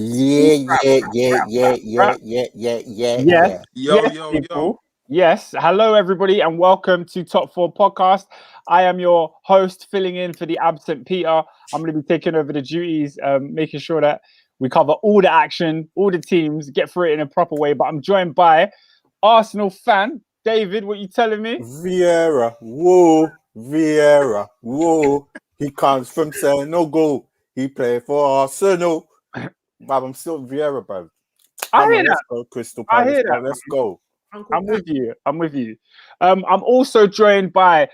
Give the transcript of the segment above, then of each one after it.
Yes. Yo, Yes, yo, people. yo. Yes. Hello, everybody, and welcome to Top 4 Podcast. I am your host, filling in for the absent Peter. I'm going to be taking over the duties, making sure that we cover all the action, all the teams, get through it in a proper way. But I'm joined by Arsenal fan, David. What you telling me? Vieira, whoa. He comes from Senegal. He played for Arsenal. But I'm still Vieira, bro. I Come hear on, that. let's go, Crystal I Palace. hear Bro. that. Let's go. I'm with you. I'm also joined by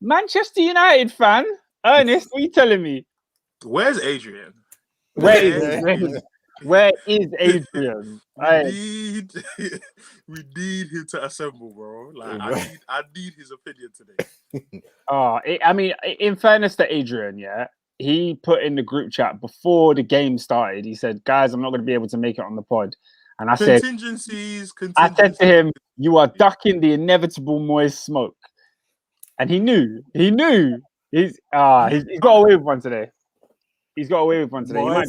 Manchester United fan, Ernest. What are you telling me? Where's Adrian? Where is Adrian? We need him to assemble, bro. Like I need his opinion today. I mean, in fairness to Adrian, yeah, he put in the group chat before the game started. He said, "Guys, I'm not going to be able to make it on the pod," and I said to him, "You are ducking the inevitable moist smoke," and he knew. He's got away with one today. He's got away with one today.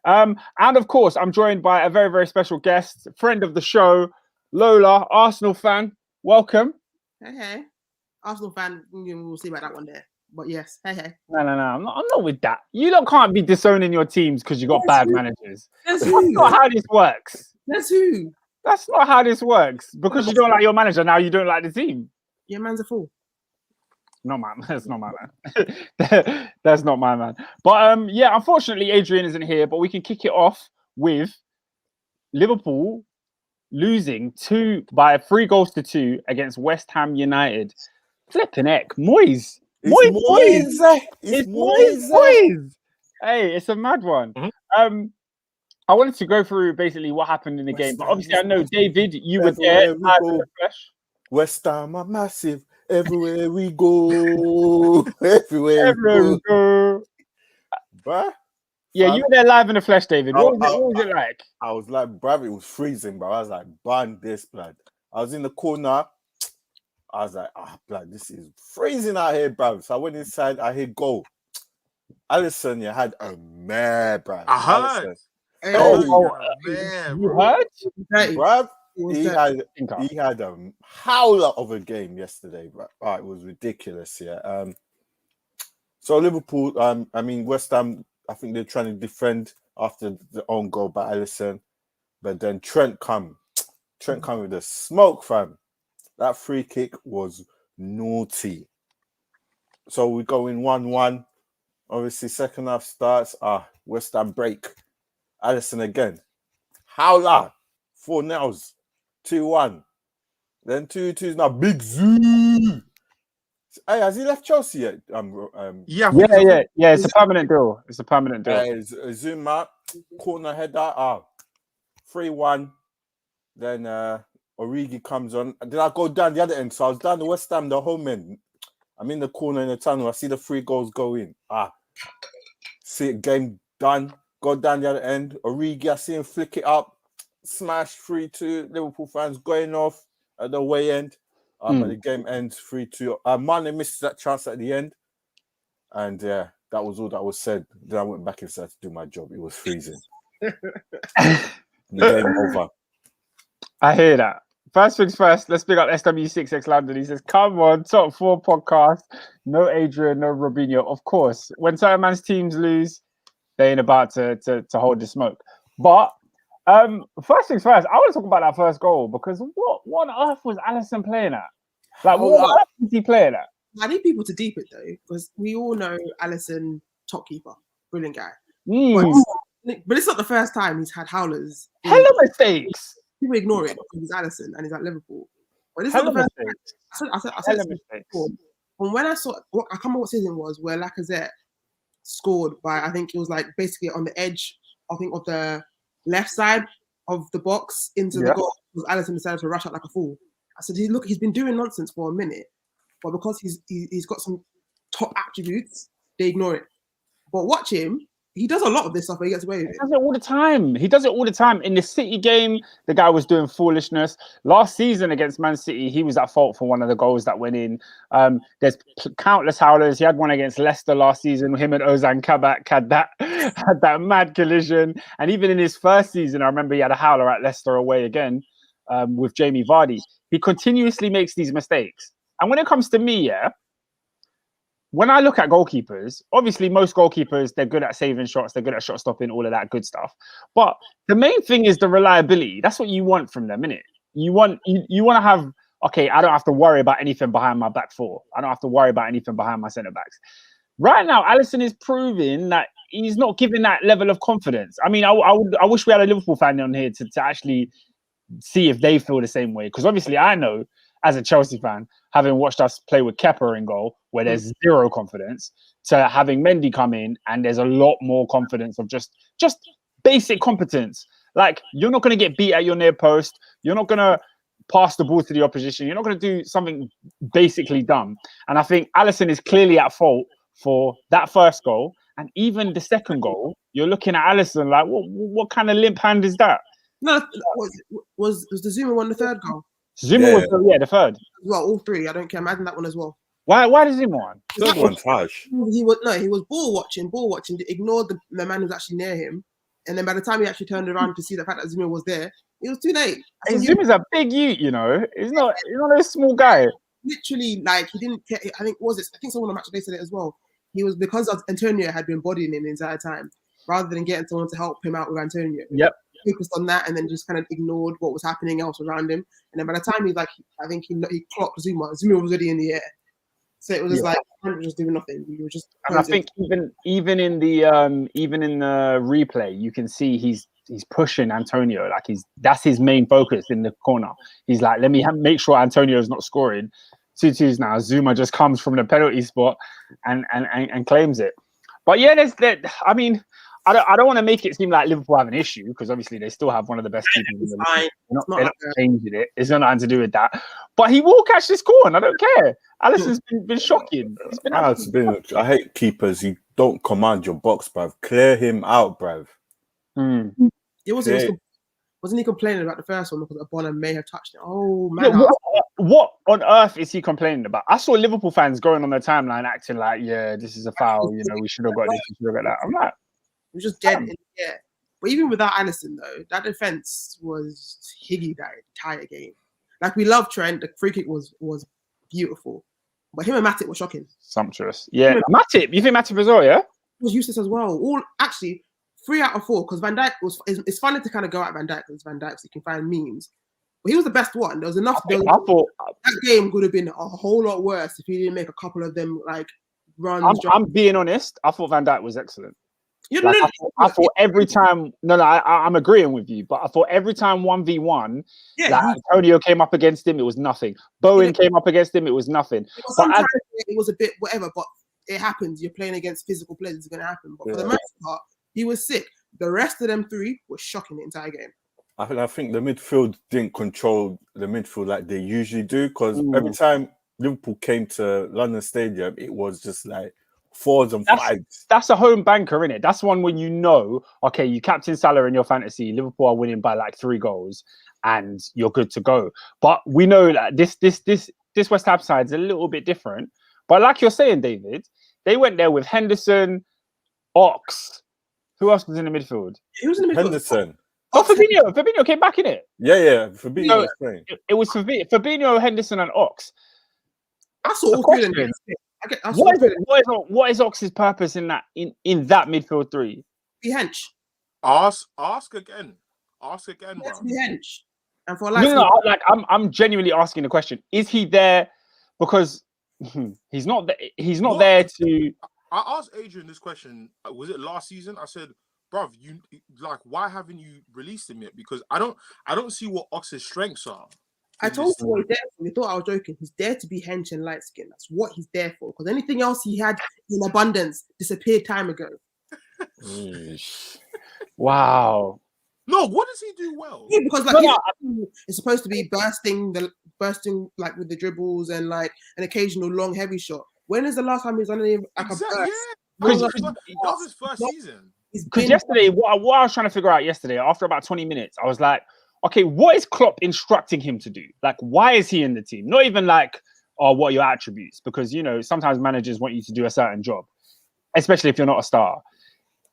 And of course, I'm joined by a very, very special guest, friend of the show, Lola, Arsenal fan. Welcome. Hey. Arsenal fan, we'll see about that one there. But yes, hey. No. I'm not with that. You lot can't be disowning your teams because you got bad managers. That's not how this works. That's who. That's not how this works. Because you don't like your manager, now you don't like the team. Your man's a fool. No, man. That's not my man. That's not my man. But yeah, unfortunately, Adrian isn't here. But we can kick it off with Liverpool losing 3-2 against West Ham United. Flipping heck, Moyes. It's Moyes. Hey, it's a mad one. Mm-hmm. I wanted to go through basically what happened in the game, but obviously I know David, you were there. West Ham are massive. Everywhere we go. Everywhere we go. Bruh? Yeah, you were there live in the flesh, David. What was it like? I was like, bruv, it was freezing, bro. I was like, ban this, blood. I was in the corner. I was like, blood, this is freezing out here, bruv. So I went inside. I hear goal. Alisson, you had a mare, bruv. I heard. You heard? Bruv, he had a howler of a game yesterday, bruv. It was ridiculous, yeah. So Liverpool, West Ham, I think they're trying to defend after the own goal by Alisson. But then Trent come with the smoke, fam. That free kick was naughty. So we go in 1-1. Obviously, second half starts. West Ham break. Alisson again. Howler. 4-0. 2-1. Then 2-2 is now Big Zoo. Hey, has he left Chelsea yet? Yeah. It's a permanent deal. Zuma, corner header. 3-1. Then Origi comes on. Then I go down the other end. So I was down the West Ham, the home end. I'm in the corner in the tunnel. I see the 3 goals go in. See it, game done. Go down the other end. Origi, I see him flick it up. Smash 3-2. Liverpool fans going off at the way end. But the game ends 3-2. Mane missed that chance at the end. And that was all that was said. Then I went back inside to do my job. It was freezing. The game over. I hear that. First things first, let's pick up SW6X London. He says, come on, Top 4 podcast. No Adrian, no Robinho. Of course, when certain man's teams lose, they ain't about to hold the smoke. But first things first, I want to talk about that first goal because what on earth was Alisson playing at? Like, what on earth was he playing at? I need people to deep it though, because we all know Alisson, top keeper, brilliant guy. But it's not the first time he's had howlers. Hella mistakes. People ignore it because he's Alisson and he's at Liverpool. But this is not the first time. I said this before. And when I saw, I can't remember what season it was, where Lacazette scored by, I think it was like basically on the edge, I think, of the left side of the box into the goal, because Alisson decided to rush out like a fool. I said, look, he's been doing nonsense for a minute, but because he's got some top attributes, they ignore it. But watch him. He does a lot of this stuff, but he gets away with it. He does it all the time. He does it all the time. In the City game, the guy was doing foolishness. Last season against Man City, he was at fault for one of the goals that went in. There's countless howlers. He had one against Leicester last season. Him and Ozan Kabak had that mad collision. And even in his first season, I remember he had a howler at Leicester away again with Jamie Vardy. He continuously makes these mistakes. And when it comes to me, when I look at goalkeepers, obviously most goalkeepers, they're good at saving shots, they're good at shot stopping, all of that good stuff. But the main thing is the reliability. That's what you want from them, innit? You want to have, okay, I don't have to worry about anything behind my back four. I don't have to worry about anything behind my centre backs. Right now, Alisson is proving that he's not giving that level of confidence. I mean, I wish we had a Liverpool fan on here to actually see if they feel the same way. Because obviously I know, as a Chelsea fan, having watched us play with Kepa in goal, where there's zero confidence, to having Mendy come in and there's a lot more confidence of just basic competence. Like, you're not going to get beat at your near post. You're not going to pass the ball to the opposition. You're not going to do something basically dumb. And I think Alisson is clearly at fault for that first goal. And even the second goal, you're looking at Alisson like, what kind of limp hand is that? No, was the Zuma one the third goal? Zuma was the third. Well, all three. I don't care. Imagine that one as well. Why does Zuma one? Third one's harsh. He was ball watching, ignored the man who was actually near him. And then by the time he actually turned around to see the fact that Zuma was there, it was too late. Hey, Zuma's a big youth, you know. He's not a small guy. Literally, like, he didn't care. I think someone on Match Day said it as well. He was, because Antonio had been bodying him the entire time, rather than getting someone to help him out with Antonio. Yep. Focused on that and then just kind of ignored what was happening else around him. And then by the time he clocked Zuma was already in the air. So it was just like, he was just doing nothing. He was just. And I think even in the replay, you can see he's pushing Antonio. Like, that's his main focus in the corner. He's like, let me make sure Antonio's not scoring. 2-2s now. Zuma just comes from the penalty spot and claims it. But yeah, I mean, I don't want to make it seem like Liverpool have an issue, because obviously they still have one of the best teams in the league. They're not changing it. It's got nothing to do with that. But he will catch this corner. I don't care. Alisson's been shocking. I hate keepers. You don't command your box, bruv. Clear him out, bruv. Wasn't he complaining about the first one because Abona may have touched it? Oh, man. Yeah, what on earth is he complaining about? I saw Liverpool fans going on their timeline acting like, yeah, this is a foul. You know, we should have got this, we should have got that. I'm like, it was just dead in the air. But even without Alisson, though, that defense was higgy that entire game. Like, we love Trent. The free kick was beautiful. But him and Matip were shocking. Sumptuous. Yeah. Matip. You think Matip as well, yeah? He was useless as well. Actually, 3 out of 4, because Van Dijk it's funny to kind of go at Van Dijk because Van Dijk, so you can find memes. But he was the best one. There was enough. I thought that game could have been a whole lot worse if he didn't make a couple of them like runs. I'm being honest. I thought Van Dijk was excellent. Like, I thought every time. I'm agreeing with you, but I thought every time 1v1, Antonio came up against him, it was nothing. Bowen came up against him, it was nothing. Sometimes it was a bit whatever, but it happens. You're playing against physical players; it's going to happen. But for the most part, he was sick. The rest of them 3 were shocking the entire game. I think the midfield didn't control the midfield like they usually do, because every time Liverpool came to London Stadium, it was just like 4s and 5s. That's a home banker, innit? That's one when you know, okay, you captain Salah in your fantasy, Liverpool are winning by like 3 goals, and you're good to go. But we know that this West Ham side is a little bit different. But like you're saying, David, they went there with Henderson, Ox. Who else was in the midfield? Who was in the midfield? Henderson. Oh, Fabinho. Fabinho came back in it. Yeah. Fabinho was playing. It was Fabinho, Henderson, and Ox. I saw all 3 of them. What is Ox's purpose in that midfield 3? Be hench. Ask again. Bro. Be hench. And for I'm genuinely asking the question: is he there because he's not there to? I asked Adrian this question. Was it last season? I said, bruv, why haven't you released him yet? Because I don't see what Ox's strengths are. I told you what he's there for. You thought I was joking. He's there to be hench and light skin. That's what he's there for. Because anything else he had in abundance disappeared time ago. Wow. No, what does he do well? Yeah, because it's supposed to be bursting like with the dribbles and like an occasional long heavy shot. When is the last time he's done any like a burst? That was his first season. Because yesterday, what I was trying to figure out yesterday, after about 20 minutes, I was like, okay, what is Klopp instructing him to do? Like, why is he in the team? Not even like, oh, what are your attributes? Because, you know, sometimes managers want you to do a certain job, especially if you're not a star.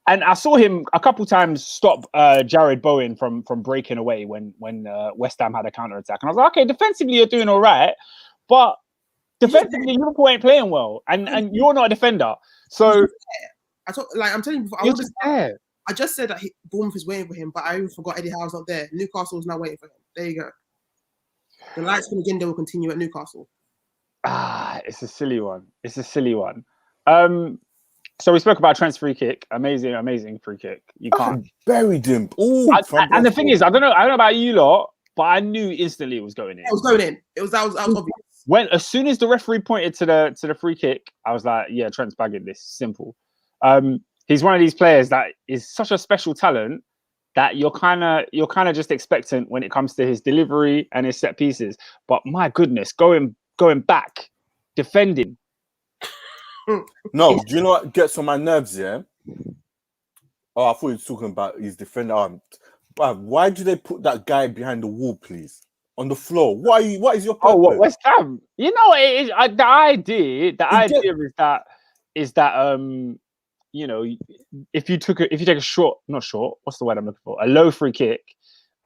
And I saw him a couple times stop Jared Bowen from breaking away when West Ham had a counter-attack. And I was like, okay, defensively, you're doing all right. But defensively, Liverpool ain't playing well. And you're not a defender. So... I'm telling you before, I just said that Bournemouth is waiting for him, but I even forgot Eddie Howe's not there. Newcastle is now waiting for him. There you go. The lights from agenda will continue at Newcastle. It's a silly one. So we spoke about Trent's free kick. Amazing free kick. You can't buried him. Ooh, and the thing is, I don't know about you lot, but I knew instantly it was going in. It was going in. That was obvious. As soon as the referee pointed to the free kick, I was like, yeah, Trent's bagging this. Simple. He's one of these players that is such a special talent that you're kind of just expectant when it comes to his delivery and his set pieces. But my goodness, going back, defending. No, do you know what gets on my nerves? Yeah. Oh, I thought he was talking about his defender. But why do they put that guy behind the wall, please, on the floor? What is your purpose? Oh, what West Ham? You know, the idea is that you know, if you take a short, not short, what's the word I'm looking for? A low free kick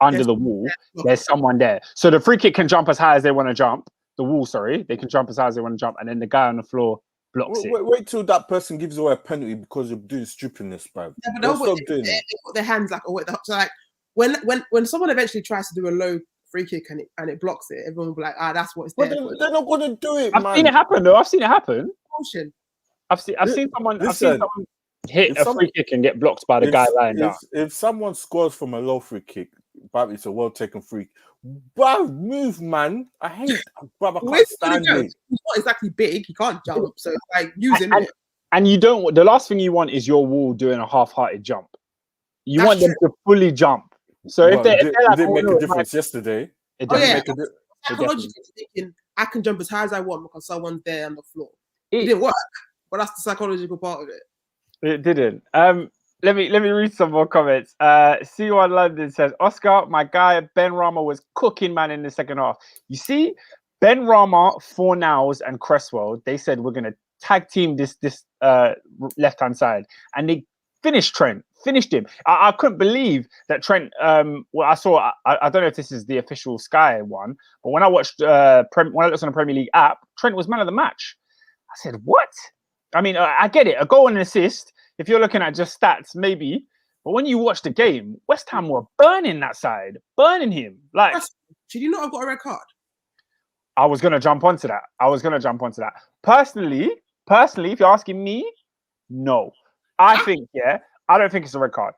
under the wall, there's someone there. So the free kick can jump as high as they want to jump. The wall, sorry, they can jump as high as they want to jump, and then the guy on the floor blocks it. Wait till that person gives away a penalty because you're doing stupidness, bro. Yeah, but they put their hands like away. So like when someone eventually tries to do a low free kick and it blocks it, everyone will be like, that's what it's there. But they're not going to do it. I've seen it happen though. I've seen it happen. Motion. I've seen someone hit a free kick and get blocked by the guy lying down. If someone scores from a low free kick, but it's a well taken free, bro, move, man. I hate it. Bro, I can't stand it. He's not exactly big. He can't jump, so it's like using it. And you don't. The last thing you want is your wall doing a half-hearted jump. You want them to fully jump. So if they're like, didn't make a difference yesterday. It doesn't make a difference. Psychologically speaking, I can jump as high as I want because someone's there on the floor. It didn't work, but that's the psychological part of it. It didn't. Let me read some more comments. C1 London says, Oscar, my guy Ben Rama was cooking, man, in the second half. You see, Ben Rama, Fornals, and Cresswell, they said we're gonna tag team this left-hand side, and they finished him. I couldn't believe that Trent. I saw. I don't know if this is the official Sky one, but when I watched when I looked on the Premier League app, Trent was man of the match. I said, what? I mean, I get it. A goal and an assist, if you're looking at just stats, maybe. But when you watch the game, West Ham were burning that side, burning him. Like, should you not have got a red card? I was going to jump onto that. Personally, if you're asking me, no. I don't think it's a red card.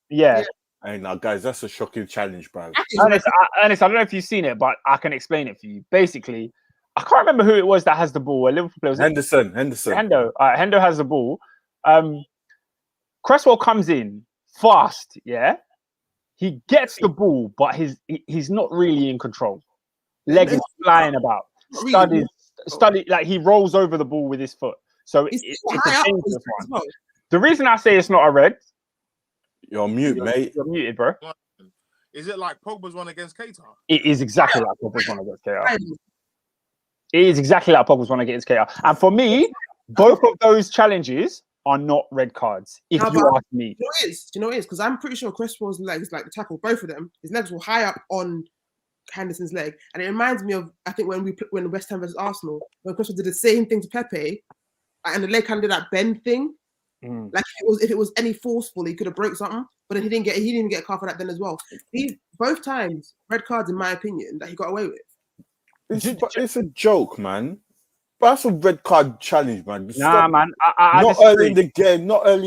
Yeah. Hey, now, guys, that's a shocking challenge, bro. Ernest, I don't know if you've seen it, but I can explain it for you. Basically, I can't remember who it was that has the ball. A Liverpool player. Henderson. Hendo. Hendo has the ball. Cresswell comes in fast. Yeah, he gets the ball, but he's not really in control. Leg is flying about. Study like he rolls over the ball with his foot. So it's a dangerous one. The reason I say it's not a red. You're mute, mate. You're muted, bro. Is it like Pogba's one against Keita? It is exactly like Pogba's one against Keita. It is exactly like Pogba's one against Keita. And for me, both of those challenges are not red cards, if you ask me. Do you know what it is? Because I'm pretty sure Cresswell's legs, like the tackle, both of them, his legs were high up on Henderson's leg. And it reminds me of, I think, when West Ham versus Arsenal, when Cresswell did the same thing to Pepe, and the leg kind of did that bend thing. Like if it was any forceful, he could have broke something, but then he didn't even get a card for that then as well. Both times, red cards, in my opinion, that he got away with. It's a joke, man. But that's a red card challenge, man. Nah, man. Not early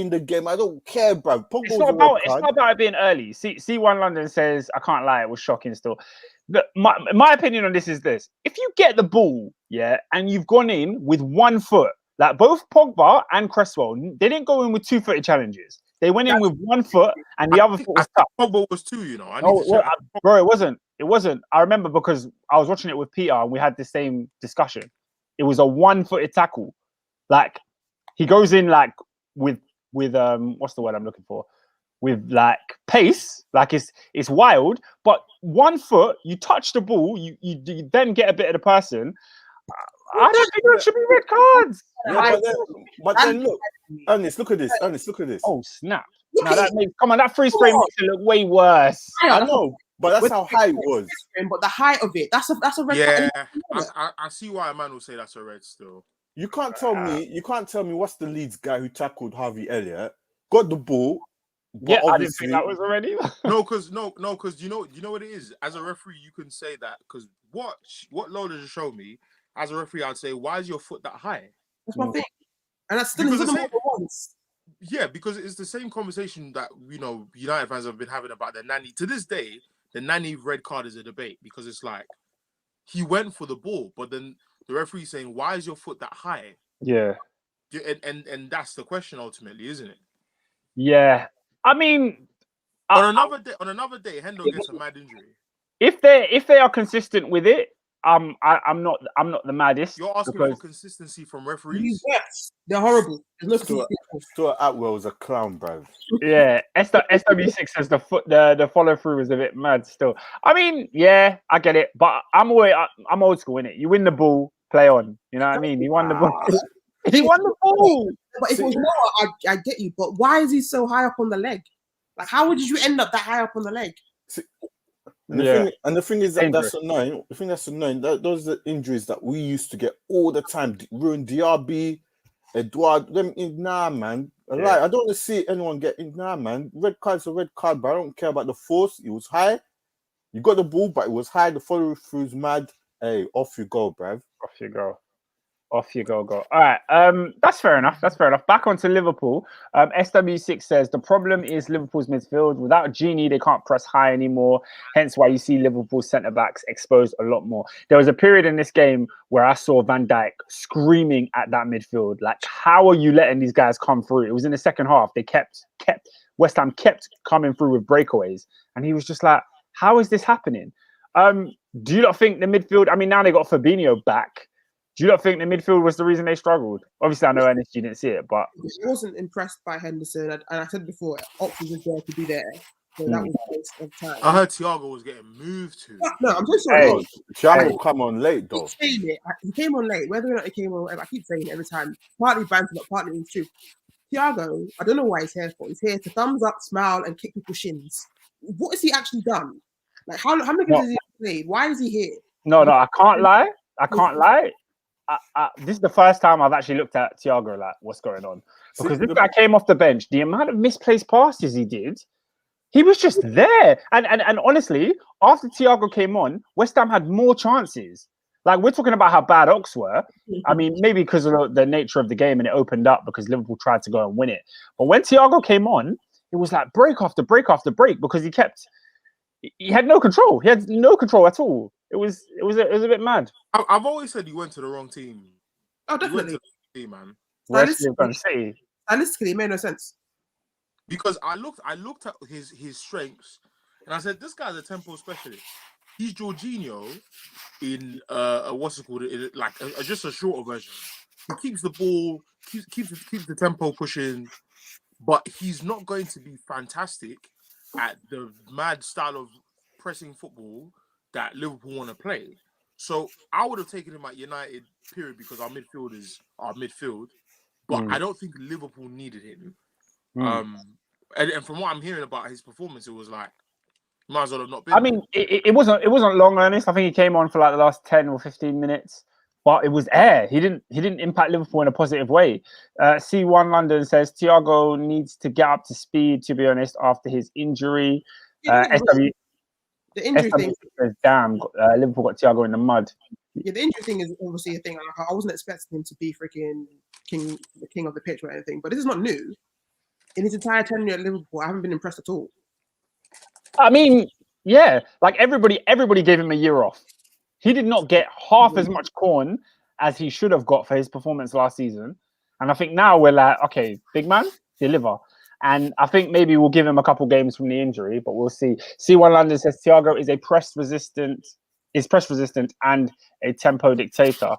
in the game. I don't care, bro. It's not about it being early. C1 London says, I can't lie, it was shocking still. But my opinion on this is this. If you get the ball, and you've gone in with 1 foot, like both Pogba and Cresswell, they didn't go in with 2-footed challenges. They went in with 1 foot and the other foot was tough. Pogba was 2, you know. Bro, it wasn't. I remember because I was watching it with Peter and we had the same discussion. It was a 1-footed tackle. Like, he goes in like with what's the word I'm looking for? With like pace, like it's wild. But 1 foot, you touch the ball, you then get a bit of the person. I don't think there should be red cards. Yeah, but then look, Ernest, look at this. Oh snap! Now that freeze frame makes it look way worse. I know, but that's how high it was. But the height of it, that's a red Yeah, card. I see why a man will say that's a red still. You can't tell me what's the Leeds guy who tackled Harvey Elliott, got the ball. Yeah, I didn't think that was already. No, because you know what it is. As a referee, you can say that because what Lola just showed me. As a referee, I'd say, why is your foot that high? That's my thing, and that's still more than once. Yeah, because it's the same conversation that United fans have been having about the Nani. To this day, the Nani red card is a debate because it's like he went for the ball, but then the referee saying, "Why is your foot that high?" Yeah, and that's the question ultimately, isn't it? Yeah, I mean, on another day, Hendo gets a mad injury. If they are consistent with it, I'm not the maddest. You're asking for consistency from referees? Yes, they're horrible. Stuart Atwell is a clown, bro. Yeah, SW6 says the follow through was a bit mad still. I mean, yeah, I get it, but I'm old school, innit? You win the ball, play on. You know what I mean? He won the ball. He won the ball. But if it was more, I get you. But why is he so high up on the leg? Like, how would you end up that high up on the leg? The thing is that that's annoying. The thing that's annoying, those are the injuries that we used to get all the time. Ruin DRB, Edouard. Nah, man. I don't want to see anyone get in. Nah, man. Red card's a red card, but I don't care about the force. It was high. You got the ball, but it was high. The follow through's mad. Hey, off you go, bruv. Off you go. All right. That's fair enough. Back onto Liverpool. SW6 says the problem is Liverpool's midfield. Without Genie, they can't press high anymore. Hence why you see Liverpool's centre backs exposed a lot more. There was a period in this game where I saw Van Dijk screaming at that midfield, like, "How are you letting these guys come through?" It was in the second half. They kept West Ham kept coming through with breakaways, and he was just like, "How is this happening?" Do you not think the midfield? I mean, now they got Fabinho back. Do you not think the midfield was the reason they struggled? Obviously, I know NSG didn't see it, but I wasn't impressed by Henderson, and I said before, options was there to be there, so that was a waste of time. I heard Thiago was getting moved to. No, I'm so sorry. Thiago come on late though. He came on late. Whether or not he came on, I keep saying it every time. Partly banter, but partly it's true. Thiago, I don't know why he's here for. He's here to thumbs up, smile, and kick people's shins. What has he actually done? Like, how many games has he played? Why is he here? No, I can't lie. This is the first time I've actually looked at Thiago like, what's going on? Because this guy came off the bench. The amount of misplaced passes he did, he was just there. And honestly, after Thiago came on, West Ham had more chances. Like, we're talking about how bad Ox were. I mean, maybe because of the nature of the game and it opened up because Liverpool tried to go and win it. But when Thiago came on, it was like break after break after break because he had no control. He had no control at all. It was a bit mad. I've always said he went to the wrong team. Oh, definitely. Team, man. Statistically, it made no sense. Because I looked at his strengths, and I said, this guy's a tempo specialist. He's Jorginho in what's it called? Just a shorter version. He keeps the ball, keeps the tempo pushing, but he's not going to be fantastic at the mad style of pressing football that Liverpool want to play. So I would have taken him at United, period, because our midfield is our midfield. But I don't think Liverpool needed him. And from what I'm hearing about his performance, it was like, might as well have not been. I mean, it wasn't long, Ernest. I think he came on for like the last 10 or 15 minutes. But it was air. He didn't impact Liverpool in a positive way. C1 London says Thiago needs to get up to speed, to be honest, after his injury. The injury thing says, damn, Liverpool got Thiago in the mud. Yeah, the injury thing is obviously a thing. Like, I wasn't expecting him to be freaking the king of the pitch or anything, but this is not new. In his entire tenure at Liverpool, I haven't been impressed at all. I mean, yeah, like everybody gave him a year off. He did not get half as much corn as he should have got for his performance last season. And I think now we're like, okay, big man, deliver. And I think maybe we'll give him a couple games from the injury, but we'll see. C1 London says Thiago is press resistant and a tempo dictator.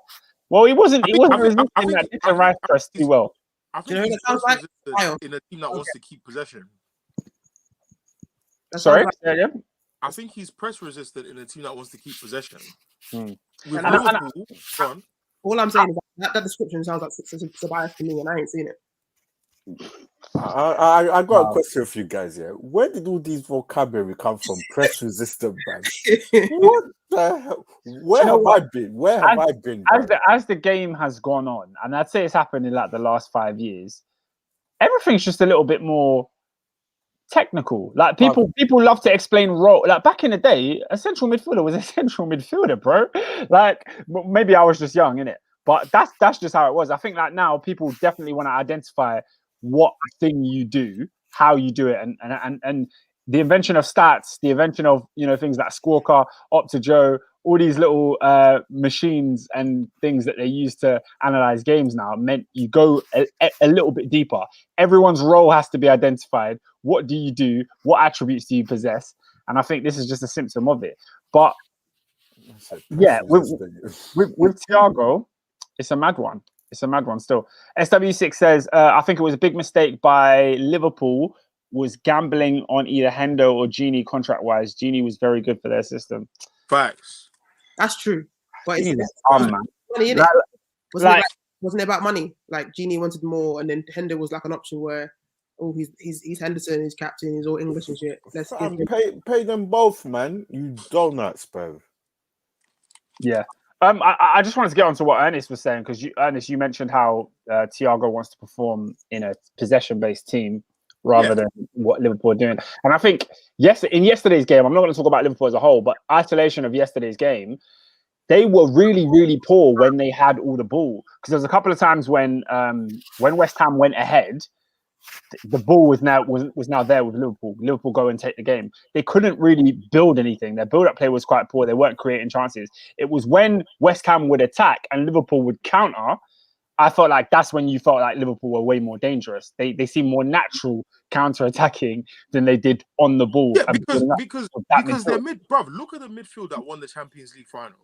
Well, he wasn't resisting that Rice press too well. I think he's press resistant in a team that wants to keep possession. Sorry, say again? I think he's press resistant in a team that wants to keep possession. Hmm. With Liverpool, all I'm saying is that description sounds like it's a bias to me, and I ain't seen it. I got a question for you guys here. Where did all these vocabulary come from? Press resistant, man. What the hell? Where have I been? Where have I been? As the game has gone on, and I'd say it's happened in like the last 5 years, everything's just a little bit more technical. Like people love to explain role. Like back in the day, a central midfielder was a central midfielder, bro. Like maybe I was just young, innit? But that's just how it was. I think like now people definitely want to identify what thing you do, how you do it, and the invention of stats, the invention of things like Squawka, Opta-Joe, all these little machines and things that they use to analyze games now meant you go a little bit deeper. Everyone's role has to be identified. What do you do? What attributes do you possess? And I think this is just a symptom of it. But yeah, with Thiago, it's a mad one. It's a mad one still. SW6 says, I think it was a big mistake by Liverpool was gambling on either Hendo or Genie contract-wise. Genie was very good for their system. Facts. That's true. But it's money, innit? Wasn't it about money? Like Genie wanted more, and then Hendo was like an option where, he's Henderson, he's captain, he's all English and shit. Let's pay them both, man. You donuts, bro. Yeah. I just wanted to get on to what Ernest was saying, because Ernest, you mentioned how Thiago wants to perform in a possession-based team rather than what Liverpool are doing. And I think in yesterday's game, I'm not going to talk about Liverpool as a whole, but isolation of yesterday's game, they were really, really poor when they had all the ball. Because there was a couple of times when West Ham went ahead, the ball was now there with Liverpool. Liverpool go and take the game. They couldn't really build anything. Their build-up play was quite poor. They weren't creating chances. It was when West Ham would attack and Liverpool would counter, I felt like that's when you felt like Liverpool were way more dangerous. They seem more natural counter-attacking than they did on the ball. Yeah, because they're bruv, look at the midfield that won the Champions League final.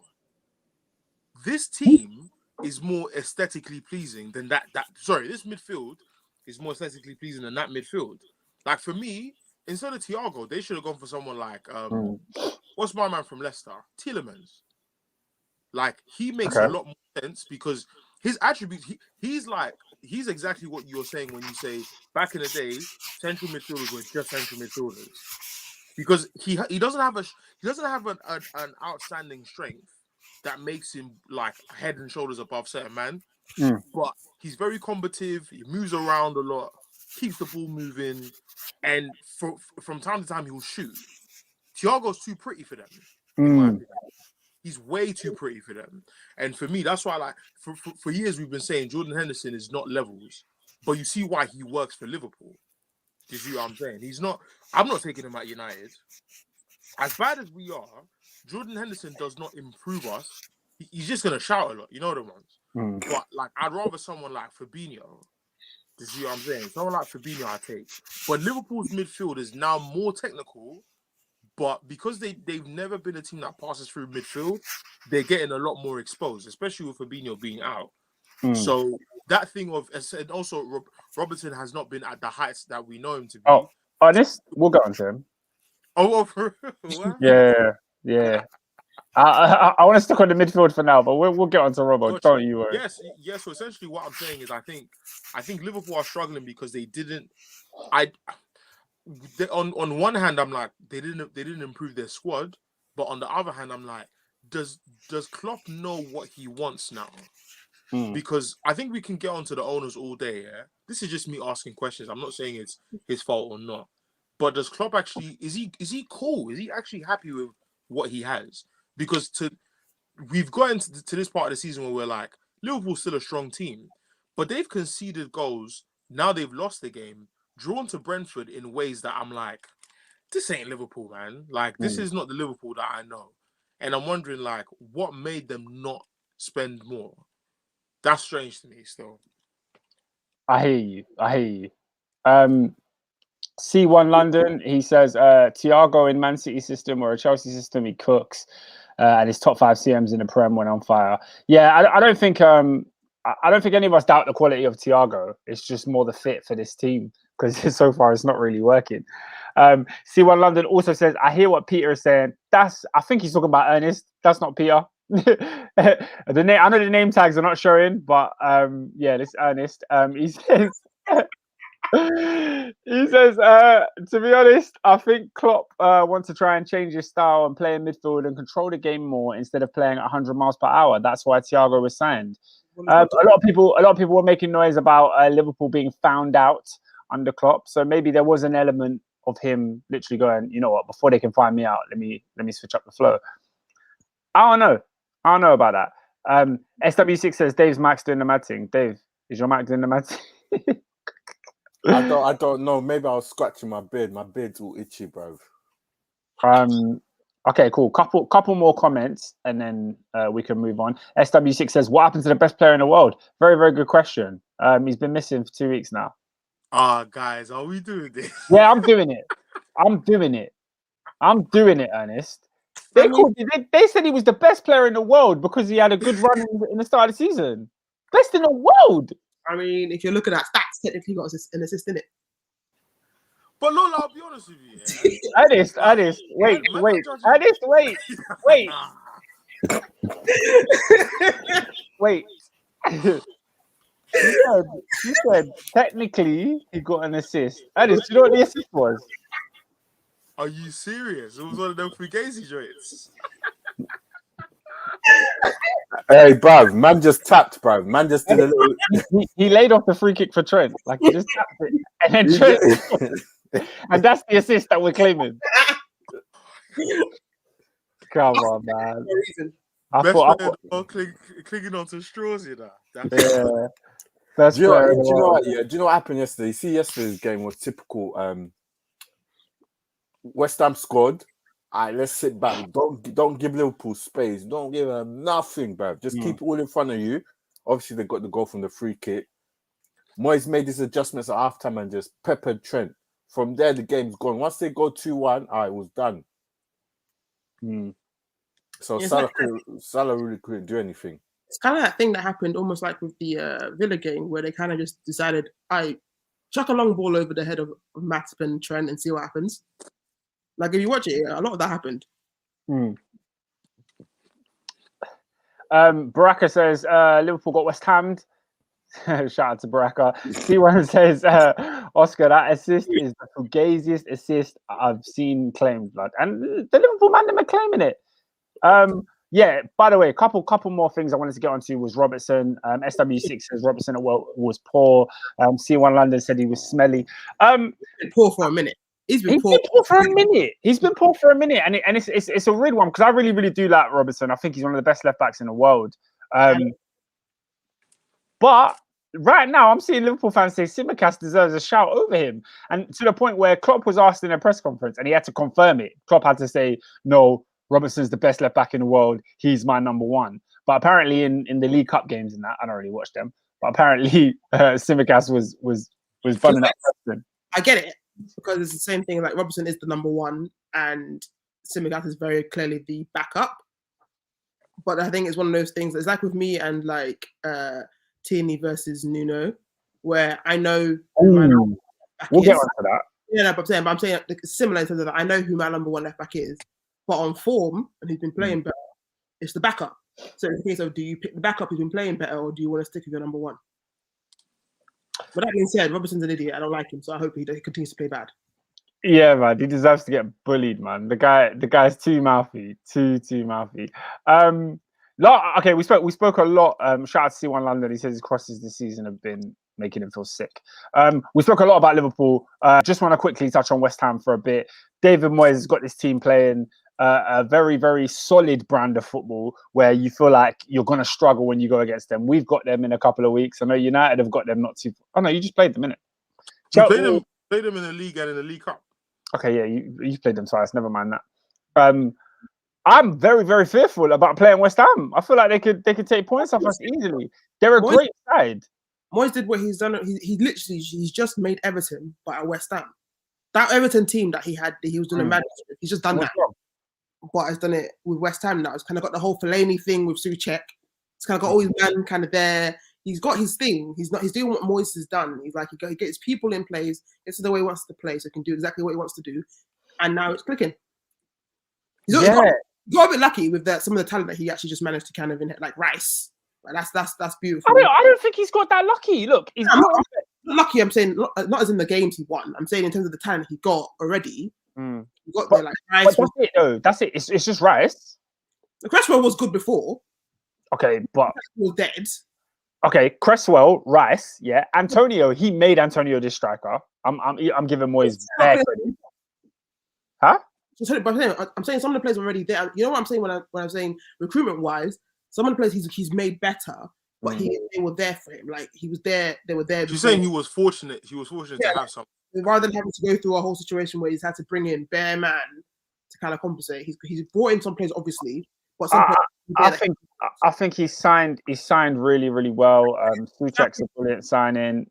This team is more aesthetically pleasing than this midfield is more aesthetically pleasing than that midfield. Like for me, instead of Thiago, they should have gone for someone like what's my man from Leicester? Tielemans. Like he makes a lot more sense because his attributes, he's exactly what you're saying when you say back in the day, central midfielders were just central midfielders. Because he doesn't have an outstanding strength that makes him like head and shoulders above certain man. But he's very combative, he moves around a lot, keeps the ball moving, and from time to time he'll shoot. Thiago's too pretty for them, in my opinion. He's way too pretty for them. And for me, that's why for years we've been saying Jordan Henderson is not levels. But you see why he works for Liverpool. Do you see what I'm saying? I'm not taking him at United. As bad as we are, Jordan Henderson does not improve us. He's just gonna shout a lot, you know the ones. But like I'd rather someone like Fabinho. Do you see what I'm saying? Someone like Fabinho I take. But Liverpool's midfield is now more technical. But because they've never been a team that passes through midfield, they're getting a lot more exposed, especially with Fabinho being out. So that thing of, and also Robertson has not been at the heights that we know him to be. We'll go on to him. For what? Yeah. I want to stick on the midfield for now, but we'll get on to Robbo. Gotcha. Don't you worry. Yes. So essentially, what I'm saying is, I think Liverpool are struggling because they didn't. On one hand, I'm like they didn't improve their squad, but on the other hand, I'm like, does Klopp know what he wants now? Because I think we can get onto the owners all day. Yeah, this is just me asking questions. I'm not saying it's his fault or not, but does Klopp actually is he cool? Is he actually happy with what he has? Because we've gotten to this part of the season where we're like Liverpool's still a strong team, but they've conceded goals. Now they've lost the game. Drawn to Brentford in ways that I'm like, this ain't Liverpool, man. Like, this is not the Liverpool that I know. And I'm wondering, like, what made them not spend more? That's strange to me still. I hear you. C1 London, he says, Thiago in Man City system or a Chelsea system, he cooks. And his top 5 CMs in the Prem went on fire. Yeah, I don't think... I don't think any of us doubt the quality of Thiago. It's just more the fit for this team because so far it's not really working. C1 London also says, I hear what Peter is saying. I think he's talking about Ernest. That's not Peter. I know the name tags are not showing, but yeah, this Ernest. He says, to be honest, I think Klopp wants to try and change his style and play in midfield and control the game more instead of playing at 100 miles per hour. That's why Thiago was signed. A lot of people were making noise about Liverpool being found out under Klopp, so maybe there was an element of him literally going, you know what, before they can find me out, let me switch up the flow. I don't know about that. SW6 says Dave's mic's doing the mad thing. Dave, is your mic doing the mad thing? I don't know. Maybe I was scratching my beard. My beard's all itchy, bro. Okay, cool. Couple more comments, and then we can move on. SW6 says, "What happened to the best player in the world?" Very, very good question. He's been missing for 2 weeks now. Guys, are we doing this? Yeah, I'm doing it. Ernest. They said he was the best player in the world because he had a good run in the start of the season. Best in the world. I mean, if you're looking at stats, technically got an assist in it. But Lola, I'll be honest with you. Yeah? Ernest, wait. Ernest, wait. Wait. She said technically he got an assist. Ernest, do you know what the assist was? Are you serious? It was one of them Fugazi joints. Hey, bruv, man just tapped, bruv. Man just did a little... He laid off the free kick for Trent. Like, he just tapped it. And then Trent... and that's the assist that we're claiming. Come on, man. I thought clinging onto straws, you know. That's do you know what? Yeah, do you know what happened yesterday? You see, yesterday's game was typical. West Ham scored. All right, let's sit back. Don't give Liverpool space. Don't give them nothing, bruv. Just keep it all in front of you. Obviously, they got the goal from the free kick. Moyes made these adjustments at halftime and just peppered Trent. From there, the game's gone. Once they go 2-1, it was done. So Salah really couldn't do anything. It's kind of that thing that happened almost like with the Villa game where they kind of just decided, chuck a long ball over the head of Matip and Trent and see what happens. Like, if you watch it, a lot of that happened. Baraka says Liverpool got West Hammed. Shout out to Baraka. C1 says Oscar, that assist is the fugaziest assist I've seen claimed. Blood. And the Liverpool man, them are claiming it. Yeah, by the way, a couple more things I wanted to get onto was Robertson. SW6 says Robertson was poor. C1 London said he was smelly. Poor for a minute. He's been poor for a minute. He's been poor for a minute, and it's a weird one because I really, really do like Robertson. I think he's one of the best left backs in the world. But right now, I'm seeing Liverpool fans say Tsimikas deserves a shout over him, and to the point where Klopp was asked in a press conference, and he had to confirm it. Klopp had to say, "No, Robertson's the best left back in the world. He's my number one." But apparently, in the League Cup games and that, I don't really watch them. But apparently, Tsimikas was bunning that person. I get it. Because it's the same thing, like Robertson is the number one and Tsimikas is very clearly the backup. But I think it's one of those things, it's like with me and like Tierney versus Nuno, where I know who my number one left back we'll is. Get on to that. Yeah, no, but I'm saying it's similar in terms of that. I know who my number one left back is, but on form and who's been playing better, it's the backup. So in the case of, do you pick the backup who's been playing better, or do you want to stick with your number one? But that being said, Robertson's an idiot. I don't like him, so I hope he continues to play bad. Yeah, man, he deserves to get bullied, man. The guy's too mouthy, too mouthy. Okay, we spoke a lot. Shout out to C1 London. He says his crosses this season have been making him feel sick. We spoke a lot about Liverpool. Just want to quickly touch on West Ham for a bit. David Moyes has got this team playing a very, very solid brand of football where you feel like you're going to struggle when you go against them. We've got them in a couple of weeks. I know United have got them not too... Oh, no, you just played them, innit? Played them in the league and in the League Cup. Okay, yeah, you played them twice. Never mind that. I'm very, very fearful about playing West Ham. I feel like they could take points off us easily. They're a great side. Moyes did what he's done. He's just made Everton, but at West Ham. That Everton team that he was doing a madness with, he's just done that. But he's done it with West Ham now. It's kind of got the whole Fellaini thing with Souček. It's kind of got all his men kind of there. he's got his thing. He's doing what Moyes has done. He's like he gets people in place. This is the way he wants to play, so he can do exactly what he wants to do. And now it's clicking. He got a bit lucky with that. Some of the talent that he actually just managed to kind of like Rice. Like, that's beautiful. I don't think he's got that lucky. Look, he's not lucky. I'm saying not as in the games he won. I'm saying in terms of the talent he got already. He got there like Rice. But that's it though. That's it. It's just Rice. Cresswell was good before. Okay, but he was dead. Okay, Cresswell, Rice, yeah. Antonio, he made Antonio this striker. I'm giving Moyes bare credit. Huh? I'm saying some of the players are already there. You know what I'm saying when I'm saying recruitment wise, some of the players he's made better, but they were there for him. Like he was there, they were there. You're saying he was fortunate. He was fortunate to have something. Rather than having to go through a whole situation where he's had to bring in bare man to kind of compensate. He's brought in some players, obviously, but some players, I think he signed really, really well. Souček's a brilliant signing.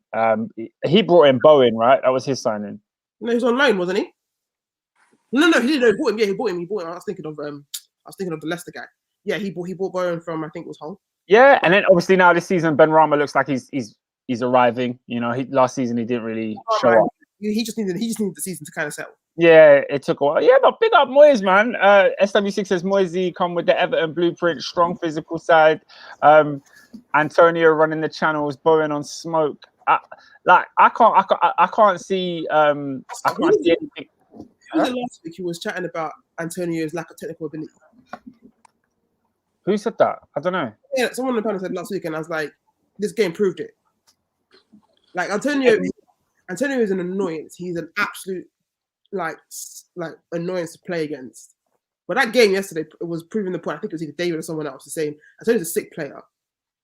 He brought in Bowen, right? That was his signing. No, he was on loan, wasn't he? No, he didn't. He bought him. Yeah, he bought him. I was thinking of the Leicester guy. Yeah, he bought Bowen from, I think it was Hull. Yeah, and then obviously now this season Ben Rama looks like he's arriving. You know, last season he didn't really show up. He just needed the season to kind of settle. Yeah, it took a while. Yeah, but big up Moyes, man. SW6 says Moyes come with the Everton blueprint, strong physical side. Antonio running the channels, Bowen on smoke. I can't see anything. Last week he was chatting about Antonio's lack of technical ability. Who said that? I don't know. Yeah, someone on the panel said last week, and I was like, this game proved it. Like Antonio is an annoyance. He's an absolute like annoyance to play against. But that game yesterday, it was proving the point. I think it was either David or someone else saying Antonio's a sick player,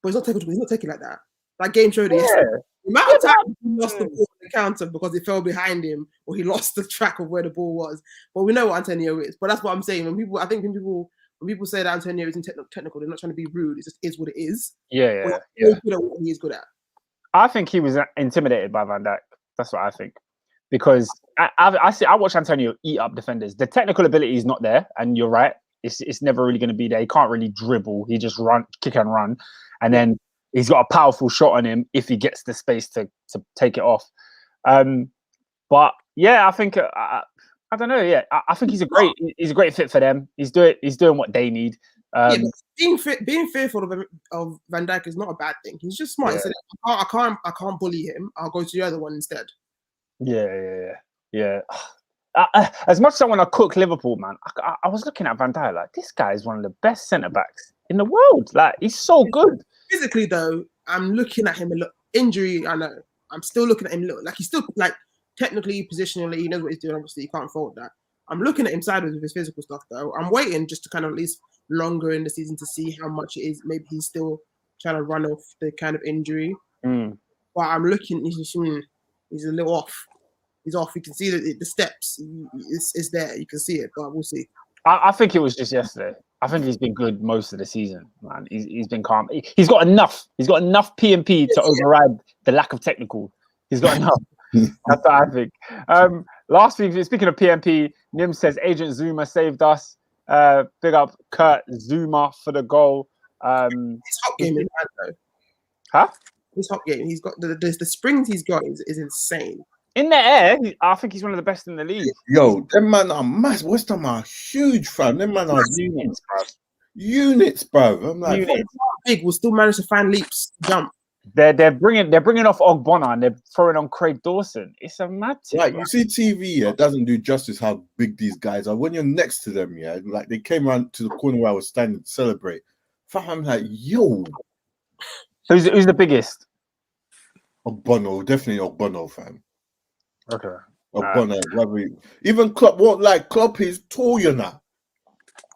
but he's not taking like that. That game showed it yesterday. The amount of time he lost the ball on the counter because it fell behind him, or he lost the track of where the ball was. But we know what Antonio is. But that's what I'm saying. When people say that Antonio isn't technical, they're not trying to be rude. It just is what it is. Yeah. He's good at what he is good at. I think he was intimidated by Van Dijk. That's what I think. Because I watch Antonio eat up defenders. The technical ability is not there, and you're right. It's never really going to be there. He can't really dribble. He just kick and run, and then he's got a powerful shot on him if he gets the space to take it off. But yeah, I think I don't know. Yeah, I think he's a great fit for them. He's doing what they need. But being fearful of Van Dijk is not a bad thing. He's just smart. Yeah. He said, I can't bully him. I'll go to the other one instead. Yeah. As much as I want to cook Liverpool, man, I was looking at Van Dijk like, this guy is one of the best centre backs in the world. Like, he's so good. Physically, though, I'm looking at him a look. Injury, I know. I'm still looking at him look like he's still like technically, positionally, he knows what he's doing. Obviously, you can't fault that. I'm looking at him sideways with his physical stuff, though. I'm waiting just to kind of at least longer in the season to see how much it is. Maybe he's still trying to run off the kind of injury. But I'm looking. He's a little off. He's off. You can see the steps. It's there. You can see it, but we'll see. I think it was just yesterday. I think he's been good most of the season, man. He's been calm. He's got enough. He's got enough P&P to override the lack of technical. He's got enough. That's what I think. Last week, speaking of P&P, Nim says Agent Zuma saved us. Big up Kurt Zuma for the goal. His hot game is bad though. Huh? His hot game. He's got the springs he's got is insane. In the air, I think he's one of the best in the league. Yo, them man are massive. West Ham are huge, fam. Them man are units, bro. Units, bro. I'm like, big will still manage to find leaps, jump. They're bringing off Ogbonna and they're throwing on Craig Dawson. It's a mad thing. Like, you see, TV, yeah, doesn't do justice how big these guys are. When you're next to them, yeah, like they came around to the corner where I was standing to celebrate. Fam, I'm like, yo. Who's the biggest? Ogbonna, definitely Ogbonna, fam. Okay. Ogbonna, even Klopp, Klopp is tall, you know.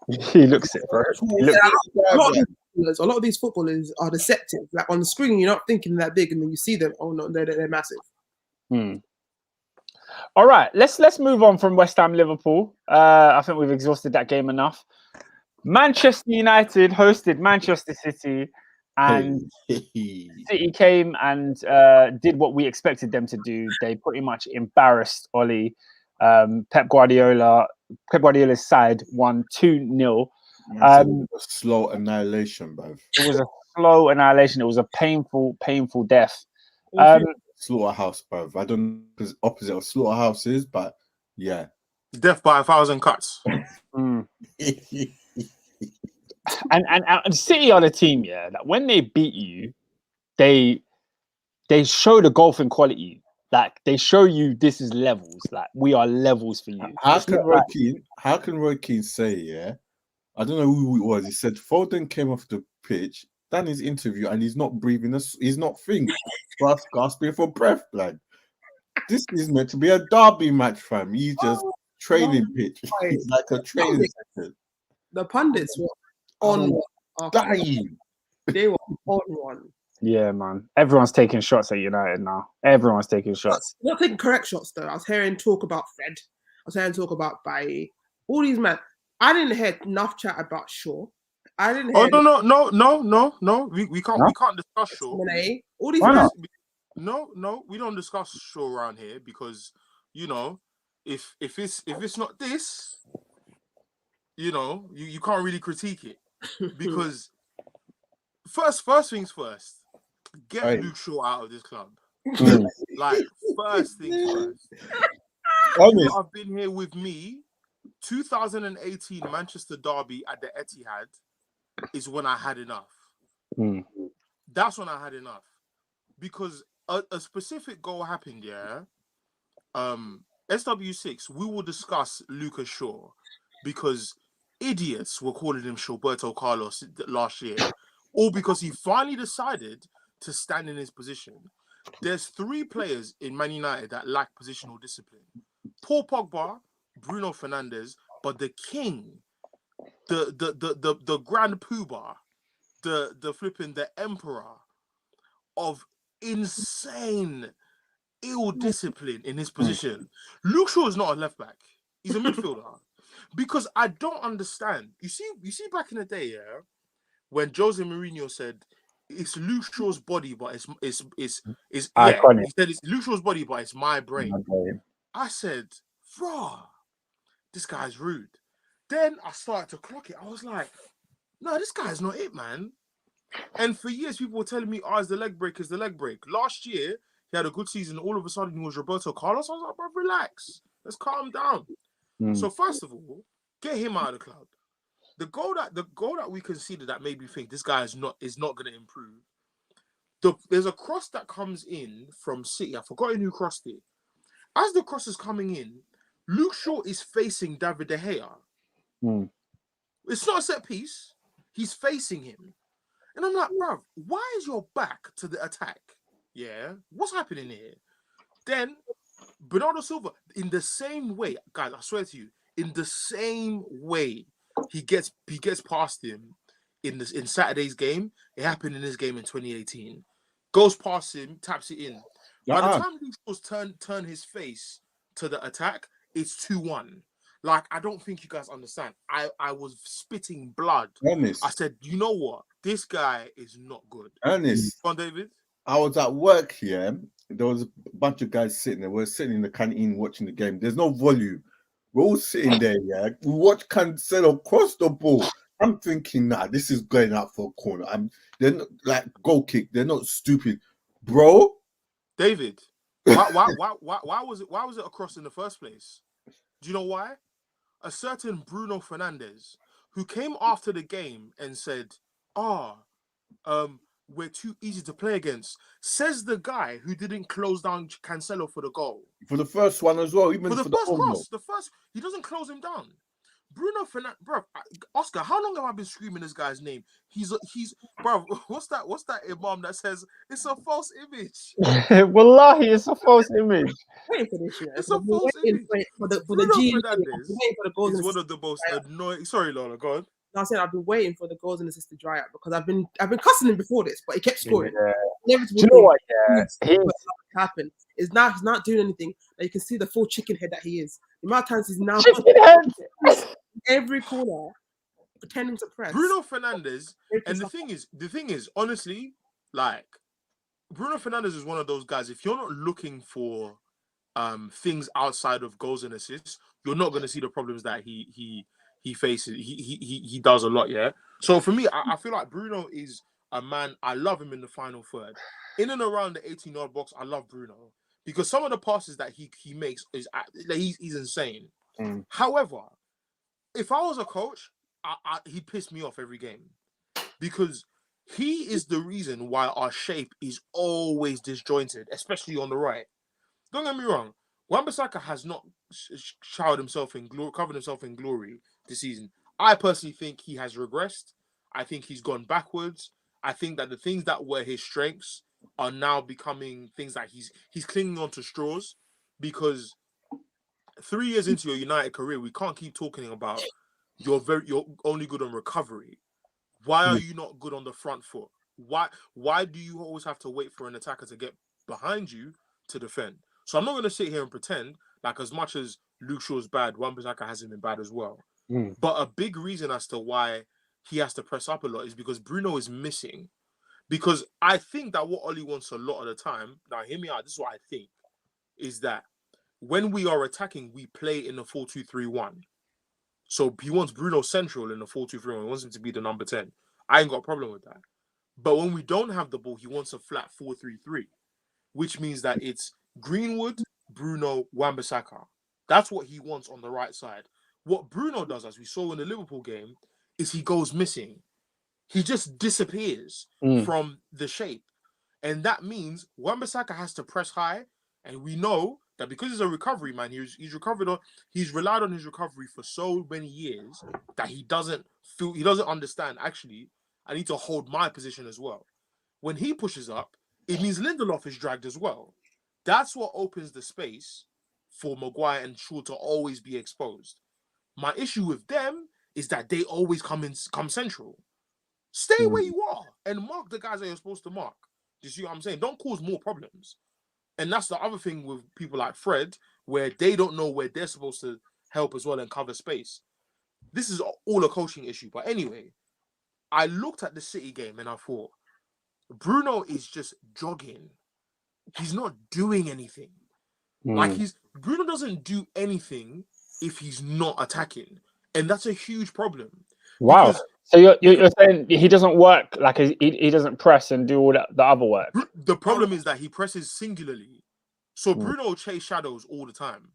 He looks it, bro. A lot of these footballers are deceptive. Like on the screen, you're not thinking that big, and then you see them. Oh no, they're massive. All right, let's move on from West Ham Liverpool. I think we've exhausted that game enough. Manchester United hosted Manchester City, and City came and did what we expected them to do. They pretty much embarrassed Oli. Pep Guardiola's side won 2-0. A slow annihilation, bro. It was a slow annihilation. It was a painful death. Slaughterhouse, bruv. I don't know what the opposite of slaughterhouse is, but yeah. Death by 1,000 cuts. And City are the team, yeah. Like when they beat you, they show the golfing quality. Like they show you this is levels. Like we are levels for you. How can Roy Keane say, yeah? I don't know who it was. He said Foden came off the pitch, done his interview, and he's not breathing. He's not gasping for breath, blood. This is meant to be a derby match, fam. He's just training pitch. It's like a training session. The pundits were on dying. They were on one. Yeah, man. Everyone's taking shots at United now. Everyone's taking shots. Not taking correct shots though. I was hearing talk about Fred. I was hearing talk about Bailly. All these men. I didn't hear enough chat about Shaw. I didn't hear. No. We can't discuss Shaw. All these men. No, we don't discuss Shaw around here because if it's not this, you can't really critique it because first things first, get Luke Shaw out of this club. Like first things first. I've been here with me. 2018 Manchester Derby at the Etihad is when I had enough. That's when I had enough because a specific goal happened. Yeah. SW6. We will discuss Lucas Shaw because idiots were calling him Shawberto Carlos last year, all because he finally decided to stand in his position. There's 3 players in Man United that lack positional discipline: Paul Pogba, Bruno Fernandes, but the king, the grand poobah, the emperor of insane ill discipline in his position. Luke Shaw is not a left back; he's a midfielder. Because I don't understand. You see back in the day, yeah, when Jose Mourinho said it's Luke Shaw's body, but it's iconic. He said it's Luke Shaw's body, but it's my brain. I said, "Raw, this guy's rude." Then I started to clock it. I was like, "No, this guy's not it, man." And for years, people were telling me, "Oh, it's the leg break, it's the leg break." Last year, he had a good season. All of a sudden, he was Roberto Carlos. I was like, "Bro, relax. Let's calm down." So first of all, get him out of the club. The goal that we conceded that made me think this guy is not going to improve. There's a cross that comes in from City. I've forgotten who crossed it. As the cross is coming in, Luke Shaw is facing David De Gea. It's not a set piece. He's facing him. And I'm like, bruv, why is your back to the attack? Yeah? What's happening here? Then Bernardo Silva, in the same way, guys, I swear to you, in the same way he gets past him in Saturday's game, it happened in this game in 2018. Goes past him, taps it in. By the time Luke Shaw's turn his face to the attack, it's 2-1. Like, I don't think you guys understand. I was spitting blood. Ernest. I said, you know what? This guy is not good. Ernest. Come on, David. I was at work here. There was a bunch of guys sitting there. We're sitting in the canteen watching the game. There's no volume. We're all sitting there, yeah. We watch Cancelo cross the ball. I'm thinking, nah, this is going out for a corner. They're not like goal kick. They're not stupid, bro. David, why was it a cross in the first place? Do you know why? A certain Bruno Fernandes, who came after the game and said, we're too easy to play against, says the guy who didn't close down Cancelo for the goal. For the first one as well, even for the first cross, he doesn't close him down. Bruno Fernandes, bro, Oscar, how long have I been screaming this guy's name? He's, bro, what's that imam that says it's a false image? Wallahi, it's a false image. Waiting for this year. It's a false image. For the Bruno G. Fernandes is one of the most annoying. Sorry, Lola, go on. I said I've been waiting for the goals and assists to dry up because I've been cussing him before this, but he kept scoring. Yeah. Do you know what? Yeah, happened. He's not doing anything. Like, you can see the full chicken head that he is. The amount of times he's now every corner pretending to press. Bruno Fernandes, and the thing is, honestly, like Bruno Fernandes is one of those guys. If you're not looking for things outside of goals and assists, you're not going to see the problems that he faces. He does a lot, yeah. So for me, I feel like Bruno is a man, I love him in the final third. In and around the 18-yard box, I love Bruno. Because some of the passes that he makes, he's insane. However, if I was a coach, he'd piss me off every game. Because he is the reason why our shape is always disjointed, especially on the right. Don't get me wrong. Wan-Bissaka has not covered himself in glory this season. I personally think he has regressed. I think he's gone backwards. I think that the things that were his strengths are now becoming things that he's clinging on to straws, because 3 years into your United career, we can't keep talking about you're only good on recovery. Why are you not good on the front foot? Why do you always have to wait for an attacker to get behind you to defend? So I'm not going to sit here and pretend like as much as Luke Shaw's bad, Wan-Bissaka hasn't been bad as well. But a big reason as to why he has to press up a lot is because Bruno is missing. Because I think that what Oli wants a lot of the time, now hear me out, this is what I think, is that when we are attacking, we play in the 4-2-3-1. So he wants Bruno central in the 4-2-3-1. He wants him to be the number 10. I ain't got a problem with that. But when we don't have the ball, he wants a flat 4-3-3, which means that it's Greenwood, Bruno, Wan-Bissaka. That's what he wants on the right side. What Bruno does, as we saw in the Liverpool game, is he goes missing. He just disappears from the shape. And that means Wan-Bissaka has to press high. And we know that because he's a recovery man, he's relied on his recovery for so many years that he doesn't understand, actually, I need to hold my position as well. When he pushes up, it means Lindelof is dragged as well. That's what opens the space for Maguire and Shaw to always be exposed. My issue with them is that they always come central. Stay where you are and mark the guys that you're supposed to mark. Do you see what I'm saying? Don't cause more problems. And that's the other thing with people like Fred, where they don't know where they're supposed to help as well and cover space. This is all a coaching issue. But anyway, I looked at the City game and I thought, Bruno is just jogging. He's not doing anything. Bruno doesn't do anything if he's not attacking. And that's a huge problem. Wow. So you're saying he doesn't work, like he doesn't press and do all the other work? The problem is that he presses singularly. So Bruno chase shadows all the time.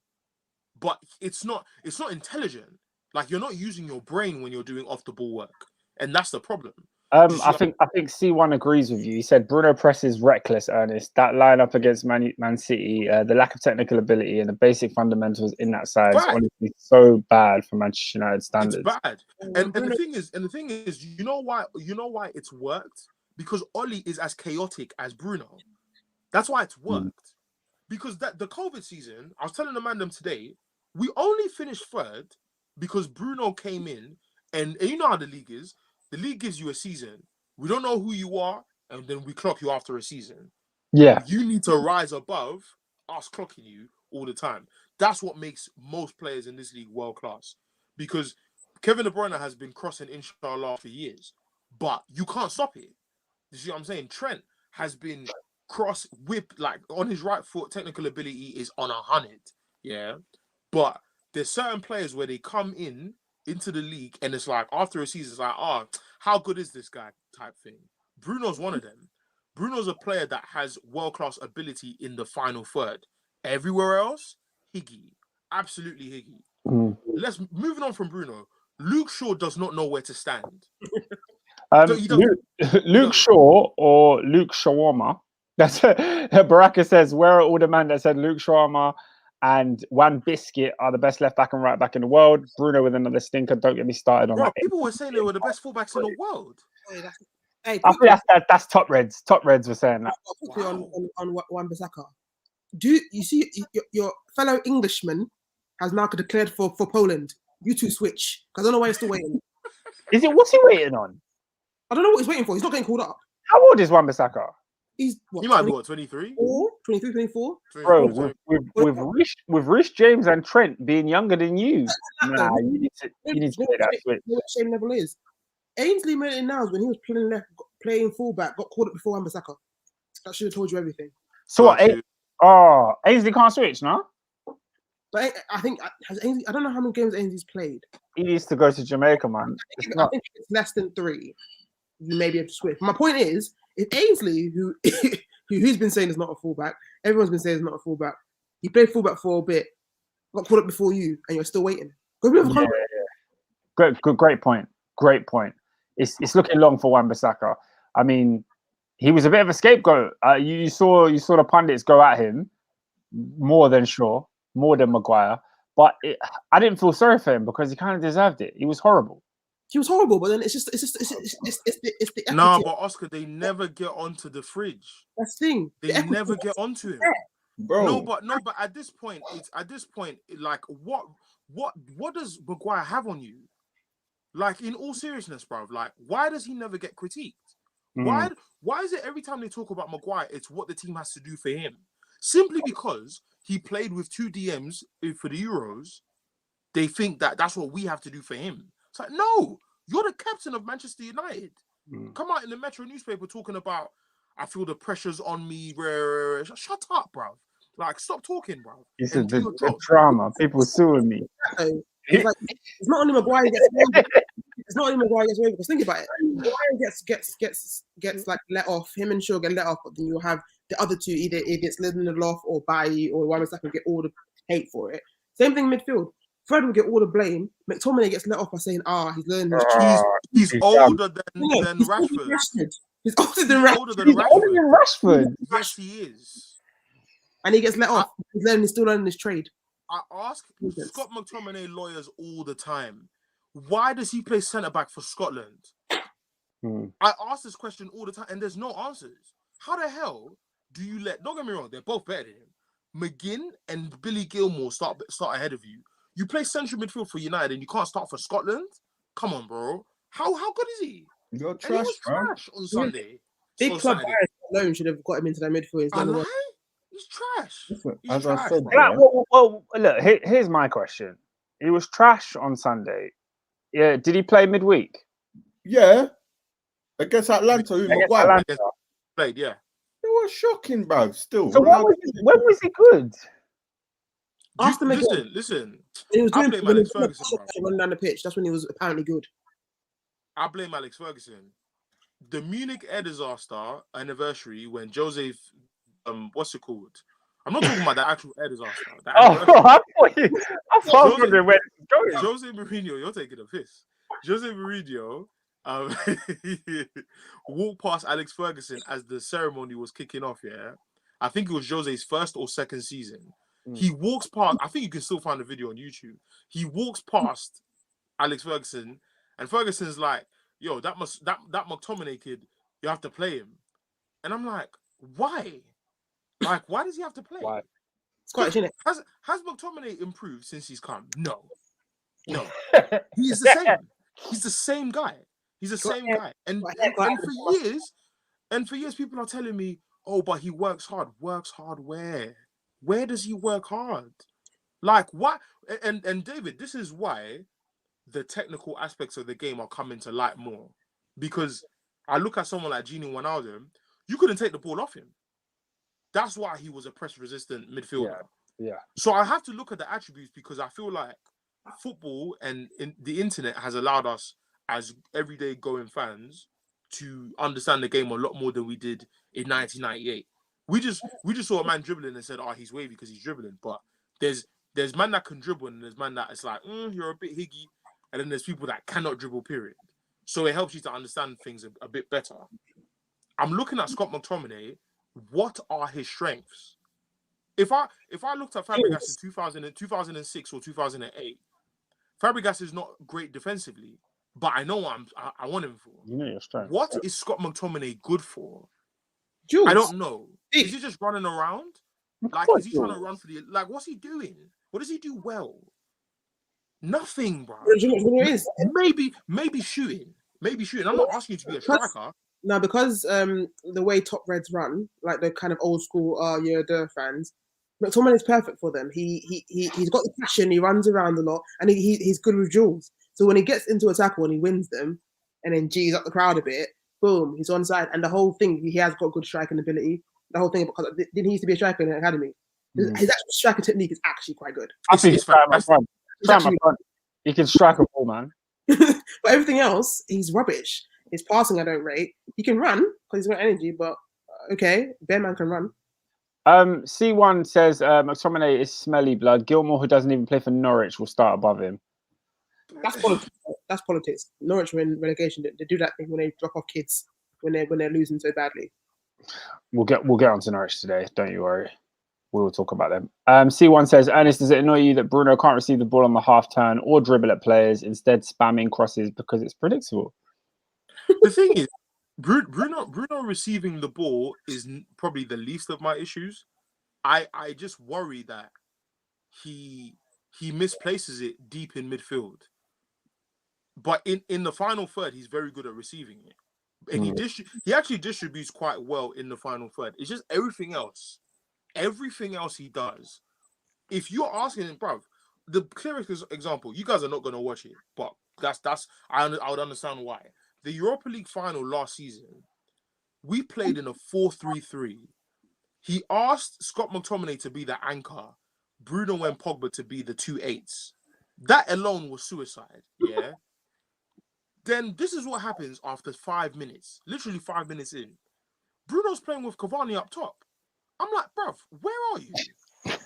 But it's not intelligent. Like, you're not using your brain when you're doing off the ball work. And that's the problem. I think C1 agrees with you. He said Bruno presses reckless, Ernest. That lineup against Man City, the lack of technical ability and the basic fundamentals in that side is honestly so bad for Manchester United standards. It's bad. And the thing is, you know why it's worked? Because Oli is as chaotic as Bruno. That's why it's worked. Because the COVID season, I was telling the man them today, we only finished third because Bruno came in, and you know how the league is. The league gives you a season. We don't know who you are, and then we clock you after a season. Yeah. You need to rise above us clocking you all the time. That's what makes most players in this league world class. Because Kevin De Bruyne has been crossing inshallah for years, but you can't stop it. You see what I'm saying? Trent has been whip, like on his right foot, technical ability is on 100. Yeah. But there's certain players where they come into the league and it's like after a season, it's like, how good is this guy type thing. Bruno's one of them. Bruno's a player that has world-class ability in the final third. Everywhere else, Higgy. Absolutely Higgy. Moving on from Bruno, Luke Shaw does not know where to stand. Luke Shaw or Luke Shawarma. That's Baraka says, where are all the men that said Luke Shawarma and Wan Biscuit are the best left back and right back in the world? Bruno with another stinker. Don't get me started on that. People were saying they were the best fullbacks in the world. I think that's top Reds. Top Reds were saying that. On Wan-Bissaka. Do you see your fellow Englishman has now declared for Poland? You two switch, because I don't know why he's still waiting. What's he waiting on? I don't know what he's waiting for. He's not getting called up. How old is Wan-Bissaka? He might be 23? 23, 24? Bro, with Rhys James and Trent being younger than you, you need to get that switch. You know what shame level is? Ainsley made it now when he was playing fullback, got called up before Wan-Bissaka. That should have told you everything. So Ainsley can't switch, no? But I think Ainsley, I don't know how many games Ainsley's played. He needs to go to Jamaica, man. I think it's less than 3. you may be able to squish. My point is, if Ainsley, who's been saying is not a fullback, everyone's been saying is not a fullback. He played fullback for a bit, got called up before you, and you're still waiting. Great point. Great point. It's looking long for Wan-Bissaka. I mean, he was a bit of a scapegoat. You saw the pundits go at him more than Shaw, more than Maguire. But I didn't feel sorry for him because he kind of deserved it. He was horrible. He was horrible, but then it's the No, but Oscar, they never get onto the fridge. That's the thing. They never get onto him. Bro. No, but at this point, like what does Maguire have on you? Like, in all seriousness, bro, like, why does he never get critiqued? Why is it every time they talk about Maguire, it's what the team has to do for him? Simply because he played with 2 DMs for the Euros, they think that that's what we have to do for him. It's like, no, you're the captain of Manchester United. Come out in the Metro newspaper talking about, I feel the pressure's on me. Shut up, bro. Like, stop talking, bro. This is the drama. People suing me. It's like, it's not only Maguire gets away. It's not only Maguire gets away, because think about it. Maguire gets like let off. Him and Shaw get let off, but then you'll have the other two, either it gets Lindelof or Bailly or Wan-Bissaka, get all the hate for it. Same thing midfield. Fred will get all the blame. McTominay gets let off by saying, he's learning his He's older than Rashford. He's older than Rashford. He's older than Rashford. Yes, he is. And he gets let off. He's still learning his trade. I ask Scott McTominay lawyers all the time, why does he play centre-back for Scotland? I ask this question all the time, and there's no answers. How the hell do you don't get me wrong, they're both better than him. McGinn and Billy Gilmore start ahead of you. You play central midfield for United and you can't start for Scotland? Come on, bro. How good is he? You're trash, and he was trash on Sunday. Big club alone should have got him into that midfield. He's trash. As I said, well, look, here's my question. He was trash on Sunday. Yeah, did he play midweek? Yeah. Against Atlanta, Maguire played, yeah. It was shocking, bro. Still. So when was he good? Listen. He was doing Alex Ferguson, running down the pitch. That's when he was apparently good. I blame Alex Ferguson. The Munich air disaster anniversary when Jose, what's it called? I'm not talking about the actual air disaster. I thought wondering where it's going. Jose Mourinho, you're taking a piss. Jose Mourinho walked past Alex Ferguson as the ceremony was kicking off. Yeah, I think it was Jose's first or second season. He walks past. I think you can still find the video on YouTube. He walks past Alex Ferguson, and Ferguson's like, "Yo, that McTominay kid, you have to play him." And I'm like, "Why? Like, why does he have to play?" Why? It's quite, isn't it? Has McTominay improved since he's come? No. He is the same. He's the same guy. He's the same guy. And for years, people are telling me, "Oh, but he works hard." Works hard where? Where does he work hard? Like, what? And David, this is why the technical aspects of the game are coming to light more. Because I look at someone like Gini Wijnaldum, you couldn't take the ball off him. That's why he was a press-resistant midfielder. Yeah. So I have to look at the attributes, because I feel like football and the internet has allowed us as everyday going fans to understand the game a lot more than we did in 1998. We just saw a man dribbling and said, he's wavy because he's dribbling. But there's man that can dribble, and there's man that it's like, you're a bit higgy. And then there's people that cannot dribble, period. So it helps you to understand things a bit better. I'm looking at Scott McTominay. What are his strengths? If I looked at Fabregas in 2006 or 2008, Fabregas is not great defensively, but I know what I want him for. You know your strength. What is Scott McTominay good for? Jules. I don't know. Is he just running around? Like, is he trying to run for the... Like, what's he doing? What does he do well? Nothing, bro. Maybe shooting. I'm not asking you to be a striker. No, because the way top Reds run, like the kind of old school fans, McTominay is perfect for them. He's got the passion. He runs around a lot, and he's good with duels. So when he gets into a tackle and he wins them, and then G's up the crowd a bit, boom, he's on side. And the whole thing, he has got good striking ability. The whole thing, because didn't he used to be a striker in the academy? His actual striking technique is actually quite good. I think he's He can strike a ball, man. But everything else, he's rubbish. His passing I don't rate. He can run because he's got energy, but okay, Bearman can run. C1 says McTominay is smelly blood. Gilmore, who doesn't even play for Norwich, will start above him. That's politics. That's politics. Norwich are in relegation. They do that thing when they drop off kids when they're losing so badly. We'll get on to Norwich today. Don't you worry. We will talk about them. C1 says, Ernest, does it annoy you that Bruno can't receive the ball on the half turn or dribble at players, instead spamming crosses because it's predictable? The thing is, Bruno receiving the ball is probably the least of my issues. I just worry that he misplaces it deep in midfield. But in the final third, he's very good at receiving it. And he actually distributes quite well in the final third. It's just everything else he does. If you're asking him, bruv, the clearest example, you guys are not going to watch it, but I would understand why. The Europa League final last season, we played in a 4-3-3. He asked Scott McTominay to be the anchor, Bruno and Pogba to be the 2-8s. That alone was suicide, yeah? Then this is what happens after 5 minutes. Literally 5 minutes in. Bruno's playing with Cavani up top. I'm like, bruv, where are you? Like,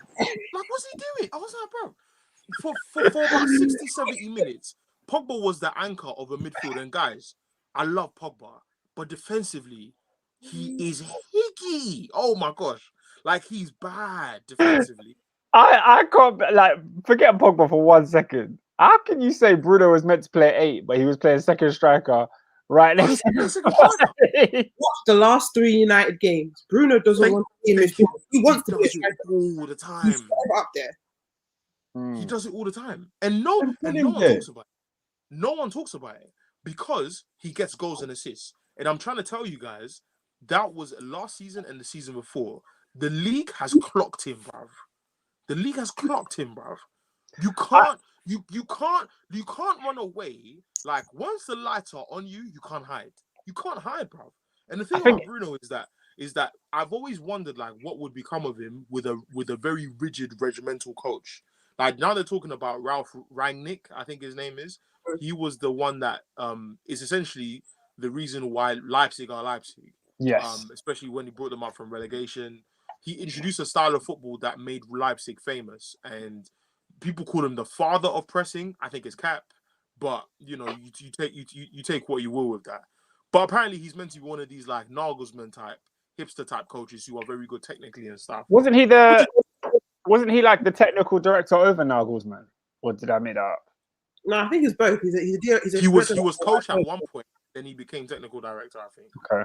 what's he doing? I was like, bruv, for about 60, 70 minutes, Pogba was the anchor of a midfield. And guys, I love Pogba, but defensively, he is hickey. Oh my gosh. Like, he's bad defensively. I can't, like, forget Pogba for 1 second. How can you say Bruno was meant to play 8, but he was playing second striker right next to him? Watch the last 3 United games. Bruno doesn't want to be in midfield. He wants to be a striker all the time. He's up there. He does it all the time. And no one talks about it. No one talks about it because he gets goals and assists. And I'm trying to tell you guys, that was last season and the season before. The league has clocked him, bruv. The league has clocked him, bruv. You can't run away. Like, once the lights are on you, you can't hide. You can't hide, bruv. And the thing about Bruno is that I've always wondered, like, what would become of him with a very rigid regimental coach. Like, now they're talking about Ralph Rangnick, I think his name is. He was the one that is essentially the reason why Leipzig are Leipzig. Yes. Especially when he brought them up from relegation. He introduced a style of football that made Leipzig famous, and people call him the father of pressing. I think it's cap, but you know, you take what you will with that. But apparently, he's meant to be one of these like Nagelsmann type, hipster type coaches who are very good technically and stuff. Wasn't he like the technical director over Nagelsmann, or did I make that up? No, I think it's both. He was coach at one point, then he became technical director, I think. Okay.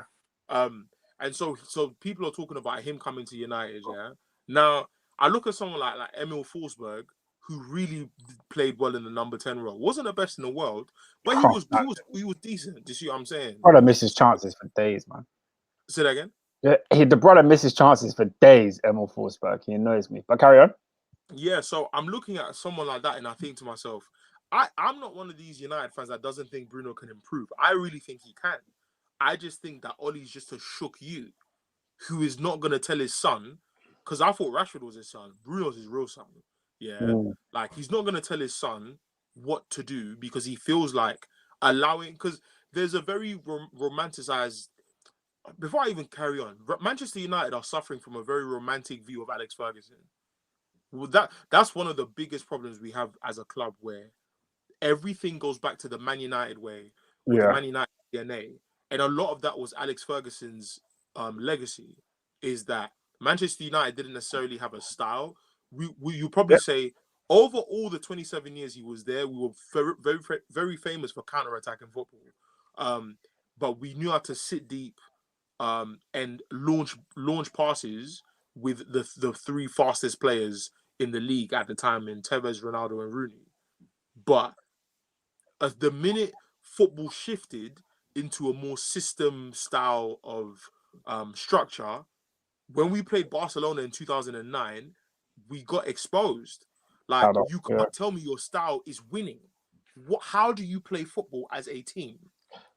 And so people are talking about him coming to United. Yeah. Now I look at someone like Emil Forsberg, who really played well in the number 10 role. Wasn't the best in the world, but he was decent. Do you see what I'm saying? Brother misses chances for days, man. Say that again. Yeah, the brother misses chances for days. Emil Forsberg, he annoys me. But carry on. Yeah. So I'm looking at someone like that, and I think to myself, I'm not one of these United fans that doesn't think Bruno can improve. I really think he can. I just think that Ollie's just a shook you who is not going to tell his son, because I thought Rashford was his son. Bruno's his real son. Yeah. Like, he's not going to tell his son what to do because he feels like allowing, because there's a very romanticized, before I even carry on, Manchester United are suffering from a very romantic view of Alex Ferguson. Well, that's one of the biggest problems we have as a club, where everything goes back to the Man United way, the Man United DNA. And a lot of that was Alex Ferguson's legacy, is that Manchester United didn't necessarily have a style. You probably say over all the 27 years he was there, we were very, very, very famous for counter-attacking football. But we knew how to sit deep and launch passes with the 3 fastest players in the league at the time, in Tevez, Ronaldo, and Rooney. But as the minute football shifted into a more system style of structure, when we played Barcelona in 2009, we got exposed. Like, you can't tell me your style is winning. How do you play football as a team?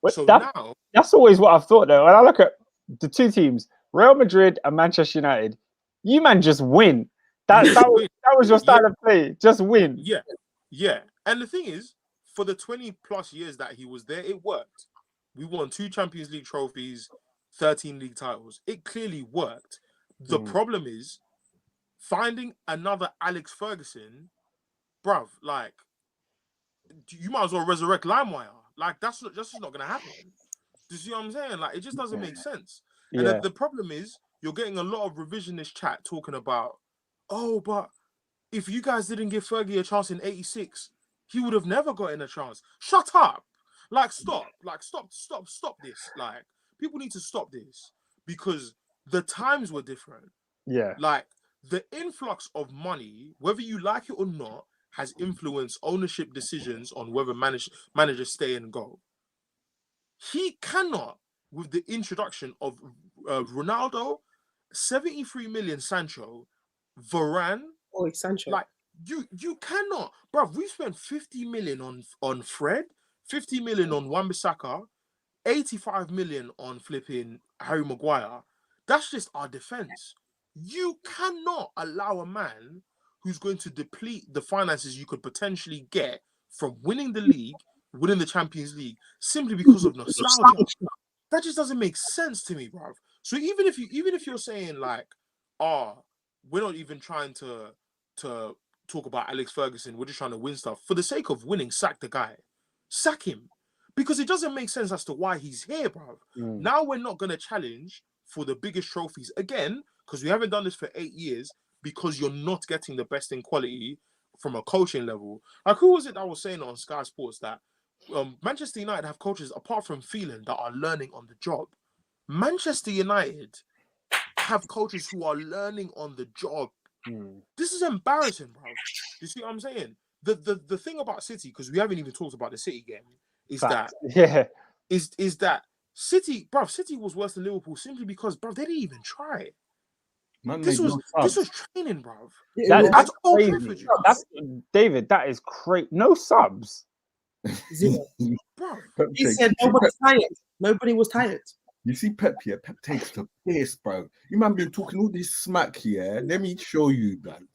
That's always what I've thought, though. When I look at the 2 teams, Real Madrid and Manchester United, you man just win. That was your style of play. Just win. Yeah. And the thing is, for the 20 plus years that he was there, it worked. We won 2 Champions League trophies, 13 league titles. It clearly worked. The problem is finding another Alex Ferguson, bruv. Like, you might as well resurrect LimeWire. Like, that's just not gonna happen. Do you see what I'm saying? Like, it just doesn't make sense. And the problem is, you're getting a lot of revisionist chat talking about, oh, but if you guys didn't give Fergie a chance in '86, he would have never gotten a chance. Shut up! Like, stop! Like, stop this! Like, people need to stop this because the times were different. Yeah. Like, the influx of money, whether you like it or not, has influenced ownership decisions on whether managers stay and go. He cannot, with the introduction of Ronaldo, 73 million Sancho, Varane. Oh, Sancho. Like, you cannot, bruv. We spent 50 million on Fred, 50 million on Wan-Bissaka, 85 million on flipping Harry Maguire. That's just our defense. You cannot allow a man who's going to deplete the finances you could potentially get from winning the league, winning the Champions League, simply because of nostalgia. That just doesn't make sense to me, bruv. So even if you're saying like, we're not even trying to talk about Alex Ferguson, we're just trying to win stuff. For the sake of winning, sack the guy. Sack him. Because it doesn't make sense as to why he's here, bruv. Now we're not going to challenge for the biggest trophies again, because we haven't done this for 8 years, because you're not getting the best in quality from a coaching level. Like, who was it that was saying on Sky Sports that Manchester United have coaches, apart from Phelan, that are learning on the job? Manchester United have coaches who are learning on the job. This is embarrassing, bro. You see what I'm saying? The thing about City, because we haven't even talked about the City game, is that City, bro, City was worse than Liverpool simply because, bro, they didn't even try. This was training, bro. That's crazy. David, that is crazy. No subs. Bro, he said nobody was tired. Nobody was tired. You see Pep here? Pep takes the piss, bro. You man been talking all this smack here. Let me show you, man.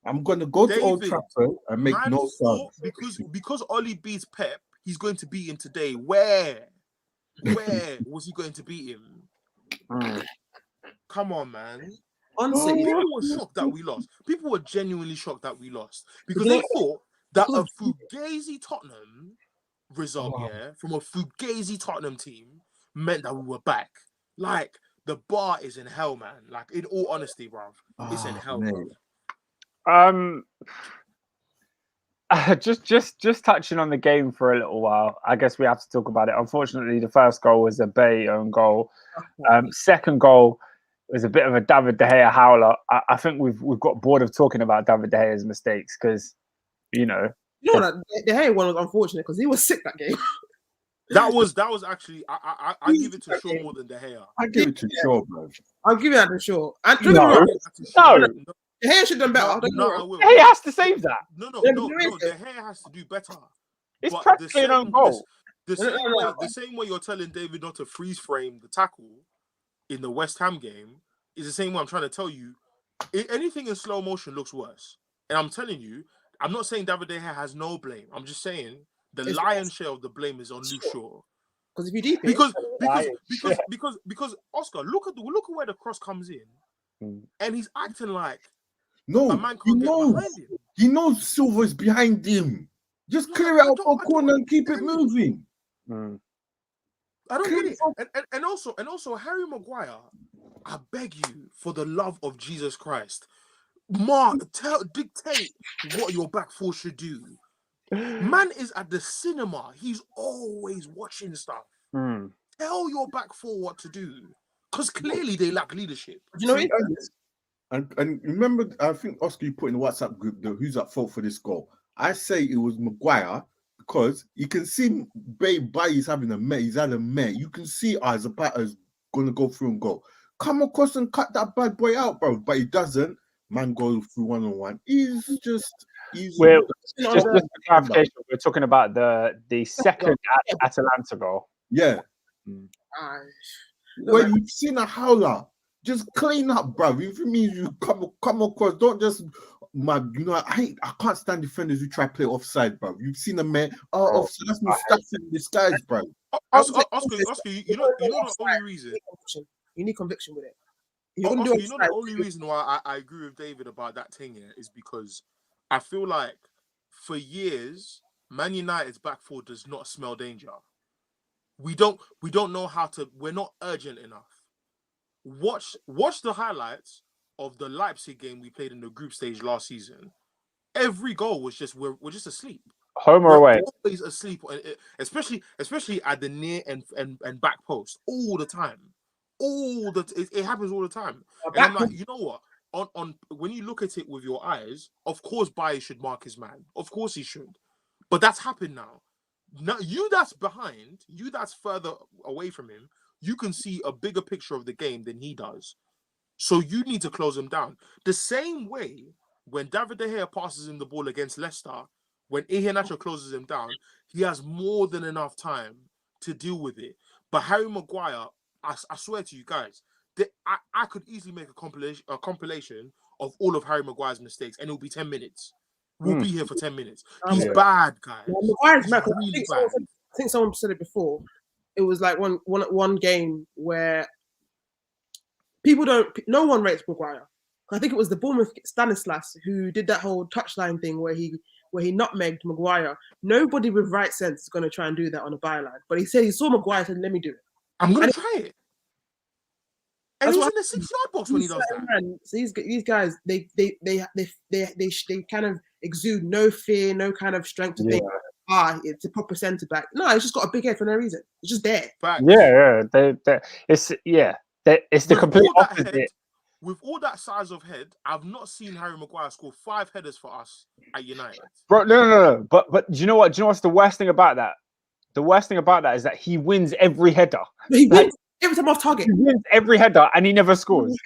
I'm gonna go to Old Trafford and make no subs. Because Oli beats Pep, he's going to beat him today. Where was he going to beat him? Come on, man. Honestly, people were shocked that we lost. People were genuinely shocked that we lost because they thought that a Fugazi Tottenham result, from a Fugazi Tottenham team meant that we were back. Like, the bar is in hell, man. Like, in all honesty, bruv, it's in hell, bruv. Just touching on the game for a little while. I guess we have to talk about it. Unfortunately, the first goal was a Bay own goal. Second goal was a bit of a David De Gea howler. I think we've got bored of talking about David De Gea's mistakes because, you know that De Gea one was unfortunate because he was sick that game. That was actually I give it to Shaw more than De Gea. I give it to Shaw, bro. I'll give it to Shaw. No. De Gea should have done better. De Gea has to save that. No. De Gea has to do better. It's practically an own goal. The same way you're telling David not to freeze frame the tackle in the West Ham game is the same way I'm trying to tell you. Anything in slow motion looks worse. And I'm telling you, I'm not saying David De Gea has no blame. I'm just saying the lion's share of the blame is on Luke Shaw. Because if you deep because Oscar, look at where the cross comes in, and he's acting like a man can't get behind him. He knows Silva's behind him. Just clear it out for a corner and keep it moving. I don't get it. And also Harry Maguire, I beg you, for the love of Jesus Christ, dictate what your back four should do. Man is at the cinema. He's always watching stuff. Tell your back four what to do. Because clearly they lack leadership. You know it? And remember, I think Oscar, you put in the WhatsApp group who's at fault for this goal. I say it was Maguire because you can see Bailey's having a mare. He's had a mare. You can see Zapata's going to go through and go. Come across and cut that bad boy out, bro. But he doesn't. Man goes through one-on-one. Just for clarification, we're talking about the second Atalanta goal. Yeah. Where you've seen a howler. Just clean up, bro. If it means you come across, don't just I can't stand defenders who try to play offside, bro. You've seen a man. Oh, offside. That's Mustafa in disguise, bro. Oscar, you know the only reason. You need conviction with it. Oscar, you know the only reason why I agree with David about that thing here is because I feel like for years Man United's back four does not smell danger. We don't know how to. We're not urgent enough. Watch the highlights of the Leipzig game we played in the group stage last season. Every goal was just we're just asleep. Home or away? Always asleep, especially at the near and back post all the time. It happens all the time. And I'm like, you know what? On when you look at it with your eyes, of course Bailly should mark his man. Of course he should. But that's happened now. Now you that's behind, you that's further away from him, you can see a bigger picture of the game than he does. So you need to close him down. The same way when David De Gea passes him the ball against Leicester, when Iheanacho closes him down, he has more than enough time to deal with it. But Harry Maguire, I swear to you guys, I could easily make a compilation of all of Harry Maguire's mistakes, and it'll be 10 minutes. We'll be here for 10 minutes. He's bad, guys. Maguire's mad. Really bad. I think someone said it before. It was like one game where no one rates Maguire. I think it was the Bournemouth Stanislas who did that whole touchline thing where he nutmegged Maguire. Nobody with right sense is going to try and do that on a byline. But he said he saw Maguire and said, "Let me do it. I'm going to try it." And he's in the 6-yard box when he does that. Man, so these guys, they kind of exude no fear, no kind of strength to think, it's a proper centre back. No, it's just got a big head for no reason. It's just there. Facts. It's the complete opposite. With all that size of head, I've not seen Harry Maguire score 5 headers for us at United. Bro, no. But do you know what? Do you know what's the worst thing about that? The worst thing about that is that he wins every header. He wins every time off target. He wins every header and he never scores.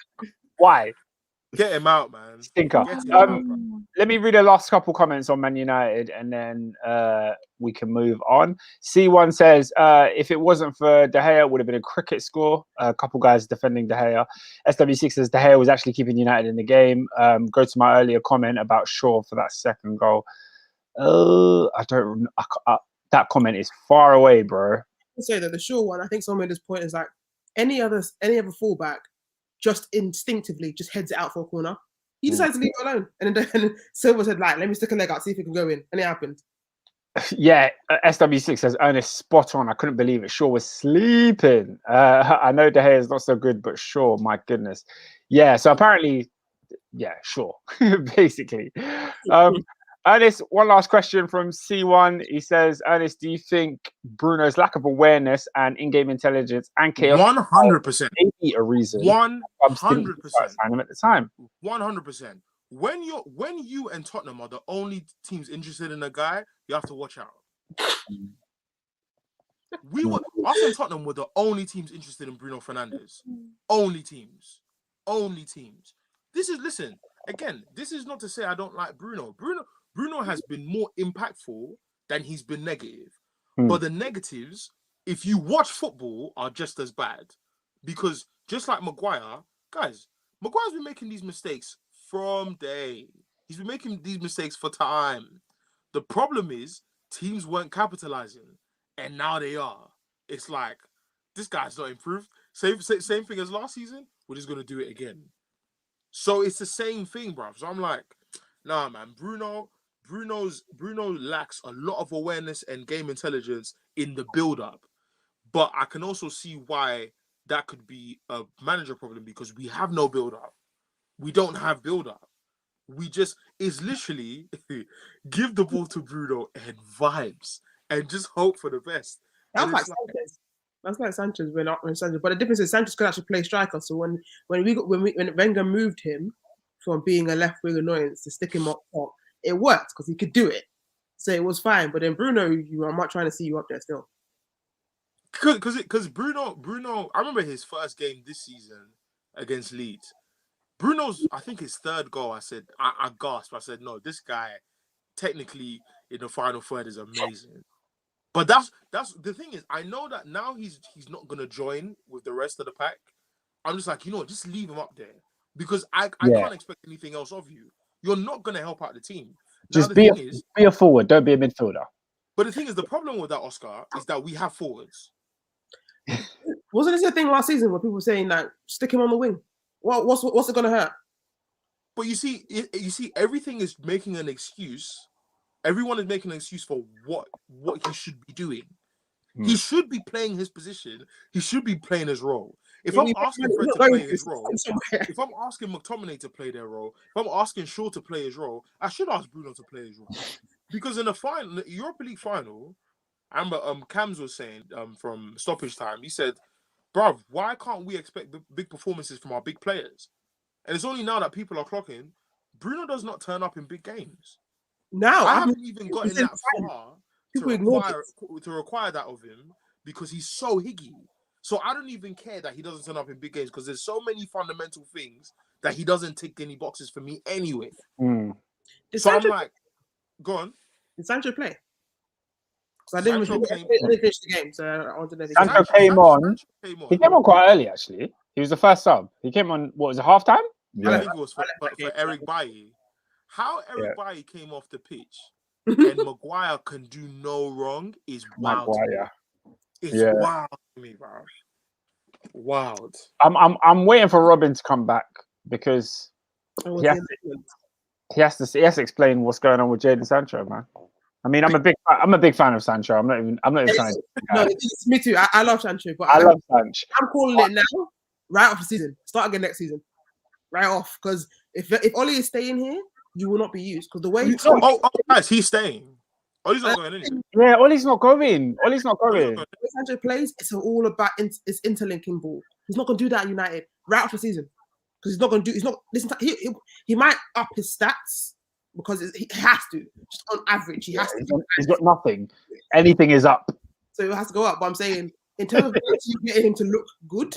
Why? Get him out, man. Stinker. Let me read the last couple comments on Man United and then we can move on. C1 says, if it wasn't for De Gea, it would have been a cricket score. A couple guys defending De Gea. SW6 says De Gea was actually keeping United in the game. Go to my earlier comment about Shaw for that second goal. That comment is far away, bro. I would say that the Shaw one, I think someone made this point, is like any other fullback just instinctively just heads it out for a corner. He decided to leave it alone. And then Silva said, let me stick a leg out, see if it can go in. And it happened. Yeah, SW6 says, Ernest, spot on. I couldn't believe it. Shaw was sleeping. I know De Gea is not so good, but Shaw, my goodness. Yeah, so apparently, sure, basically. Ernest, one last question from C1. He says, Ernest, do you think Bruno's lack of awareness and in-game intelligence and chaos 100% maybe a reason 100% sign him at the time? 100%. When you and Tottenham are the only teams interested in a guy, you have to watch out. Us and Tottenham were the only teams interested in Bruno Fernandes. Only teams. Listen, again, this is not to say I don't like Bruno. Bruno has been more impactful than he's been negative. But the negatives, if you watch football, are just as bad. Because just like Maguire, guys, Maguire's been making these mistakes from day. He's been making these mistakes for time. The problem is teams weren't capitalizing, and now they are. It's like, this guy's not improved. Same thing as last season. We're just going to do it again. So it's the same thing, bro. So I'm like, nah, man, Bruno lacks a lot of awareness and game intelligence in the build-up. But I can also see why that could be a manager problem because we have no build-up. We don't have build-up. It's literally give the ball to Bruno and vibes and just hope for the best. That's like Sanchez. That's like Sanchez when Sanchez. But the difference is Sanchez could actually play striker. So when Wenger moved him from being a left wing annoyance to stick him up top, it worked because he could do it. So it was fine. But then Bruno, I'm not trying to see you up there still. Because Bruno, I remember his first game this season against Leeds. Bruno's, I think his third goal, I gasped. I said, no, this guy technically in the final third is amazing. But that's the thing is, I know that now he's not gonna join with the rest of the pack. I'm just like, you know what, just leave him up there because I can't expect anything else of you. You're not going to help out the team. Just be a forward. Don't be a midfielder. But the thing is, the problem with that, Oscar, is that we have forwards. Wasn't this a thing last season where people were saying that stick him on the wing? What's it going to hurt? But you see, everything is making an excuse. Everyone is making an excuse for what he should be doing. He should be playing his position. He should be playing his role. If I'm asking Fred to play his role, if I'm asking McTominay to play their role, if I'm asking Shaw to play his role, I should ask Bruno to play his role. Because in the Europa League final, I remember Cams was saying from stoppage time, he said, bruv, why can't we expect big performances from our big players? And it's only now that people are clocking, Bruno does not turn up in big games. Now I haven't even gotten that far to require that of him because he's so higgy. So I don't even care that he doesn't turn up in big games because there's so many fundamental things that he doesn't tick any boxes for me anyway. So I'm like, go on. Did Sancho play? Because I didn't finish the game, so I wanted to know. Sancho came on. He came on quite early, actually. He was the first sub. He came on, what was it, half time? Yeah. I think it was for Eric Bailly. How Eric Bailly came off the pitch and Maguire can do no wrong is wild. It's wild to me, bro. Wild. I'm waiting for Robin to come back because he has to explain what's going on with Jadon Sancho, man. I mean, I'm a big fan of Sancho. I'm not even trying. No, it's me too. I love Sancho, but I love Sancho. I'm calling it now, right off the season. Start again next season, right off. Because if Oli is staying here, you will not be used. Because the way guys, he's staying. Oli's not going anywhere. Yeah, Oli's not going. When Sancho plays, it's all about it's interlinking ball. He's not going to do that at United right off the season because he's not going to do. He's not. Listen, he might up his stats. Because he has to, just on average, he has to. He's got nothing. Anything is up. So it has to go up. But I'm saying, in terms of getting him to look good,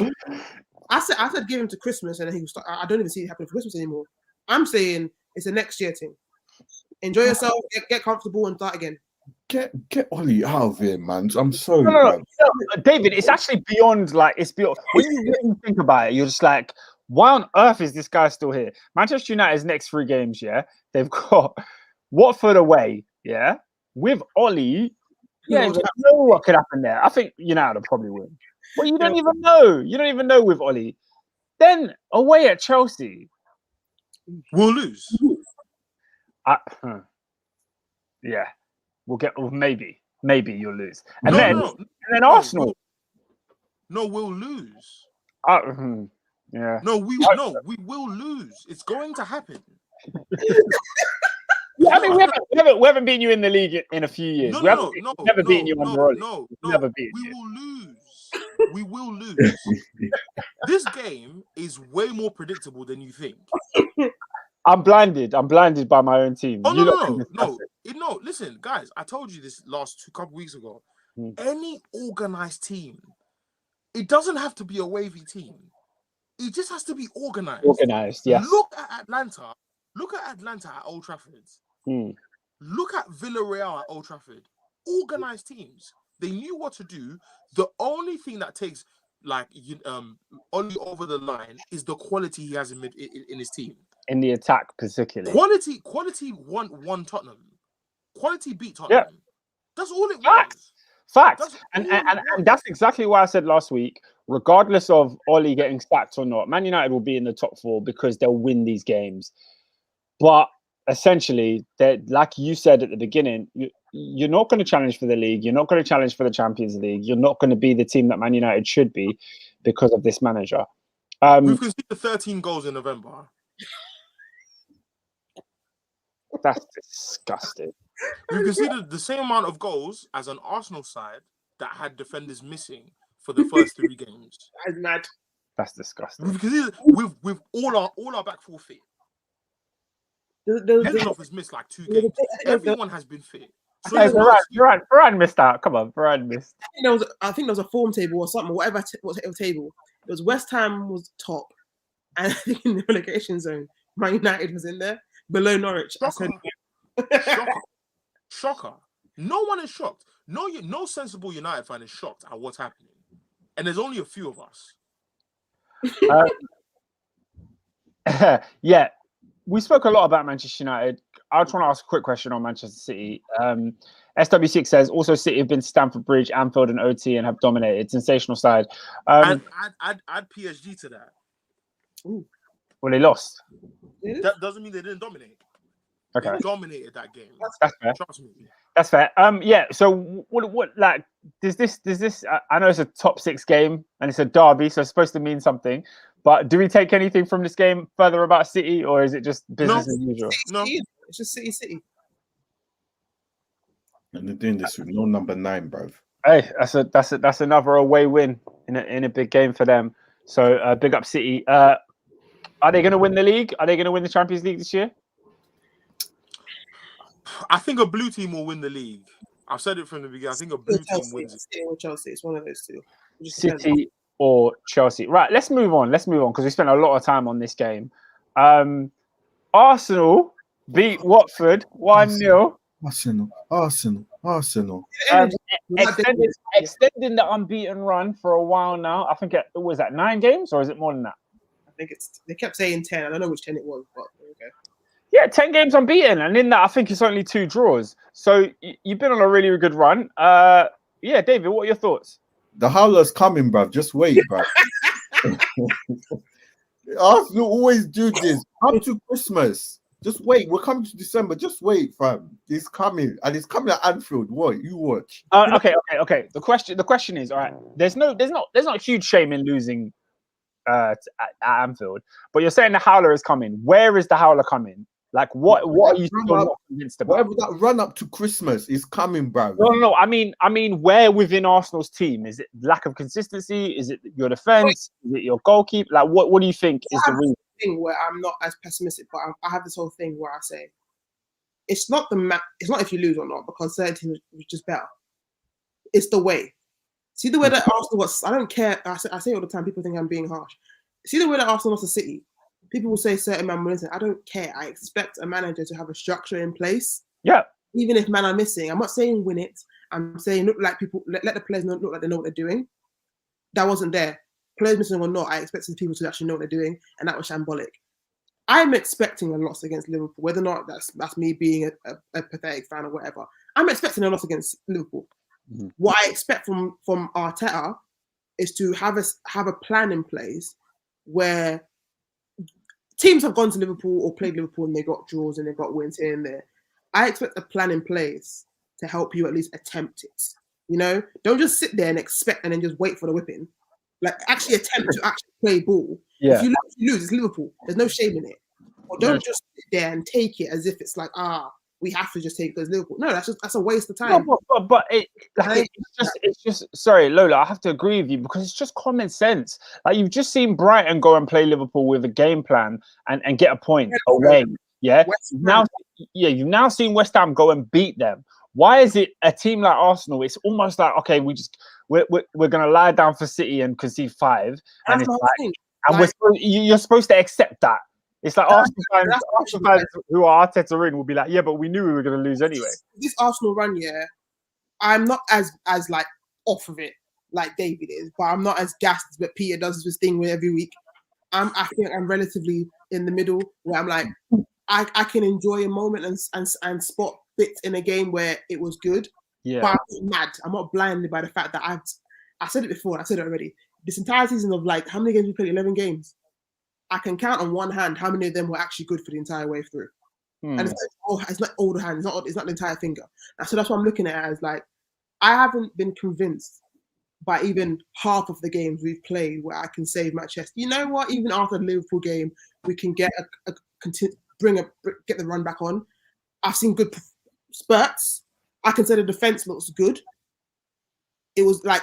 I said give him to Christmas and then he will start. I don't even see it happening for Christmas anymore. I'm saying it's a next year thing. Enjoy yourself, get comfortable, and start again. Get Oli out of here, man. I'm sorry. No, David, it's actually beyond it's beyond. When you really think about it, you're just like, why on earth is this guy still here? Manchester United's next 3 games, they've got Watford away, with Oli. Yeah, you know what could happen there. I think United will probably win. But you don't even know. You don't even know with Oli. Then away at Chelsea. We'll lose. Yeah. We'll get maybe you'll lose. And then Arsenal. No, we'll lose. Yeah. No, we will lose. It's going to happen. I mean, we haven't beaten you in the league in a few years. Never beaten you on the road. Never beaten you. We will lose. This game is way more predictable than you think. I'm blinded by my own team. No. Listen, guys, I told you this couple weeks ago. Any organized team, it doesn't have to be a wavy team. It just has to be organized. Yes. Look at Atlanta at Old Trafford. Look at Villarreal at Old Trafford. Organized teams. They knew what to do. The only thing that takes Oli over the line is the quality he has in his team. In the attack, particularly. Quality won Tottenham. Quality beat Tottenham. Yeah. That's all it was. Facts. And that's exactly why I said last week, regardless of Oli getting sacked or not, Man United will be in the top 4 because they'll win these games. But essentially, like you said at the beginning, you're not going to challenge for the league. You're not going to challenge for the Champions League. You're not going to be the team that Man United should be because of this manager. We've conceded 13 goals in November. That's disgusting. We've conceded the same amount of goals as an Arsenal side that had defenders missing for the first 3 games. That's mad. That's disgusting. We've conceded with all our back 4 fit. Lindelof has missed 2 games. Everyone has been fit. So Varane missed out. Come on, Varane missed. I think there was a form table or something, whatever table. It was West Ham was top, and I think in the relegation zone, Man United was in there below Norwich. Shocker. No one is shocked. No sensible United fan is shocked at what's happening, and there's only a few of us. Yeah, we spoke a lot about Manchester United. I just want to ask a quick question on Manchester City. SW6 says also City have been to Stamford Bridge, Anfield, and OT and have dominated. Sensational side. Add PSG to that. Ooh. Well, they lost. That doesn't mean they didn't dominate. Okay, They dominated that game. that's fair. Trust me. That's fair. Yeah. So what like does this? I know it's a top 6 game and it's a derby, so it's supposed to mean something. But do we take anything from this game further about City, or is it just business as usual? No, it's just City. And they're doing this with no number 9, bro. Hey, that's another away win in a big game for them. So big up City. Are they going to win the league? Are they going to win the Champions League this year? I think a blue team will win the league. I've said it from the beginning. I think a blue team wins it. City or Chelsea. It's one of those two. City or Chelsea. Right, let's move on because we spent a lot of time on this game. Arsenal beat Watford 1-0. Arsenal. Extending the unbeaten run for a while now. I think it was that 9 games, or is it more than that? I think they kept saying 10. I don't know which 10 it was, but okay. Yeah, 10 games unbeaten, and in that I think it's only 2 draws. So you've been on a really good run. Yeah, David, what are your thoughts? The howler's coming, bruv. Just wait, bruv. Arsenal always do this. Up to Christmas. Just wait. We're coming to December. Just wait, fam. It's coming, and it's coming at Anfield. What you watch? Okay. The question is, all right. There's not huge shame in losing at Anfield, but you're saying the howler is coming. Where is the howler coming? Like, what are you still not convinced about? Whatever that run up to Christmas is coming, bro. No. I mean, where within Arsenal's team? Is it lack of consistency? Is it your defense? Is it your goalkeeper? Like, what do you think is the reason? Thing where I'm not as pessimistic, but I have this whole thing where I say it's not it's not if you lose or not, because certain teams are just better. It's the way. See the way that Arsenal was. I don't care. I say all the time. People think I'm being harsh. See the way that Arsenal lost to City. People will say certain man will listen. I don't care. I expect a manager to have a structure in place. Yeah. Even if man are missing, I'm not saying win it. I'm saying look like people. Let the players look like they know what they're doing. That wasn't there. Players missing or not, I expected people to actually know what they're doing, and that was shambolic. I'm expecting a loss against Liverpool, whether or not that's me being a pathetic fan or whatever. I'm expecting a loss against Liverpool. Mm-hmm. What I expect from Arteta is to have a plan in place where teams have gone to Liverpool or played Liverpool and they got draws and they got wins here and there. I expect a plan in place to help you at least attempt it. You know, don't just sit there and expect and then just wait for the whipping. Like, actually attempt to actually play ball. Yeah. If you lose, it's Liverpool. There's no shame in it. Or don't just sit there and take it as if it's like, we have to just take it because Liverpool. No, that's a waste of time. No, but it's just sorry, Lola, I have to agree with you because it's just common sense. Like, you've just seen Brighton go and play Liverpool with a game plan and get a point away. Yeah. You've now seen West Ham go and beat them. Why is it a team like Arsenal? It's almost like, okay, we're gonna lie down for City and concede 5, and it's like, you're supposed to accept that. It's like Arsenal fans who are Arteta in will be like, yeah, but we knew we were gonna lose anyway. This Arsenal run, yeah, I'm not as like off of it like David is, but I'm not as gassed. But Peter does this thing with every week. I think I'm relatively in the middle where I'm like, I can enjoy a moment and spot bits in a game where it was good. Yeah. But I'm not mad. I'm not blinded by the fact that I said it before, I said it already. This entire season of like, how many games we played? 11 games. I can count on one hand how many of them were actually good for the entire way through. And it's not all the hands, it's not the entire finger. And so that's what I'm looking at it as like, I haven't been convinced by even half of the games we've played where I can save my chest. You know what? Even after the Liverpool game, we can get get the run back on. I've seen good spurts. I can say the defense looks good. It was like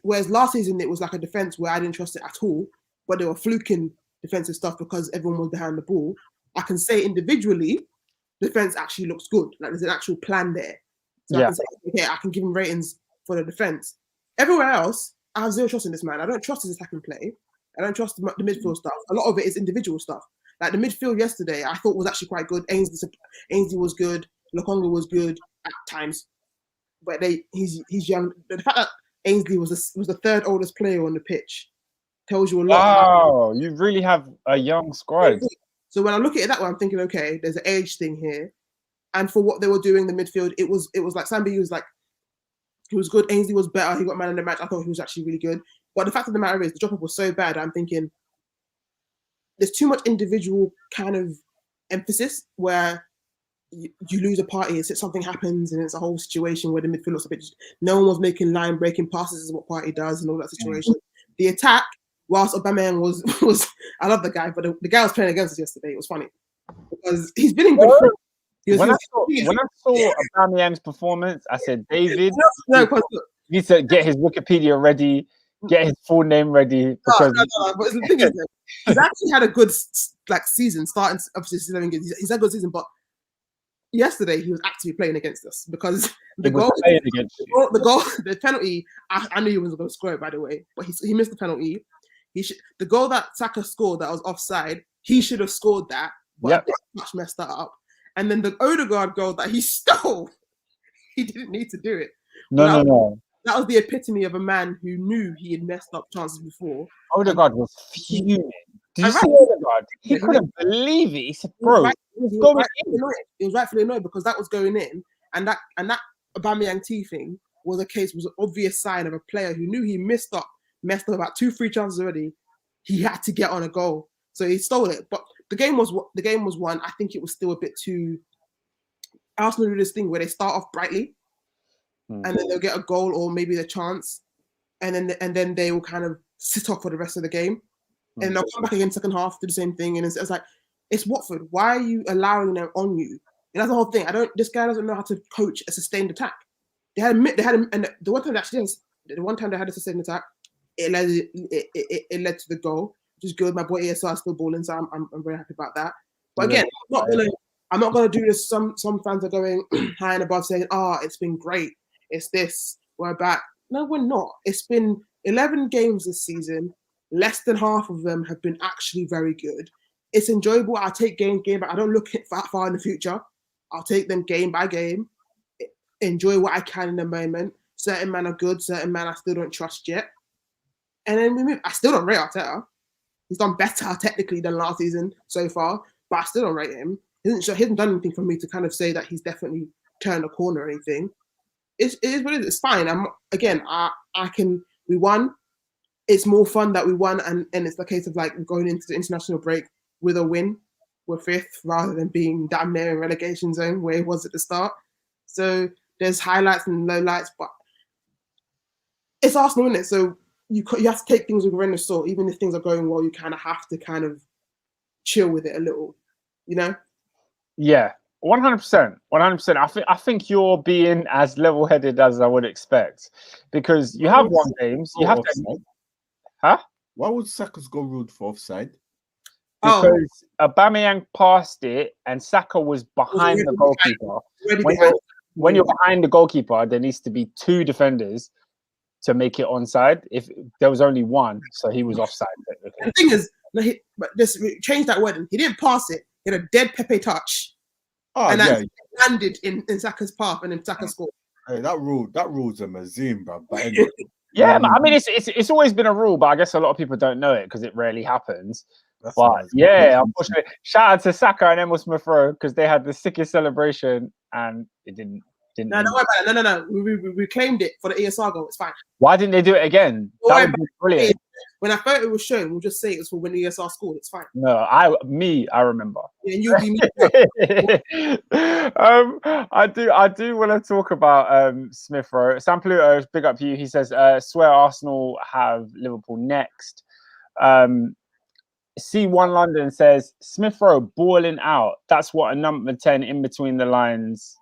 whereas last season it was like a defense where I didn't trust it at all, but they were fluking defensive stuff because everyone was behind the ball. I can say individually, defense actually looks good. Like, there's an actual plan there. So I can say, okay, I can give him ratings for the defense. Everywhere else, I have zero trust in this man. I don't trust his attacking play. I don't trust the midfield stuff. A lot of it is individual stuff. Like the midfield yesterday, I thought was actually quite good. Ainsley was good. Lokonga was good at times, but he's young. The fact that Ainsley was the third oldest player on the pitch tells you a lot. Wow, you really have a young squad. So when I look at it that way, I'm thinking, okay, there's an age thing here, and for what they were doing in the midfield, it was like Sambi was like, he was good. Ainsley was better. He got man in the match. I thought he was actually really good. But the fact of the matter is, the drop off was so bad. I'm thinking there's too much individual kind of emphasis where you lose a party, something happens, and it's a whole situation where the midfield looks a bit. No one was making line breaking passes, is what Party does, and all that situation. The attack, whilst Aubameyang was I love the guy, but the guy was playing against us yesterday. It was funny because he's been in good form. When I saw Aubameyang's performance, I said, David, he needs to get his Wikipedia ready, get his full name ready. Because no. But the thing is, he's actually had a good season, starting obviously 11 games. He's had a good season, but yesterday he was actively playing against us because the penalty. I knew he wasn't going to score it, by the way, but he missed the penalty. The goal that Saka scored that was offside, he should have scored that, but much messed that up. And then the Odegaard goal that he stole, he didn't need to do it. No. That was the epitome of a man who knew he had messed up chances before. Odegaard was fuming. Did you see Odegaard? He couldn't believe it. He said, bro, he was rightfully annoyed because that was going in. And that Aubameyang T thing was an obvious sign of a player who knew he messed up about 2-3 chances already. He had to get on a goal. So he stole it. But the game was won. I think it was still a bit too. Arsenal do this thing where they start off brightly, and then they'll get a goal or maybe a chance, and then they will kind of sit off for the rest of the game, and they'll come back again second half, do the same thing, and it's like it's Watford. Why are you allowing them on you? And that's the whole thing. This guy doesn't know how to coach a sustained attack. And the one time they had a sustained attack, it led to the goal. Which is good. My boy ESR is still balling, so I'm very happy about that. But again, I'm not gonna do this. Some fans are going high and above saying, it's been great. It's this. We're back. No, we're not. It's been 11 games this season. Less than half of them have been actually very good. It's enjoyable. I'll take game by. I don't look far in the future. I'll take them game by game. Enjoy what I can in the moment. Certain men are good. Certain men I still don't trust yet. And then we move. I still don't rate Arteta. He's done better technically than last season so far, but I still don't rate him. He hasn't done anything for me to kind of say that he's definitely turned a corner or anything. It is what it is. It's fine. We won. It's more fun that we won, and it's the case of like going into the international break with a win. We're 5th rather than being damn near in relegation zone where it was at the start. So there's highlights and lowlights, but it's Arsenal, isn't it? So you have to take things with a grain of salt. Even if things are going well, you kind of have to kind of chill with it a little, you know? Yeah, 100%. 100%. I think you're being as level-headed as I would expect because you have won games. You have to. Huh? Why would Saka's goal ruled for offside? Because Aubameyang passed it and Saka was behind the goalkeeper. When you're behind the goalkeeper, there needs to be 2 defenders to make it onside. If there was only 1, so he was offside. The thing is, change that word. He didn't pass it. He had a dead Pepe touch, and that landed in Saka's path, and then Saka scored. Hey, that rule's a mazim, bro. But anyway, yeah, but I mean, it's always been a rule, but I guess a lot of people don't know it because it rarely happens. Unfortunately, shout out to Saka and Emil Smith Rowe because they had the sickest celebration and it didn't. No, don't worry about it. No. We claimed it for the ESR goal. It's fine. Why didn't they do it again? That would be brilliant. When I thought it was shown, we'll just say it was for when the ESR scored. It's fine. No, I remember. Yeah, and you'll be me. I do want to talk about Smith Rowe. Sam Pluto, big up you. He says, swear Arsenal have Liverpool next. C1 London says, Smith Rowe balling out. That's what a number 10 in between the lines.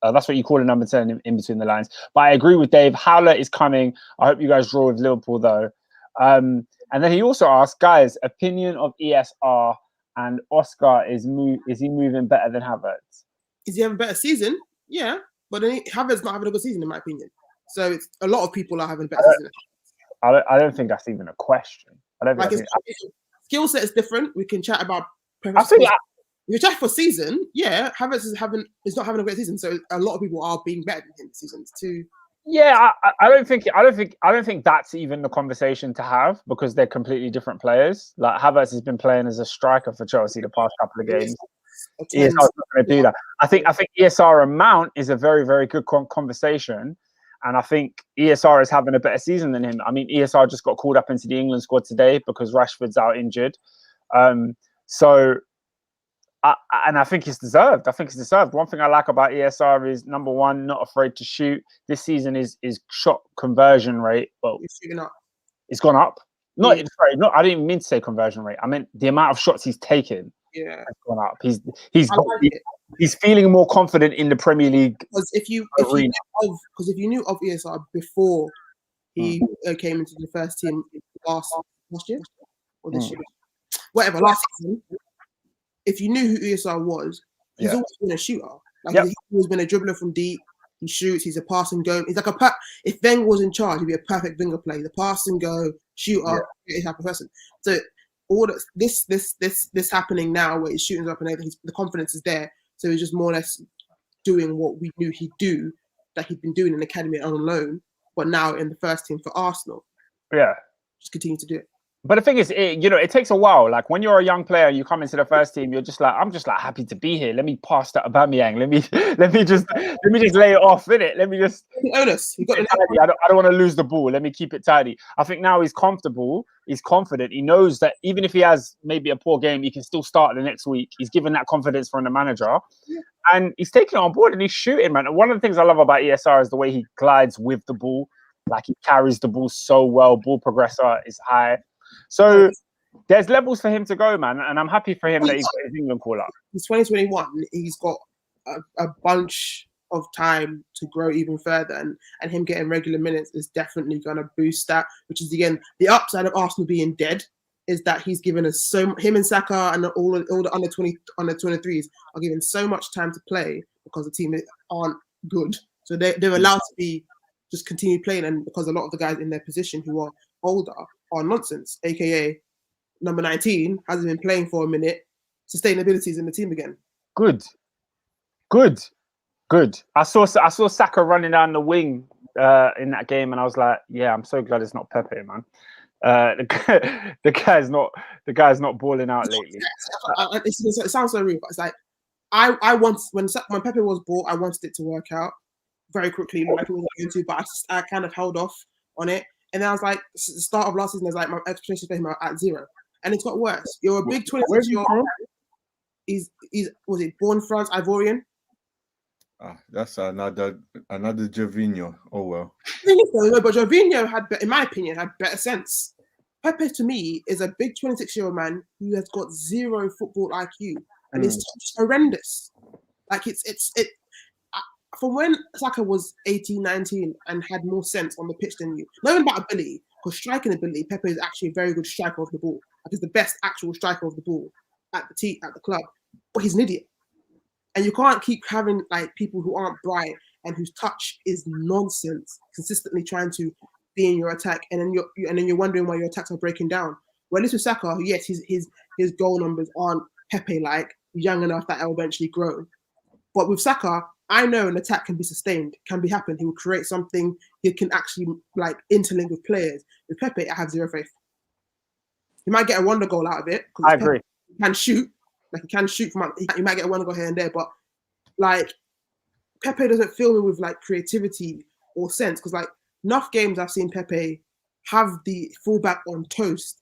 That's what you call a number 10 in between the lines. But I agree with Dave. Howler is coming. I hope you guys draw with Liverpool, though. And then he also asked, guys, opinion of ESR and Oscar, is he moving better than Havertz? Is he having a better season? Yeah. But then Havertz not having a good season, in my opinion. So a lot of people are having a better season. I don't think that's even a question. Skill set is different. We can chat about... If you check for season, Havertz is not having a great season, so a lot of people are being better than him this season. Yeah, I don't think that's even the conversation to have because they're completely different players. Like Havertz has been playing as a striker for Chelsea the past couple of games. ESR's not going to do that. I think ESR and Mount is a very, very good conversation, and I think ESR is having a better season than him. I mean, ESR just got called up into the England squad today because Rashford's out injured. And I think it's deserved. One thing I like about ESR is, number one, not afraid to shoot. This season is shot conversion rate. Well, it's gone up. I didn't even mean to say conversion rate. I meant the amount of shots he's taken. Yeah, has gone up. He's feeling more confident in the Premier League. Because if you knew of ESR before he came into the first team last year or this year, whatever, last season. If you knew who ESR was, he's always been a shooter. Like he's always been a dribbler from deep. He shoots. He's a pass and go. He's like if Wenger was in charge, he'd be a perfect Wenger player. The pass and go shooter, type of person. So all this happening now, where he's shooting up and everything, the confidence is there. So he's just more or less doing what we knew he'd do, that he'd been doing in the academy on loan, but now in the first team for Arsenal. Yeah, just continue to do it. But the thing is, it takes a while. Like when you're a young player, you come into the first team, you're just like, I'm just like happy to be here. Let me pass that Aubameyang. Let me just lay it off, innit? Let me just. I don't want to lose the ball. Let me keep it tidy. I think now he's comfortable. He's confident. He knows that even if he has maybe a poor game, he can still start the next week. He's given that confidence from the manager, and he's taking it on board and he's shooting, man. And one of the things I love about ESR is the way he glides with the ball. Like he carries the ball so well. Ball progressor is high. So there's levels for him to go, man, and I'm happy for him that he's got his England call up. It's 2021. He's got a bunch of time to grow even further, and him getting regular minutes is definitely going to boost that. Which is again the upside of Arsenal being dead, is that he's given us him and Saka and all the under 23s are given so much time to play because the team aren't good, so they're allowed to be just continue playing, and because a lot of the guys in their position who are older are nonsense, aka number 19 hasn't been playing for a minute. Sustainability is in the team again. Good. I saw Saka running down the wing in that game, and I was like, yeah, I'm so glad it's not Pepe, man. The guy's not balling out lately. It sounds so rude, but it's like I want when Pepe was bought, I wanted it to work out very quickly, like it was going to, but I kind of held off on it. And then I was like, the start of last season, my expectations for him are at zero, and it's got worse. You're a big 26-year-old. He's was it born France, Ivorian? That's another Jurgen. Oh well. But Jurgen in my opinion, had better sense. Pepe to me is a big 26-year-old man who has got zero football IQ, and it's just horrendous. Like it's from when Saka was 18, 19 and had more sense on the pitch than you. Not even about ability, because striking ability, Pepe is actually a very good striker of the ball. Like he's the best actual striker of the ball at the club. But he's an idiot. And you can't keep having like people who aren't bright and whose touch is nonsense, consistently trying to be in your attack, and then you're wondering why your attacks are breaking down. Well, at least with Saka, yes, his goal numbers aren't Pepe-like, young enough that it'll eventually grow. But with Saka, I know an attack can be sustained, can be happened. He will create something. He can actually like interlink with players. With Pepe, I have zero faith. He might get a wonder goal out of it. I agree. He can shoot. Like he can shoot from. He might get a wonder goal here and there, but like Pepe doesn't fill me with like creativity or sense. Because like enough games I've seen Pepe have the fullback on toast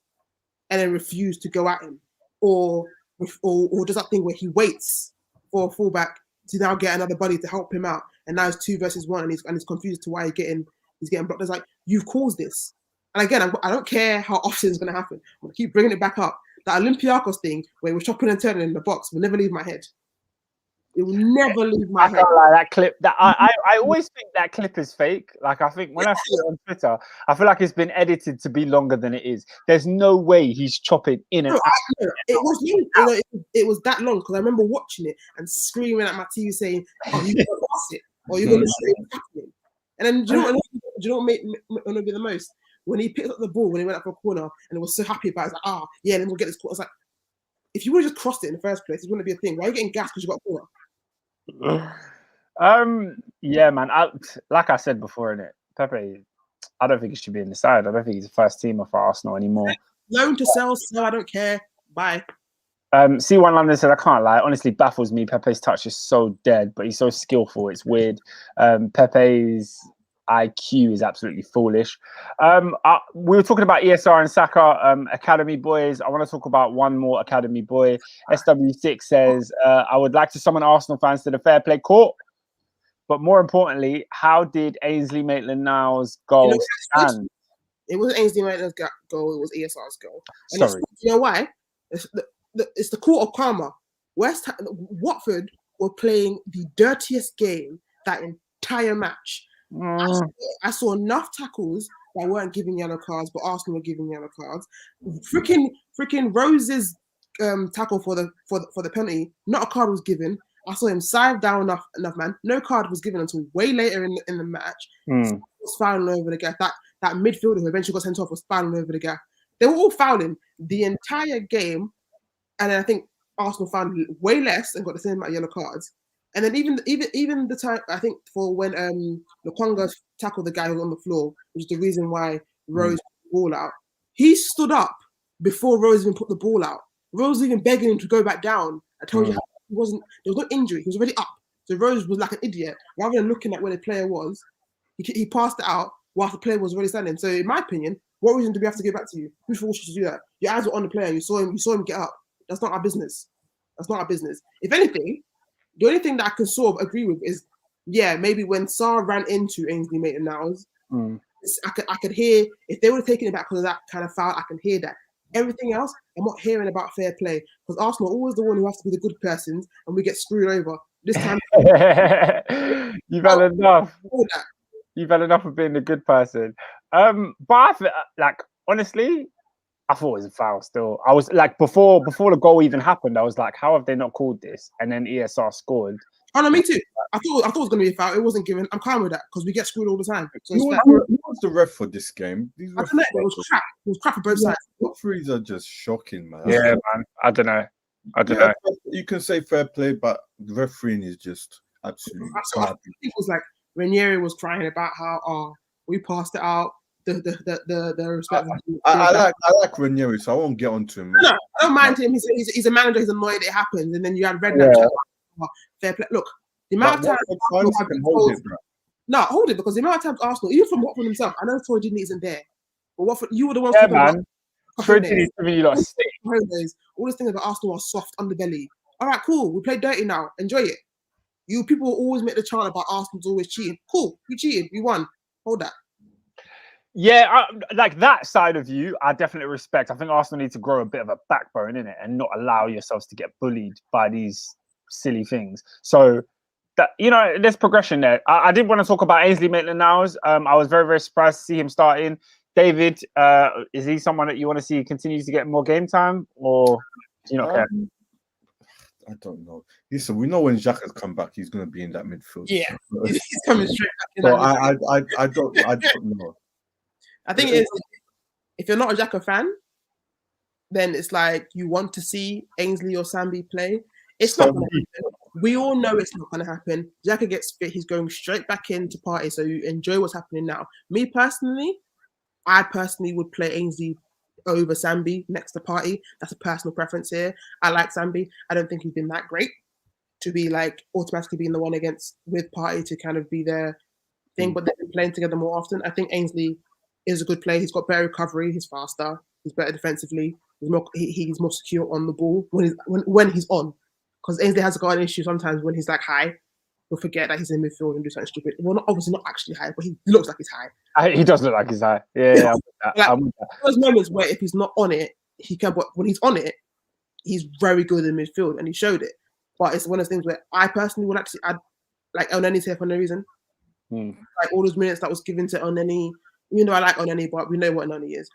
and then refuse to go at him, or does that thing where he waits for a fullback to now get another buddy to help him out, and now it's 2 versus 1, and he's confused to why he's getting blocked. It's like, you've caused this. And again, I don't care how often it's going to happen. I'm going to keep bringing it back up. That Olympiacos thing where he was chopping and turning in the box will never leave my head. It will never leave my head. Like that clip. That I always think that clip is fake. Like I think when I see it on Twitter, I feel like it's been edited to be longer than it is. There's no way he's chopping in and out. It was that long because I remember watching it and screaming at my TV saying, "Oh, you're gonna pass it, or you're gonna say what's happening." And then do you know what made me the most? When he picked up the ball when he went up for a corner and was so happy about it, like, yeah, then we'll get this corner. I was like, if you would have just crossed it in the first place, it wouldn't be a thing. Why are you getting gassed because you got a corner? Yeah, man. Like I said before, innit, Pepe, I don't think he should be in the side. I don't think he's a first teamer for Arsenal anymore. Loan to sell, so I don't care. Bye. C1 London said, I can't lie. Honestly, baffles me. Pepe's touch is so dead, but he's so skillful. It's weird. Pepe's IQ is absolutely foolish. We were talking about ESR and Saka, Academy boys. I want to talk about one more Academy boy. SW6 says, I would like to summon Arsenal fans to the fair play court. But more importantly, how did Ainsley Maitland-Niles' goal stand? It wasn't Ainsley Maitland's goal. It was ESR's goal. And Sorry. You know why? It's the court of karma. Watford were playing the dirtiest game that entire match. I saw enough tackles that weren't giving yellow cards, but Arsenal were giving yellow cards. Freaking Rose's tackle for the penalty, not a card was given. I saw him side down enough, man. No card was given until way later in the match. Was fouling over the gap. That midfielder who eventually got sent off was fouling over the gap. They were all fouling the entire game, and then I think Arsenal found way less and got the same amount of yellow cards. And then even the time, I think, for when Lukonga tackled the guy who was on the floor, which is the reason why Rose put the ball out. He stood up before Rose even put the ball out. Rose was even begging him to go back down. I told you there was no injury. He was already up. So Rose was like an idiot. Rather than looking at where the player was, he passed it out whilst the player was already standing. So in my opinion, what reason do we have to give back to you? Who forced you to do that? Your eyes were on the player. You saw him get up. That's not our business. That's not our business. If anything, the only thing that I can sort of agree with is, yeah, maybe when Sarr ran into Ainsley Maitland-Niles, I could hear, if they would have taken it back because of that kind of foul, I can hear that. Everything else, I'm not hearing about fair play because Arsenal are always the one who has to be the good persons and we get screwed over. This time, you've had enough. You've had enough of being the good person. But I feel, like, honestly, I thought it was a foul still. I was like, before the goal even happened, I was like, how have they not called this? And then ESR scored. Oh, no, me too. I thought it was going to be a foul. It wasn't given. I'm calm with that because we get screwed all the time. So who was the ref for this game? I don't know. It was crap. It was crap for both sides. Referees are just shocking, man. Yeah, man. I don't know. You can say fair play, but the refereeing is just absolutely. I think it was like Ranieri was crying about how we passed it out. The respect. I like Ranieri, so I won't get onto him. No, I don't mind him. He's a manager. He's annoyed it happens, and then you had Redknapp. Fair play. Look, the amount of times hold it because the amount of times Arsenal, even from Watford himself, I know Troy Deeney isn't there, but Watford, you were the one. Yeah, man. Troy Deeney's giving you lot of stick. All these things about Arsenal are soft underbelly. All right, cool. We play dirty now. Enjoy it. You people will always make the chant about Arsenal's always cheating. Cool. We cheated. We won. Hold that. Yeah, like that side of you, I definitely respect. I think Arsenal need to grow a bit of a backbone in it and not allow yourselves to get bullied by these silly things. So that, you know, there's progression there. I did want to talk about Ainsley Maitland-Niles. I was very, very surprised to see him starting. David, is he someone that you want to see continues to get more game time, or do you not care? I don't know. Listen, we know when Xhaka has come back, he's going to be in that midfield. Yeah, he's coming straight back. So I don't know. I think it is, if you're not a Xhaka fan, then it's like you want to see Ainsley or Sambi play. It's not going to happen. We all know it's not going to happen. Xhaka gets fit, he's going straight back into party, so you enjoy what's happening now. Me personally, I personally would play Ainsley over Sambi next to Party. That's a personal preference here. I like Sambi. I don't think he's been that great to be like automatically being the one with Party to kind of be their thing, but they've been playing together more often. I think Ainsley is a good player. He's got better recovery. He's faster. He's better defensively. He's more secure on the ball when he's on. Because Ainsley has got an issue sometimes when he's like high. He'll forget that he's in midfield and do something stupid. Well, obviously not actually high, but he looks like he's high. He does look like he's high. Yeah. Those moments where if he's not on it, he can. But when he's on it, he's very good in midfield, and he showed it. But it's one of those things where I personally would actually add like Elneny's here for no reason. Like all those minutes that was given to Elneny. You know, I like Elneny, but we know what Elneny is.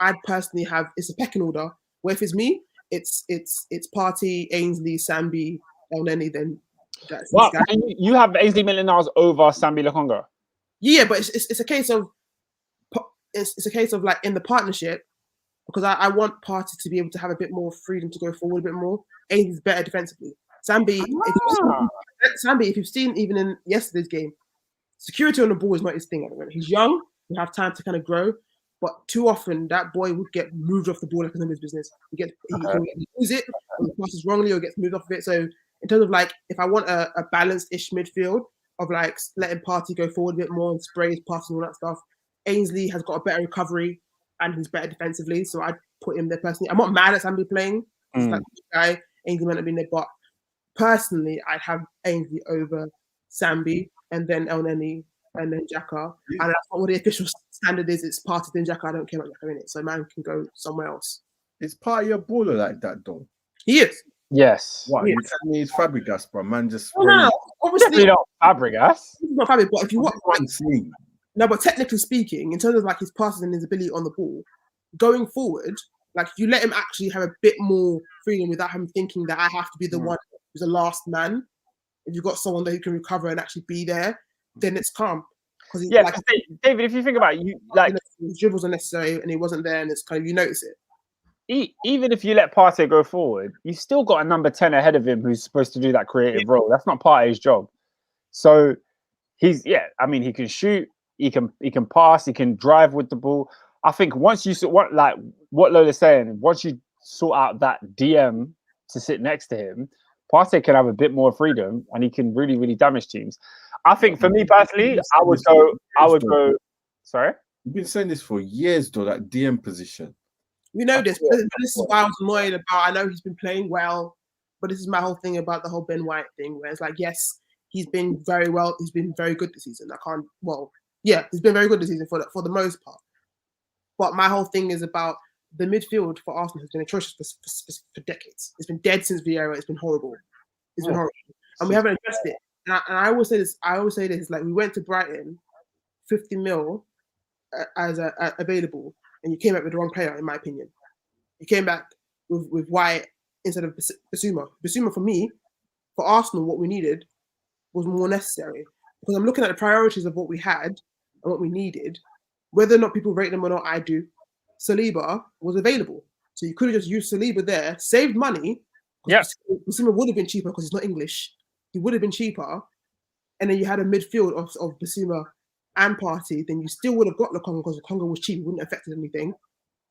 I'd personally have, it's a pecking order. Where if it's me, it's Partey, Ainsley, Sambi, Elneny. Then well, you have Ainsley Maitland-Niles over Sambi Lokonga. Yeah, but it's a case of like in the partnership, because I want Partey to be able to have a bit more freedom to go forward a bit more. Ainsley's better defensively, Sambi, if you've seen even in yesterday's game, security on the ball is not his thing at the moment. He's young, he have time to kind of grow, but too often that boy would get moved off the ball like it's none of his business. He can lose it, or he passes wrongly, or gets moved off of it. So in terms of like, if I want a balanced-ish midfield of like letting Partey go forward a bit more and spray his passes and all that stuff, Ainsley has got a better recovery and he's better defensively, so I'd put him there personally. I'm not mad at Sambi playing. He's like a guy. Ainsley might have been there, but personally, I'd have Ainsley over Sambi and then El Neni and then Xhaka. And that's not what the official standard is. It's Partey then Xhaka. I don't care about Xhaka in it, so man can go somewhere else. Is Partey a baller like that, though? He is. Yes. What? You tell me he's Fabregas, bro. Man, just no, obviously not Fabregas. He's not Fabregas, but if you want, one scene. No, but technically speaking, in terms of like his passes and his ability on the ball, going forward, like you let him actually have a bit more freedom without him thinking that I have to be the one who's the last man. If you've got someone that who can recover and actually be there, then it's calm. Yeah, like, David, if you think about it, you like his dribbles are necessary and he wasn't there, and it's kind of you notice it. Even if you let Partey go forward, you've still got a number 10 ahead of him who's supposed to do that creative role. That's not Partey's job. So he can shoot. He can pass, he can drive with the ball. I think once you what Lola's saying, once you sort out that DM to sit next to him, Partey can have a bit more freedom and he can really, really damage teams. I think for me personally, I would go. Sorry? You've been saying this for years, though, that DM position. We know this. This is why I was annoyed about. I know he's been playing well, but this is my whole thing about the whole Ben White thing, where it's like, yes, he's been very well. He's been very good this season. He's been very good this season for the most part. But my whole thing is about the midfield for Arsenal has been atrocious for decades. It's been dead since Vieira. It's been horrible. It's been horrible, and we haven't addressed it. And I always say this. Like, we went to Brighton, 50 mil as available, and you came back with the wrong player, in my opinion. You came back with White instead of Bissouma. Bissouma, for me, for Arsenal, what we needed was more necessary, because I'm looking at the priorities of what we had and what we needed. Whether or not people rate them or not, I do. Saliba was available, so you could have just used Saliba there, saved money. Yes, Bissouma would have been cheaper because he's not English. He would have been cheaper, and then you had a midfield of Bissouma and Partey. Then you still would have got Lukonga because Lukonga was cheap, it wouldn't have affected anything.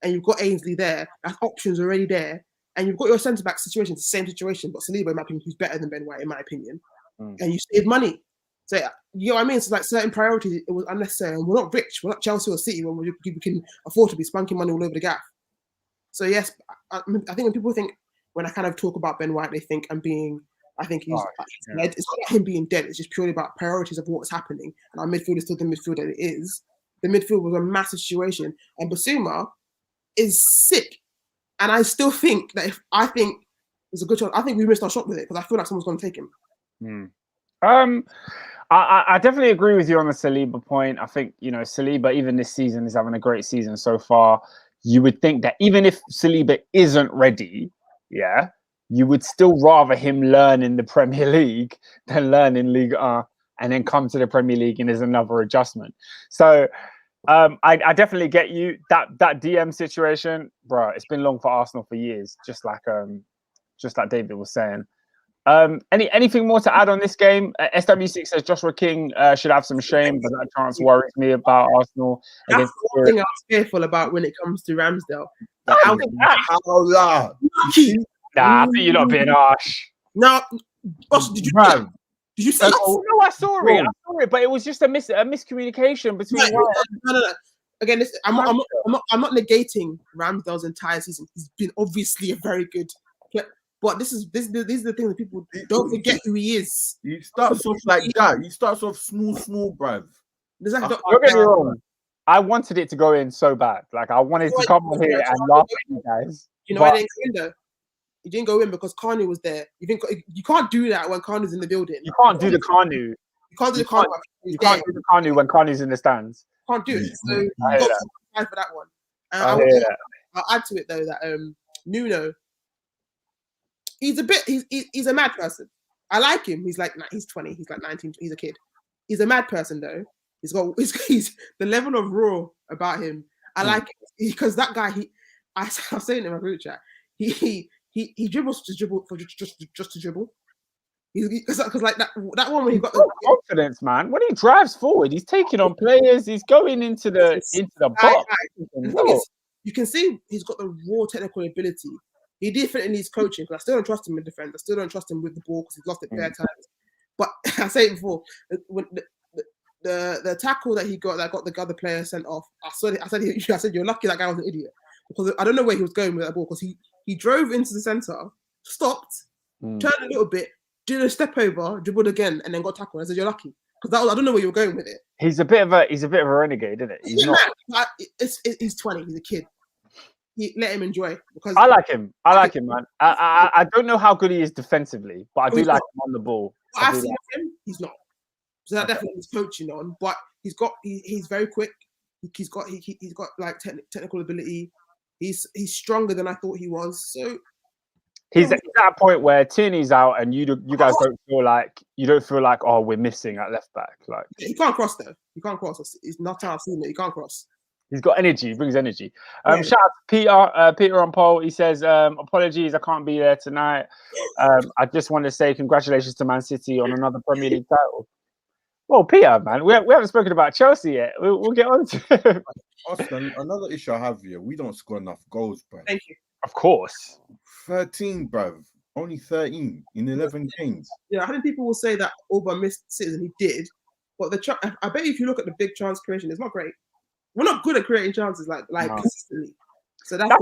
And you've got Ainsley there. That option's already there, and you've got your centre back situation. It's the same situation, but Saliba, in my opinion, who's better than Ben White, in my opinion. And you save money. So you know what I mean? It's like certain priorities, it was unnecessary. And we're not rich. We're not Chelsea or City when we can afford to be spunking money all over the gaff. So yes, I think when people think, when I kind of talk about Ben White, they think I think he's dead. It's not him being dead. It's just purely about priorities of what's happening. And our midfield is still the midfield that it is. The midfield was a massive situation. And Bissouma is sick. And I still think that I think it's a good shot. I think we missed our shot with it because I feel like someone's going to take him. I definitely agree with you on the Saliba point. I think, Saliba, even this season, is having a great season so far. You would think that even if Saliba isn't ready, you would still rather him learn in the Premier League than learn in Ligue 1 and then come to the Premier League and there's another adjustment. So I definitely get you. That DM situation, bro, it's been long for Arsenal for years, just like David was saying. Anything more to add on this game? SW6 says Joshua King should have some shame, but that chance worries me about Arsenal. That's one thing I was fearful about when it comes to Ramsdale. I think you're not being harsh. No, did you see? No, I saw it, but it was just a miscommunication between. No. Again, I'm not negating Ramsdale's entire season. He's been obviously a very good player. But these are the things that people don't forget who he is. He starts off like that. He starts off small, bruv. Don't get me wrong. I wanted it to go in so bad. Like, I wanted to come on here and laugh at you guys. You know why it didn't go in though? It didn't go in because Kanu was there. You can't do that when Kanu's in the building. You can't do the Kanu. You can't do the Kanu. You can't do the Kanu when Kanu's in the stands. You can't do it. So you got to fight for that one. I hear that. I'll add to it though that Nuno, he's a mad person. I like him. He's 20. He's like 19. He's a kid. He's a mad person though. He's the level of raw about him. I like it because that guy. I was saying in my group chat. He dribbles to dribble for just to dribble. Because like that one when he got confidence, man. When he drives forward, he's taking on players. He's going into the box. You can see he's got the raw technical ability. He definitely needs coaching because I still don't trust him in defense. I still don't trust him with the ball because he's lost it bare times. But I say it before, when the tackle that he got that got the other player sent off, I said you're lucky that guy was an idiot because I don't know where he was going with that ball because he drove into the center, stopped, turned a little bit, did a step over, dribbled again, and then got tackled. I said you're lucky because I don't know where you were going with it. He's a bit of a renegade, isn't it? He's not. He's 20. He's a kid. Let him enjoy because I like him. I like him, man. I don't know how good he is defensively, but I do like him on the ball. I've seen him. He's not. So that definitely is coaching on, but he's very quick. He's got like technical ability. He's stronger than I thought he was. So he's at that point where Tierney's out, and you guys don't feel like oh we're missing at left back. Like he can't cross though. He can't cross. It's not how I've seen it. He can't cross. He's got energy. He brings energy. Shout out to Peter on poll. He says, apologies, I can't be there tonight. I just want to say congratulations to Man City on another Premier League title. Well, Peter, man, we haven't spoken about Chelsea yet. We'll get on to it. Austin, another issue I have here, we don't score enough goals, bro. Thank you. Of course. 13, bro. Only 13 in 11 games. Yeah, I think people will say that Auba missed Citizen. He did. But I bet if you look at the big chance creation, it's not great. We're not good at creating chances like consistently. So that's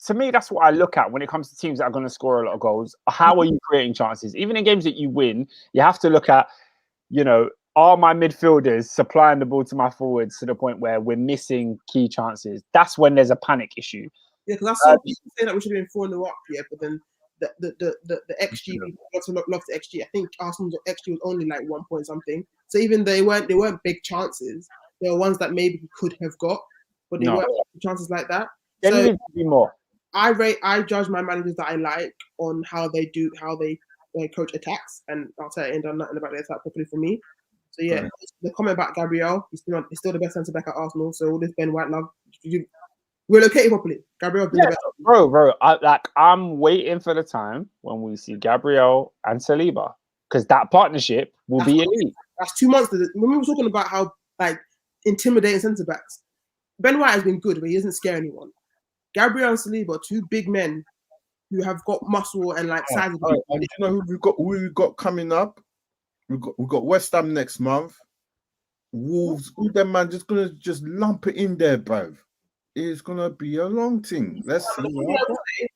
to me, that's what I look at when it comes to teams that are going to score a lot of goals. How are you creating chances? Even in games that you win, you have to look at, are my midfielders supplying the ball to my forwards to the point where we're missing key chances? That's when there's a panic issue. Yeah, because I saw people say that we should have been 4-0 up, but then the XG, people love the XG. I think Arsenal's XG was only like 1 point something. So even they weren't big chances. There were ones that maybe he could have got, but they weren't chances like that. There needs to be more. I judge my managers that I like on how they coach attacks, and Arteta ain't done nothing about the attack properly for me. So yeah, the comment about Gabriel, he's still the best centre back at Arsenal. So all this Ben White love, we're located properly. Gabriel, bro. I'm waiting for the time when we see Gabriel and Saliba because that partnership will be elite. That's 2 months. When we were talking about how intimidating centre backs, Ben White has been good, but he doesn't scare anyone. Gabriel and Saliba, two big men who have got muscle and size. And you know who we've got coming up? We've got West Ham next month. Wolves, all them man just gonna lump it in there, bruv. It's gonna be a long thing. Let's see.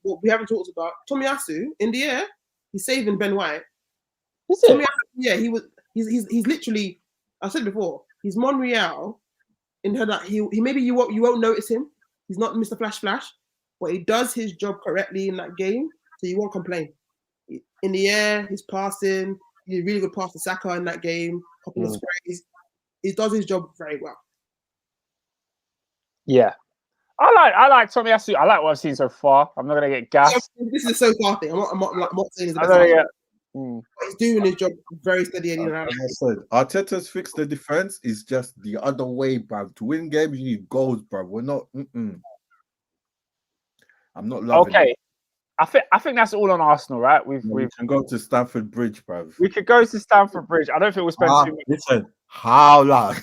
What we haven't talked about, Tomiyasu in the air, he's saving Ben White. Yeah, he was. He's literally. I said before, he's Monreal. In her that he maybe you won't notice him. He's not Mr. Flash, but he does his job correctly in that game, so you won't complain. In the air, he's passing. He's a really good pass to Saka in that game. Couple of sprays. He does his job very well. Yeah, I like Tomiyasu. I like what I've seen so far. I'm not gonna get gassed. This is a so far thing. I'm not saying it's the best. He's doing his job very steady. And I said, Arteta's fixed the defense. Is just the other way, bruv. To win games, you need goals, bruv. We're not. I'm not loving it. I think that's all on Arsenal, right? We can go to Stamford Bridge, bruv. We could go to Stamford Bridge. I don't think we'll spend too much. Listen, how long?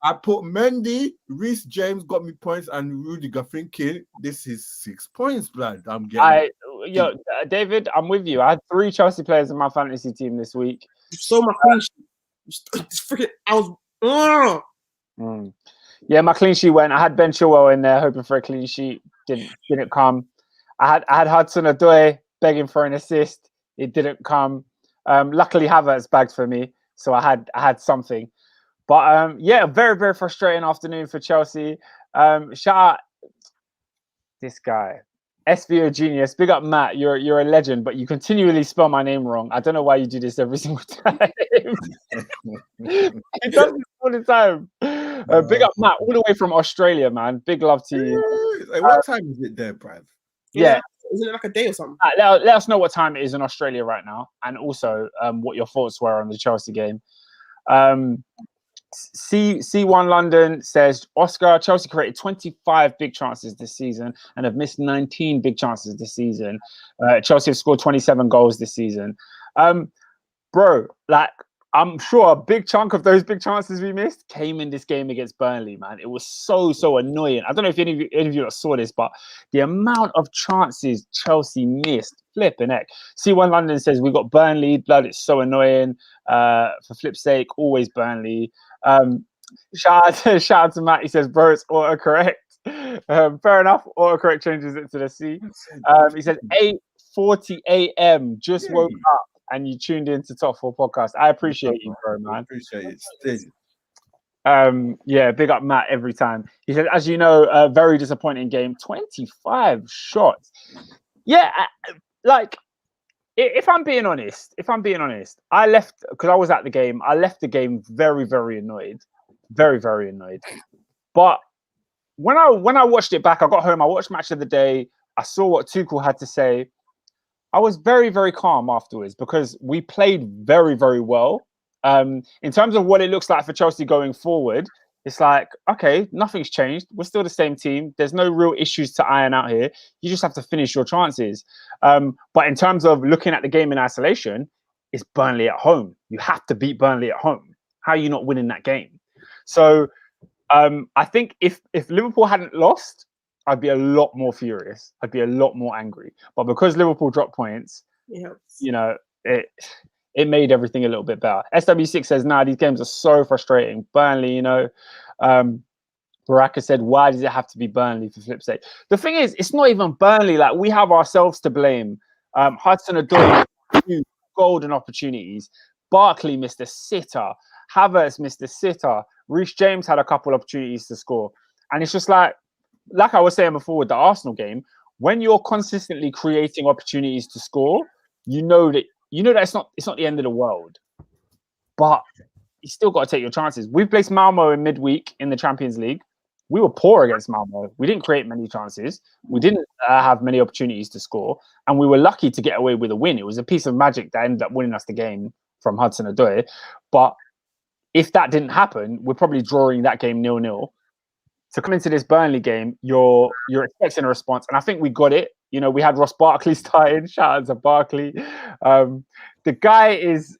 I put Mendy, Reece James got me points, and Rudiger thinking this is 6 points, blood. I'm getting. David, I'm with you. I had 3 Chelsea players in my fantasy team this week. So my clean sheet. Yeah, my clean sheet went. I had Ben Chilwell in there hoping for a clean sheet. Didn't come. I had Hudson-Odoi begging for an assist. It didn't come. Luckily, Havertz bagged for me, so I had something. But very, very frustrating afternoon for Chelsea. Shout out this guy, SVO Genius. Big up, Matt. You're a legend, but you continually spell my name wrong. I don't know why you do this every single time. He does this all the time. Big up, Matt, all the way from Australia, man. Big love to you. What time is it there, Brad? Yeah. Isn't it like a day or something? Let us know what time it is in Australia right now, and also what your thoughts were on the Chelsea game. C1 London says, Oscar, Chelsea created 25 big chances this season and have missed 19 big chances this season. Chelsea have scored 27 goals this season. Bro, like, I'm sure a big chunk of those big chances we missed came in this game against Burnley, man. It was so annoying. I don't know if any of you saw this, but the amount of chances Chelsea missed, flipping heck. C1 London says, we got Burnley, blood, it's so annoying. For flip's sake, always Burnley. Shout out to Matt, he says, bro, it's autocorrect. Fair enough, autocorrect changes it to the C. He says, 8:40 a.m., just woke up. And you tuned into Top 4 Podcast. I appreciate you, bro, man. I appreciate it. Yeah, big up Matt every time. He said, as you know, a very disappointing game. 25 shots. Yeah, like, if I'm being honest, I left, because I was at the game, I left the game very, very annoyed. Very, very annoyed. But when I watched it back, I got home, I watched Match of the Day, I saw what Tuchel had to say. I was very, very calm afterwards because we played very, very well. In terms of what it looks like for Chelsea going forward, it's like, okay, nothing's changed. We're still the same team. There's no real issues to iron out here. You just have to finish your chances. But in terms of looking at the game in isolation, it's Burnley at home. You have to beat Burnley at home. How are you not winning that game? So I think if Liverpool hadn't lost, I'd be a lot more furious. I'd be a lot more angry. But because Liverpool dropped points, you know, it made everything a little bit better. SW6 says, nah, these games are so frustrating. Burnley, you know. Baraka said, why does it have to be Burnley for flip's sake? The thing is, it's not even Burnley. Like, we have ourselves to blame. Hudson-Odoi, golden opportunities. Barkley missed a sitter. Havertz missed a sitter. Reece James had a couple opportunities to score. And it's just like I was saying before with the Arsenal game, when you're consistently creating opportunities to score, you know that it's not the end of the world. But you still got to take your chances. We've placed Malmo in midweek in the Champions League. We were poor against Malmo. We didn't create many chances. We didn't have many opportunities to score. And we were lucky to get away with a win. It was a piece of magic that ended up winning us the game from Hudson-Odoi. But if that didn't happen, we're probably drawing that game 0-0. To come into this Burnley game, you're expecting a response. And I think we got it. You know, we had Ross Barkley starting. Shout out to Barkley. The guy is,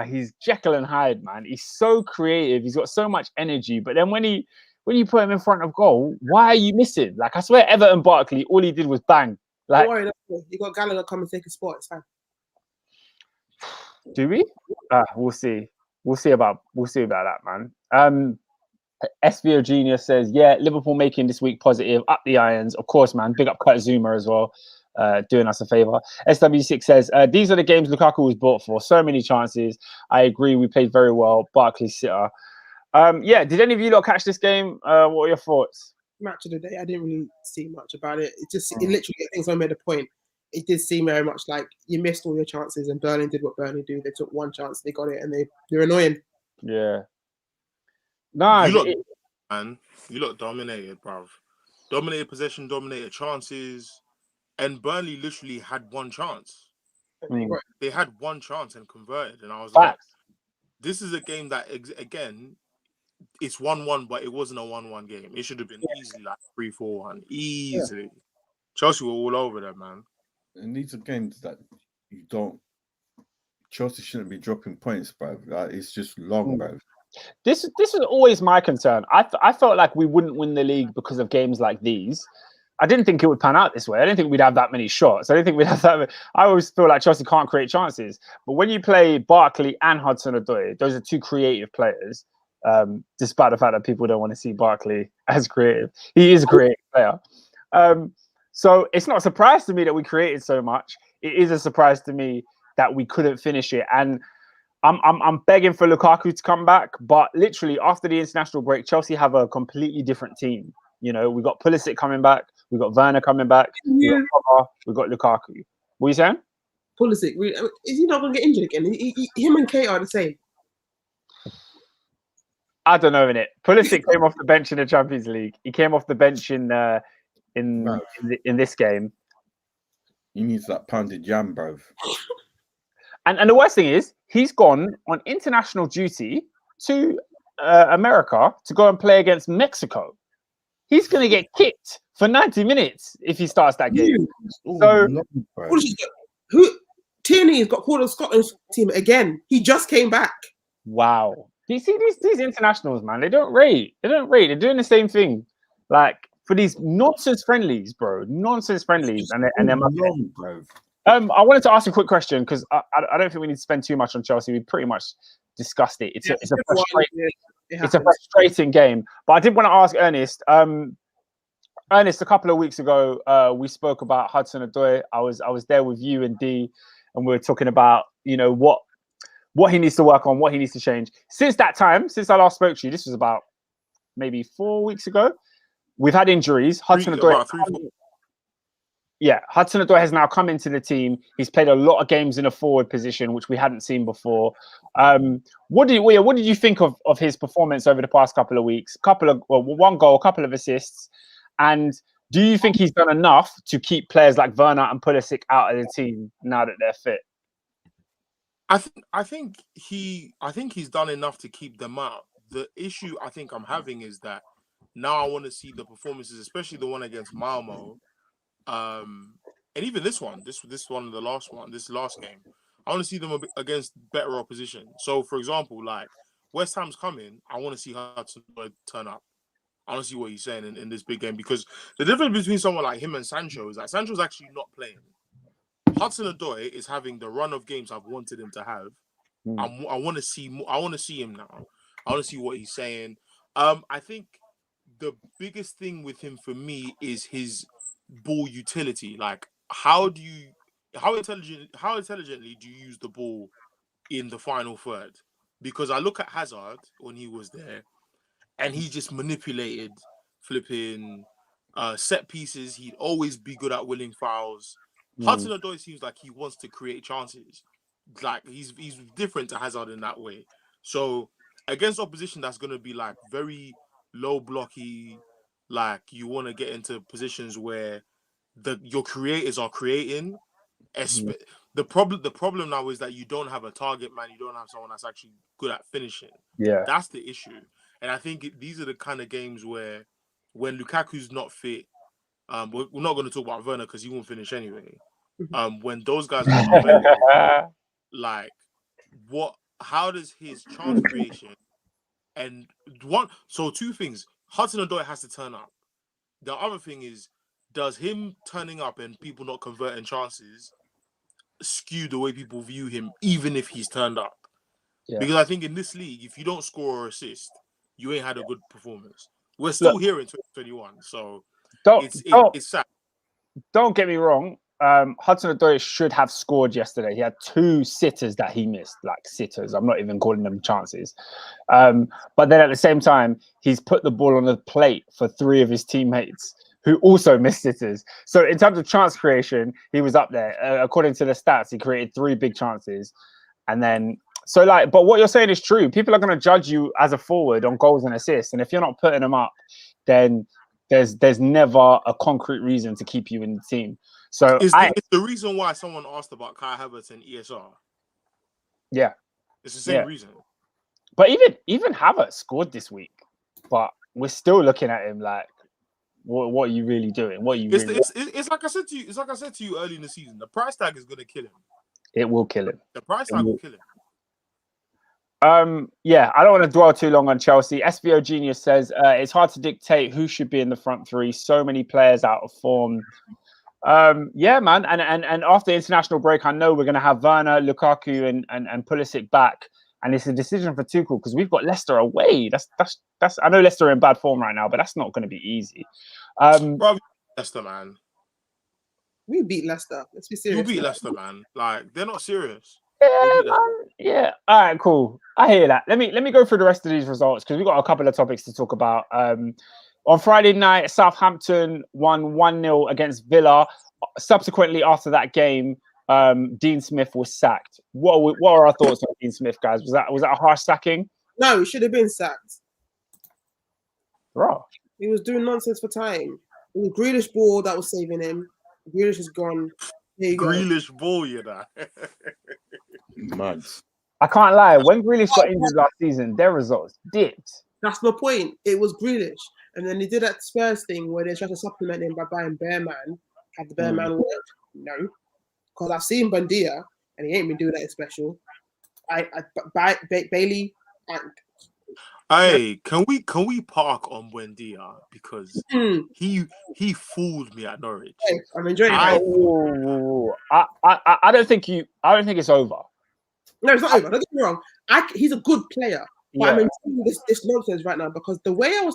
he's Jekyll and Hyde, man. He's so creative. He's got so much energy. But then when you put him in front of goal, why are you missing? Like, I swear, Everton Barkley, all he did was bang. Like, don't worry, you got Gallagher come and take a spot. It's fine. Do we? We'll see. We'll see about that, man. SVO Genius says, yeah, Liverpool making this week positive. Up the irons. Of course, man. Big up Kurt Zuma as well. Doing us a favour. SW6 says, these are the games Lukaku was bought for. So many chances. I agree. We played very well. Barkley sitter. Yeah, did any of you lot catch this game? What are your thoughts? Match of the day. I didn't really see much about it. It literally, I think someone made a point. It did seem very much like you missed all your chances and Burnley did what Burnley do. They took one chance, they got it, and they're annoying. Yeah. No, you look dominated, bruv. Dominated possession, dominated chances, and Burnley literally had one chance. They had one chance and converted, and I was like, this is a game that, again, it's 1-1, but it wasn't a 1-1 game. It should have been easily like 3-4-1. Easily. Yeah. Chelsea were all over them, man. And these are games that you don't... Chelsea shouldn't be dropping points, bruv. Like, it's just long, bruv. This is always my concern. I felt like we wouldn't win the league because of games like these. I didn't think it would pan out this way. I didn't think we'd have that many shots. I didn't think we'd have that. I always feel like Chelsea can't create chances. But when you play Barkley and Hudson-Odoi, those are two creative players. Despite the fact that people don't want to see Barkley as creative, he is a creative player. So it's not a surprise to me that we created so much. It is a surprise to me that we couldn't finish it. And I'm begging for Lukaku to come back, but literally after the international break, Chelsea have a completely different team. You know, we got Pulisic coming back, we got Werner coming back, we got Lukaku. What are you saying? Pulisic, is he not going to get injured again? Him and Kate are the same. I don't know, innit? Pulisic came off the bench in the Champions League. He came off the bench in this game. He needs that pounded jam, bro. And the worst thing is, he's gone on international duty to America to go and play against Mexico. He's going to get kicked for 90 minutes if he starts that game. Tierney's got called on Scotland's team again. He just came back. Wow. Do you see these internationals, man? They don't rate. They're doing the same thing. Like for these nonsense friendlies, bro. Nonsense friendlies. And they're I wanted to ask a quick question because I don't think we need to spend too much on Chelsea. We pretty much discussed it. It's a frustrating game. But I did want to ask Ernest. Ernest, a couple of weeks ago, we spoke about Hudson-Odoi. I was there with you and D, and we were talking about what he needs to work on, what he needs to change. Since that time, since I last spoke to you, this was about maybe 4 weeks ago. We've had injuries. Hudson-Odoi has now come into the team. He's played a lot of games in a forward position, which we hadn't seen before. What did you think of his performance over the past couple of weeks? One goal, a couple of assists. And do you think he's done enough to keep players like Werner and Pulisic out of the team now that they're fit? I think he's done enough to keep them out. The issue I think I'm having is that now I want to see the performances, especially the one against Malmo. And even this one, this last game, I want to see them against better opposition. So, for example, like West Ham's coming, I want to see Hudson turn up. I want to see what he's saying in this big game, because the difference between someone like him and Sancho is that Sancho's actually not playing. Hudson-Odoi is having the run of games I've wanted him to have. I want to see more. I want to see him now. I want to see what he's saying. I think the biggest thing with him for me is his ball utility. Like, how intelligently do you use the ball in the final third? Because I look at Hazard when he was there, and he just manipulated flipping set pieces. He'd always be good at winning fouls. Hudson-Odoi seems like he wants to create chances. Like he's different to Hazard in that way. So against opposition that's going to be like very low blocky, like you want to get into positions where your creators are creating. The problem now is that you don't have a target man. You don't have someone that's actually good at finishing. Yeah, that's the issue. And I think these are the kind of games where when Lukaku's not fit, we're not going to talk about Werner because he won't finish anyway. When those guys are available, like how does his chance creation two things. Hudson-Odoi has to turn up. The other thing is, does him turning up and people not converting chances skew the way people view him, even if he's turned up? Yeah. Because I think in this league, if you don't score or assist, you ain't had a good performance. We're still here in 2021, so it's sad. Don't get me wrong. Hudson-Odoi should have scored yesterday. He had 2 sitters that he missed, like sitters. I'm not even calling them chances. But then at the same time, he's put the ball on the plate for 3 of his teammates who also missed sitters. So in terms of chance creation, he was up there. According to the stats, he created 3 big chances. And then, but what you're saying is true. People are going to judge you as a forward on goals and assists. And if you're not putting them up, then there's never a concrete reason to keep you in the team. So it's the reason why someone asked about Kai Havertz and ESR. Yeah. It's the same reason. But even Havertz scored this week. But we're still looking at him like, what are you really doing? It's like I said to you. It's like I said to you early in the season. The price tag is going to kill him. It will kill him. The price tag will kill him. I don't want to dwell too long on Chelsea. SVO Genius says it's hard to dictate who should be in the front 3. So many players out of form. Yeah, man. And after the international break, I know we're going to have Werner, Lukaku, and Pulisic back. And it's a decision for Tuchel because we've got Leicester away. That's. I know Leicester are in bad form right now, but that's not going to be easy. Bro, Leicester, man. We beat Leicester. Let's be serious. You beat Leicester, man. Like they're not serious. Yeah, man. Yeah. All right, cool. I hear that. Let me go through the rest of these results because we've got a couple of topics to talk about. On Friday night, Southampton won 1-0 against Villa. Subsequently, after that game, Dean Smith was sacked. What are our thoughts on Dean Smith, guys? Was that a harsh sacking? No, he should have been sacked. Bro. He was doing nonsense for time. It was Grealish ball that was saving him. Grealish is gone. There you go. Grealish ball, you know. Mad. I can't lie. When Grealish got injured last season, their results dipped. That's my point. It was Grealish. And then they did that Spurs thing where they tried to supplement him by buying Bearman. Had the Bearman worked? No. Because I've seen Bundia, and he ain't been doing that special. Bailey. Hey, can we park on Buendia because he fooled me at Norwich. Hey, I'm enjoying it. I don't think it's over. No, it's not over. Don't get me wrong. He's a good player. But I'm enjoying this nonsense right now because the way I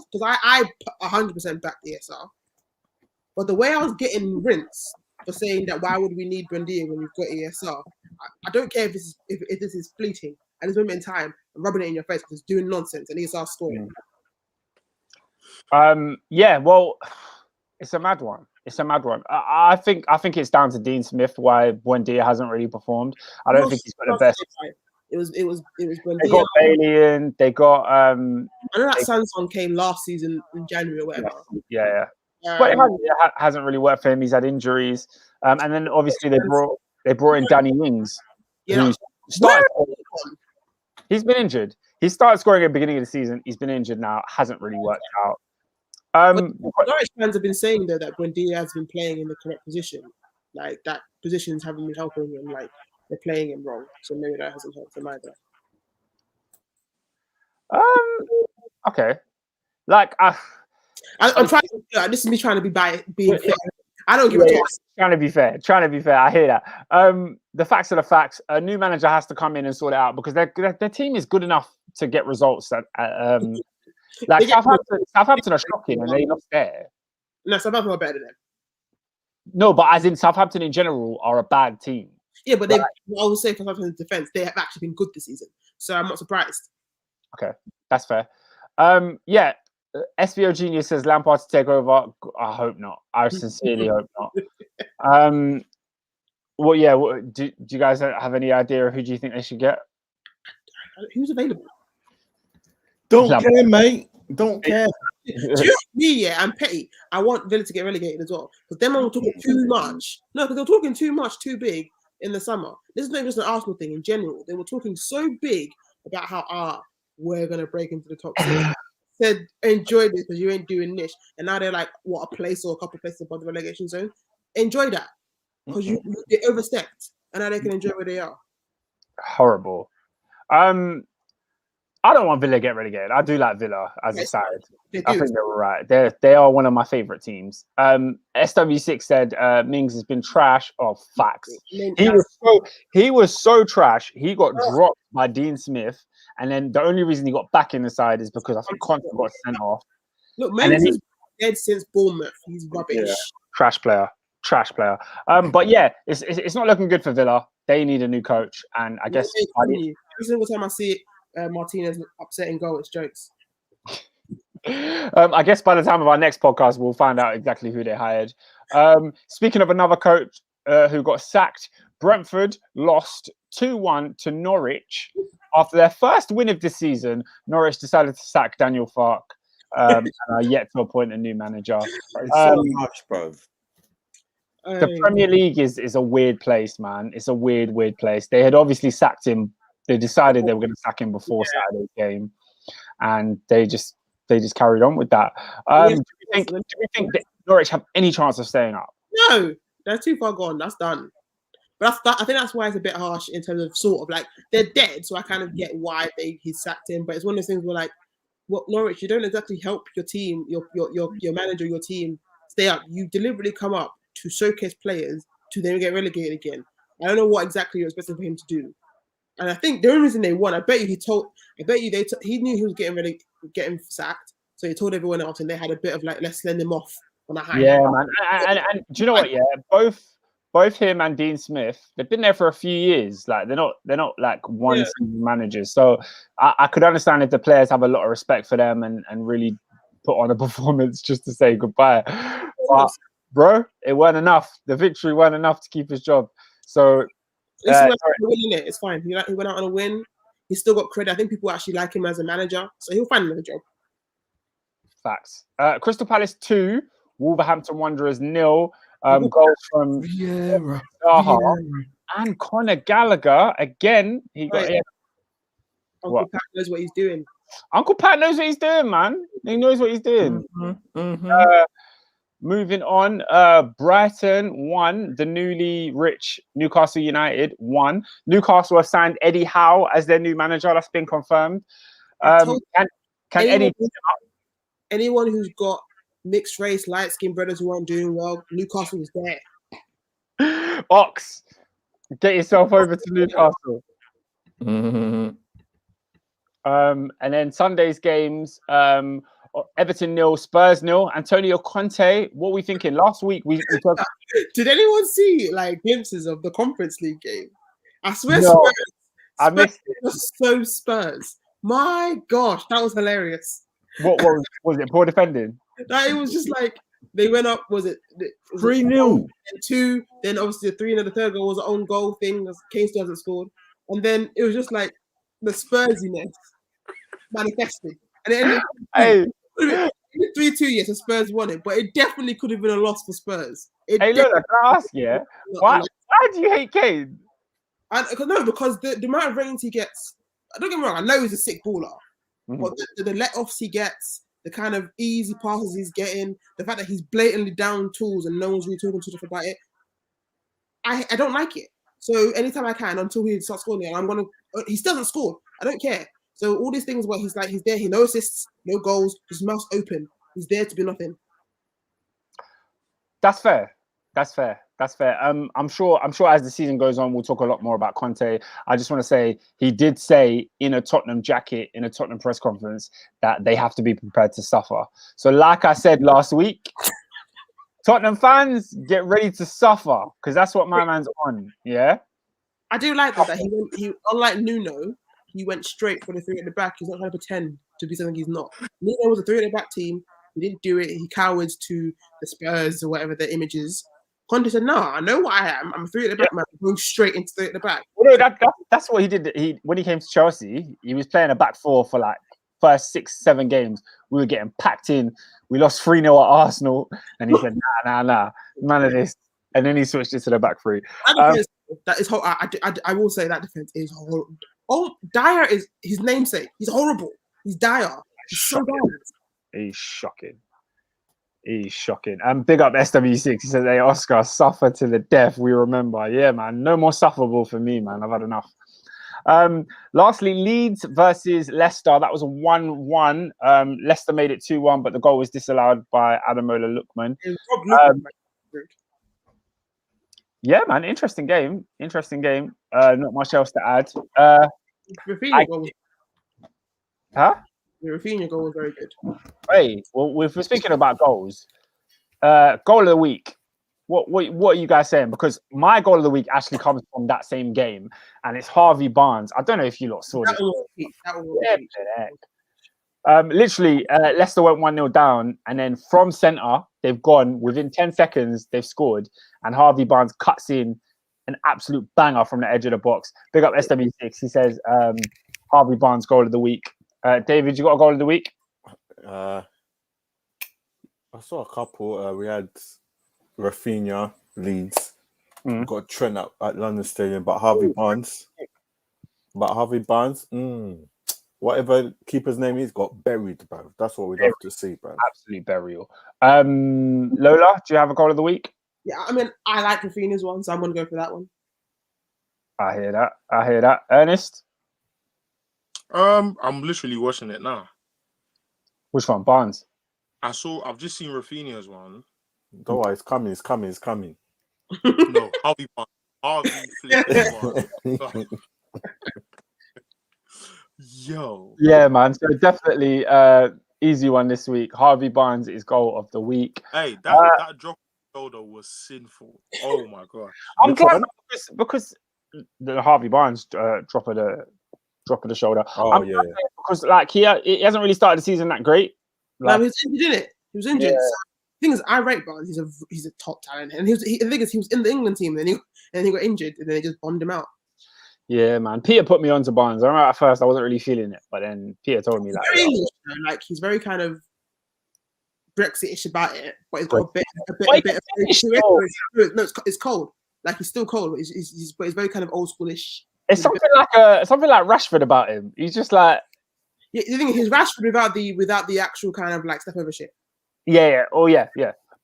100% back the ESR. But the way I was getting rinsed for saying that why would we need Buendia when we've got ESR? I don't care if this is fleeting. At this moment in time, I'm rubbing it in your face because it's doing nonsense and ESR scoring. Well, it's a mad one. I think it's down to Dean Smith why Buendia hasn't really performed. I don't think he's got the best. It was Buendia. They got Bailey in. They got I know that Sanson came last season in January or whatever. Yeah. But it hasn't really worked for him. He's had injuries, and then obviously they brought in Danny Ings, who started. He's been injured. He started scoring at the beginning of the season. He's been injured now. Hasn't really worked out. Norwich fans have been saying though that Buendia has been playing in the correct position, like that positions haven't been helping him. Like they're playing him wrong, so maybe that hasn't helped him either. Okay. Like I'm trying. This is me trying to being fair. I don't give a toss. Trying to be fair. I hear that. The facts are the facts. A new manager has to come in and sort it out because their team is good enough to get results. Like Southampton are shocking and they're not there. No, Southampton are better than them. No, but as in Southampton in general are a bad team. Yeah, but I will say for Southampton's defense, they have actually been good this season. So I'm not surprised. Okay, that's fair. SVO Genius says Lampard to take over. I hope not. I sincerely hope not. Do you guys have any idea of who do you think they should get? Who's available? Don't care, mate. Don't care. I'm petty. I want Villa to get relegated as well. Because them are talking too much. No, because they're talking too much, too big in the summer. This is not just an Arsenal thing in general. They were talking so big about how we're gonna break into the top six. Said enjoy this because you ain't doing this, and now they're like a place or a couple of places above the relegation zone. Enjoy that because they overstepped, and now they can enjoy where they are. Horrible. I don't want Villa to get relegated. I do like Villa as a side. I think they're all right. They are one of my favorite teams. SW6 said Mings has been trash. Oh, facts. He was so trash. He got dropped by Dean Smith, and then the only reason he got back in the side is because I think Conte got sent off. Look, Mings is dead since Bournemouth. He's rubbish. Yeah. Trash player. But yeah, it's not looking good for Villa. They need a new coach, and I guess every single time I see it. Martinez upsetting goal, it's jokes. I guess by the time of our next podcast, we'll find out exactly who they hired. Speaking of another coach who got sacked, Brentford lost 2-1 to Norwich. After their first win of this season, Norwich decided to sack Daniel Farke and are yet to appoint a new manager. It's so much, bro. The Premier League is a weird place, man. It's a weird place. They had obviously sacked him. They decided they were going to sack him before Saturday's game, and they just carried on with that. Do you think that Norwich have any chance of staying up? No, they're too far gone. That's done. But I think that's why it's a bit harsh in terms of sort of like they're dead. So I kind of get why he sacked him. But it's one of those things where like, well, Norwich, you don't exactly help your team, your manager, your team stay up. You deliberately come up to showcase players to then get relegated again. I don't know what exactly you're expecting for him to do. And I think the only reason they won, I bet you he knew he was getting sacked, so he told everyone else, and they had a bit of like, let's send him off on a high. Yeah, man. And do you know what? Yeah, both him and Dean Smith, they've been there for a few years. Like they're not like one season managers. So I could understand if the players have a lot of respect for them and really put on a performance just to say goodbye. But bro, it weren't enough. The victory weren't enough to keep his job. So. It's fine. He went out on a win. He's still got credit. I think people actually like him as a manager, so he'll find another job. Facts. Crystal Palace 2, Wolverhampton Wanderers 0. Goals from Zaha and Conor Gallagher again. He got Uncle Pat knows what he's doing. Uncle Pat knows what he's doing, man. He knows what he's doing. Moving on, Brighton won. The newly rich Newcastle United won. Newcastle have signed Eddie Howe as their new manager. That's been confirmed. Can anyone who's got mixed race, light skinned brothers who aren't doing well, Newcastle is there. Ox, get yourself over to Newcastle. And then Sunday's games, Everton 0, Spurs 0. Antonio Conte, what are we thinking? Last week we talked... Did anyone see like glimpses of the Conference League game? I swear, No, Spurs, I missed it. Was so Spurs. My gosh, that was hilarious. What was it? Poor defending. That it was just like they went up. Was it 3-0? 2. Then obviously the 3 and the third goal was an own goal thing. Kane still hasn't scored, and then it was just like the Spursiness manifested. And it ended 3-2. Yes, the Spurs won it, but it definitely could have been a loss for Spurs. Look, can I ask you? Why do you hate Kane? Because the amount of ratings he gets. Don't get me wrong. I know he's a sick baller, but the let-offs he gets, the kind of easy passes he's getting, the fact that he's blatantly down tools and no one's really talking to him about it, I don't like it. So anytime I can, until he starts scoring, he still hasn't scored. I don't care. So all these things where he's there, he no assists, no goals, his mouth's open. He's there to be nothing. That's fair. I'm sure as the season goes on, we'll talk a lot more about Conte. I just want to say he did say in a Tottenham jacket, in a Tottenham press conference, that they have to be prepared to suffer. So like I said last week, Tottenham fans, get ready to suffer, because that's what my man's on. Yeah? I do like that he unlike Nuno, he went straight for the 3 at the back. He's not trying to pretend to be something he's not. Nuno was a 3 at the back team. He didn't do it. He cowers to the Spurs or whatever the image is. Conte said, "No, I know what I am. I'm a 3 at the back man. I'm going straight into 3 at the back." Well, no, that's what he did. When he came to Chelsea, he was playing a back 4 for like first 6-7 games. We were getting packed in. We lost 3-0 at Arsenal, and he said, "Nah, none of this." And then he switched it to the back 3. That is I will say that defense is horrible. Oh, Dyer is his namesake. He's horrible. He's Dyer. He's so bad. He's shocking. Big up SW6. He says, "Hey, Oscar, suffer to the death. We remember." Yeah, man. No more sufferable for me, man. I've had enough. Lastly, Leeds versus Leicester. That was a 1-1. Leicester made it 2-1, but the goal was disallowed by Ademola Lookman. Yeah, man. Interesting game. Not much else to add. The Rafinha goal was very good. Hey, well, if we're speaking about goals, goal of the week. What are you guys saying? Because my goal of the week actually comes from that same game, and it's Harvey Barnes. I don't know if you lot saw this. Literally, Leicester went 1-0 down, and then from centre, they've gone within 10 seconds, they've scored, and Harvey Barnes cuts in an absolute banger from the edge of the box. Big up SW6. He says, Harvey Barnes goal of the week. David, you got a goal of the week? I saw a couple. We had Rafinha, Leeds. Got Trent at London Stadium, but Harvey Barnes. Whatever keeper's name is, got buried, bro. That's what we'd love to see, bro. Absolute burial. Lola, do you have a goal of the week? Yeah, I mean, I like Rafinha's one, so I'm going to go for that one. I hear that. Ernest? I'm literally watching it now. Which one? Barnes? I've just seen Rafinha's one. Don't worry, it's coming. No, Harvey Barnes. Harvey flipping Barnes. Yo. Yeah, man. So definitely easy one this week. Harvey Barnes is goal of the week. Hey, that drop shoulder was sinful. Oh my god. I'm glad because the Harvey Barnes drop of the shoulder. Oh yeah. Because like he hasn't really started the season that great. Like, he was injured, didn't it? He was injured. Yeah. So, the thing is, I rate Barnes. He's a top talent, and the thing is, he was in the England team, and he got injured, and then they just bombed him out. Yeah, man. Peter put me onto Barnes. I remember at first I wasn't really feeling it, but then Peter told me that. Very English, like he's very kind of Brexitish about it, but he's got a bit of no, it's cold. Like he's still cold. But he's very kind of old schoolish It's something like Rashford about him. He's just like, yeah, the thing is, he's Rashford without the actual kind of like step over shit. yeah.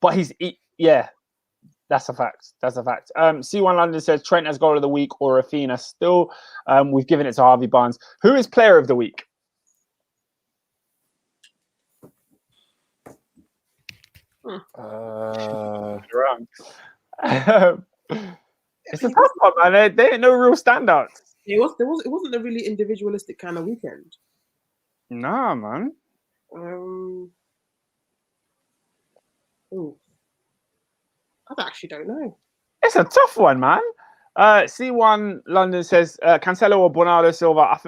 But yeah. That's a fact. C1 London says Trent has goal of the week or Rafinha still. We've given it to Harvey Barnes. Who is player of the week? It's a tough one, man. They ain't no real standouts. It wasn't a really individualistic kind of weekend. Nah, man. I actually don't know. It's a tough one, man. C1 London says Cancelo or Bernardo Silva. I'll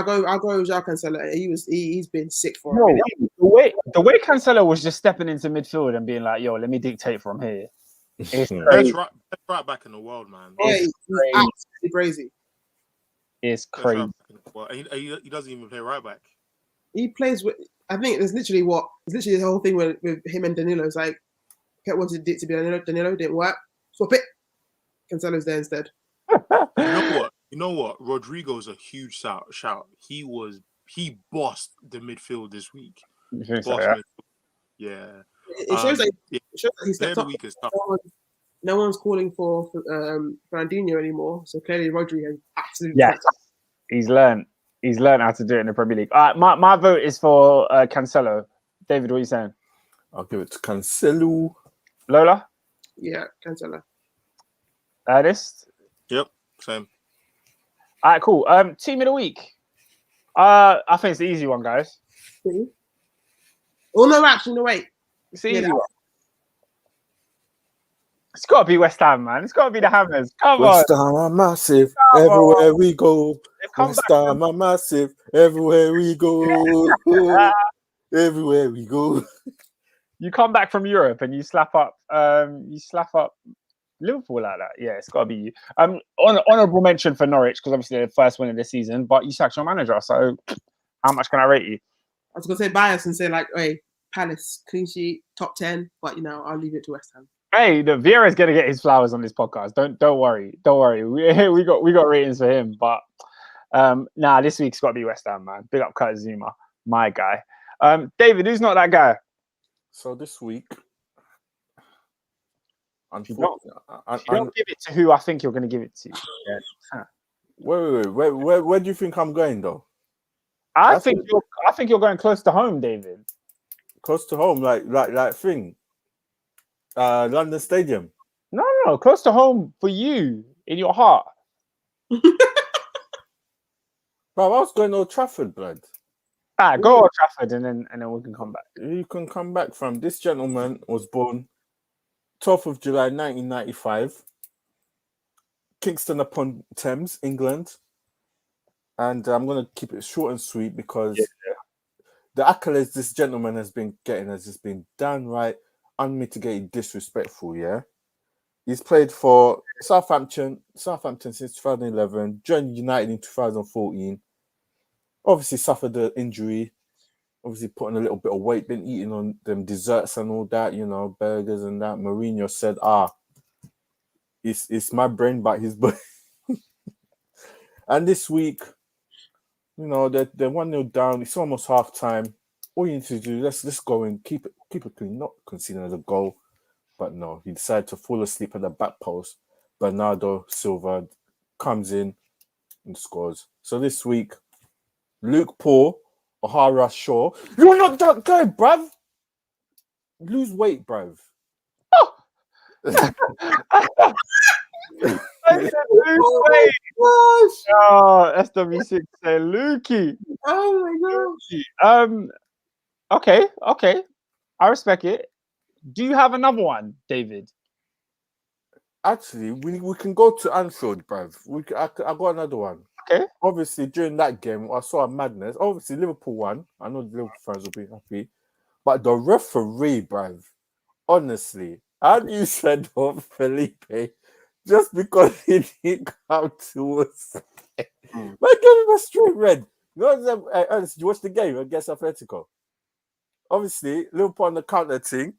go with João Cancelo. He's been sick for a minute. The way Cancelo was just stepping into midfield and being like, "Yo, let me dictate from here." It's crazy. That's right back in the world, man. It's absolutely crazy. It's crazy. Well, he doesn't even play right back. He plays with. I think there's literally the whole thing with him and Danilo. It's like kept wanting it to be Danilo didn't work. Swap it. Cancelo's there instead. You know what? Rodrigo's a huge shout. He bossed the midfield this week. Yeah. It shows that he stepped up. No one's calling for Fernandinho anymore. So clearly Rodri has absolutely he's learned how to do it in the Premier League. All right, my vote is for Cancelo. David, what are you saying? I'll give it to Cancelo. Lola? Yeah, Cancelo. Ernest? Yep, same. All right, cool. Team of the week. I think it's the easy one, guys. Oh no, actually, no wait. It's the easy one. It's got to be West Ham, man. It's got to be the Hammers. Come West Ham are massive. Everywhere we go. West Ham are massive. Everywhere we go. Everywhere we go. You come back from Europe and you slap up Liverpool like that. Yeah, it's got to be you. Honourable mention for Norwich because obviously they're the first win of the season, but you sacked your manager. So how much can I rate you? I was going to say bias and say like, hey, Palace, clean sheet, top 10, but I'll leave it to West Ham. Hey, Vieira's gonna get his flowers on this podcast. Don't worry. We got ratings for him, but this week's got to be West Ham, man. Big up Kurt Zuma, my guy. David, who's not that guy? So this week, unfortunately, don't give it to who I think you're going to give it to. Yeah. Wait. Where do you think I'm going though? I think you're going close to home, David. Close to home, like thing. London Stadium. No, close to home for you in your heart. Bro, I was going to Trafford, blood. Go to Trafford and then we can come back. You can come back from this gentleman was born 12th of July 1995, Kingston upon Thames, England. And I'm going to keep it short and sweet because the accolades this gentleman has been getting has just been downright unmitigated disrespectful, yeah? He's played for Southampton since 2011, joined United in 2014. Obviously suffered an injury, obviously putting a little bit of weight, been eating on them desserts and all that, burgers and that. Mourinho said, it's my brain, but his brain. And this week, they're 1-0 down. It's almost half time. All you need to do, let's go and keep it clean, not conceding the goal. But no, he decided to fall asleep at the back post. Bernardo Silva comes in and scores. So this week, Luke Paul, O'Hara Shaw. You're not that guy, bruv. Lose weight, bruv. Oh. I said lose weight. Oh, SW6 said Lukey. Oh my gosh. Okay. I respect it. Do you have another one, David? Actually, we can go to Anfield, bruv. I got another one. Okay. Obviously, during that game, I saw a madness. Obviously, Liverpool won. I know the Liverpool fans will be happy. But the referee, bruv, honestly, how do you send off Felipe just because he didn't come to us? Man, give him a straight red. Ernest, you watch the game against Atletico? Obviously, Liverpool on the counter thing.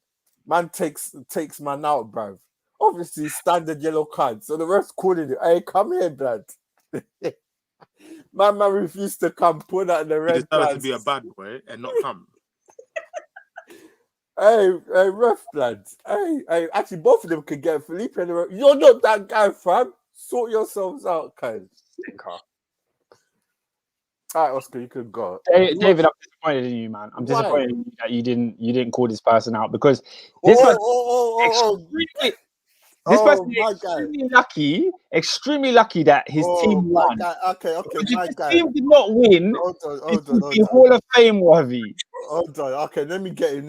Man takes man out, bruv. obviously standard yellow card. So the ref's calling it. Hey, come here, blood. My man refused to come, put out the He red decided flags. to be a bad boy and not come. Hey, ref, blood. Hey, actually, both of them could get Felipe and the ref. You're not that guy, fam. Sort yourselves out, guys. All right, Oscar, you could go. David, I'm disappointed in you, man. I'm disappointed in you that you didn't call this person out because this This person is extremely lucky that his team won. Okay, my If guy. his team did not win, Hold would be on. Hall of Fame worthy. Hold on. Okay, let me get him.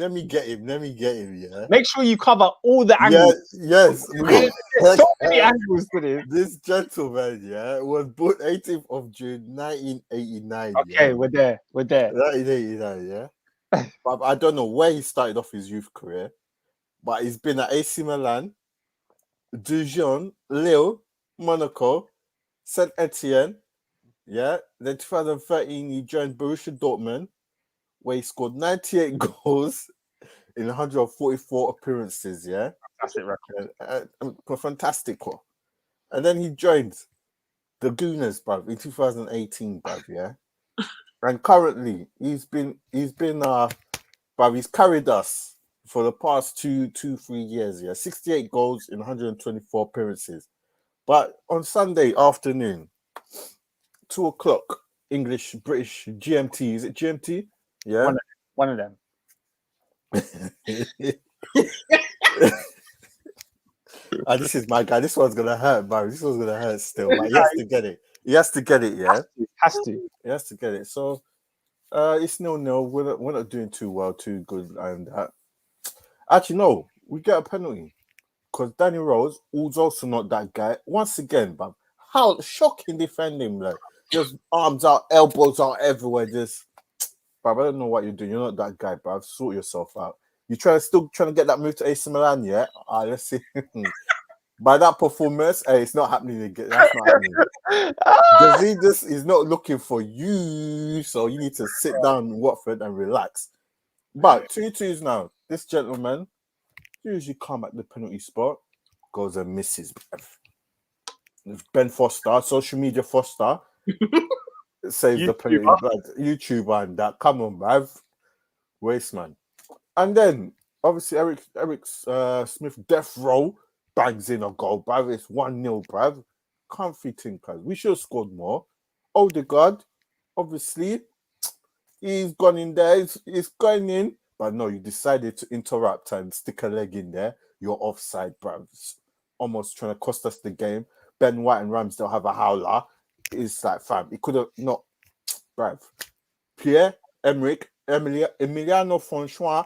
Yeah. Make sure you cover all the angles. Yes. There's so many angles to this. This gentleman, was born 18th of June, 1989. Okay, we're there. 1989, yeah. But I don't know where he started off his youth career, but he's been at AC Milan, Dijon, Lille, Monaco, Saint Etienne. Yeah. Then 2013, he joined Borussia Dortmund, where he scored 98 goals in 144 appearances. Yeah. Fantastic record. Fantastic one. And then he joined the Gunners, bruv, in 2018, bruv. Yeah. And currently, he's carried us for the past 3 years, 68 goals in 124 appearances. But on Sunday afternoon, 2:00 English, British, GMT. Is it GMT? Yeah. One of them. This is my guy. This one's gonna hurt, bro. This one's gonna hurt still. But he has to get it. He has to get it, yeah. He has to get it. So it's 0-0. We're not doing too well, too good, and that. Actually, no, we get a penalty because Danny Rose was also not that guy. Once again, but how shocking defending, like just arms out, elbows out everywhere. Just, bruv, I don't know what you're doing. You're not that guy, bruv. Sort yourself out. You still trying to get that move to AC Milan, yeah? Let's see. By that performance, it's not happening again. That's not happening. He's not looking for you, so you need to sit down in Watford and relax. But 2-2 now. This gentleman usually come at the penalty spot, goes and misses. Ben Foster, social media Foster, saves the penalty. YouTuber and that. Come on, bruv. Waste, man. And then, obviously, Eric Smith, death row, bangs in a goal, bruv. It's 1-0, bruv. Comfy thing, cuz. We should have scored more. Odegaard, obviously, he's gone in there. He's going in. But no, you decided to interrupt and stick a leg in there. You're offside, bruv. Almost trying to cost us the game. Ben White and Ramsdale have a howler. It's like, fam, he could have not, bruv. Pierre-Emerick, Emiliano Francois,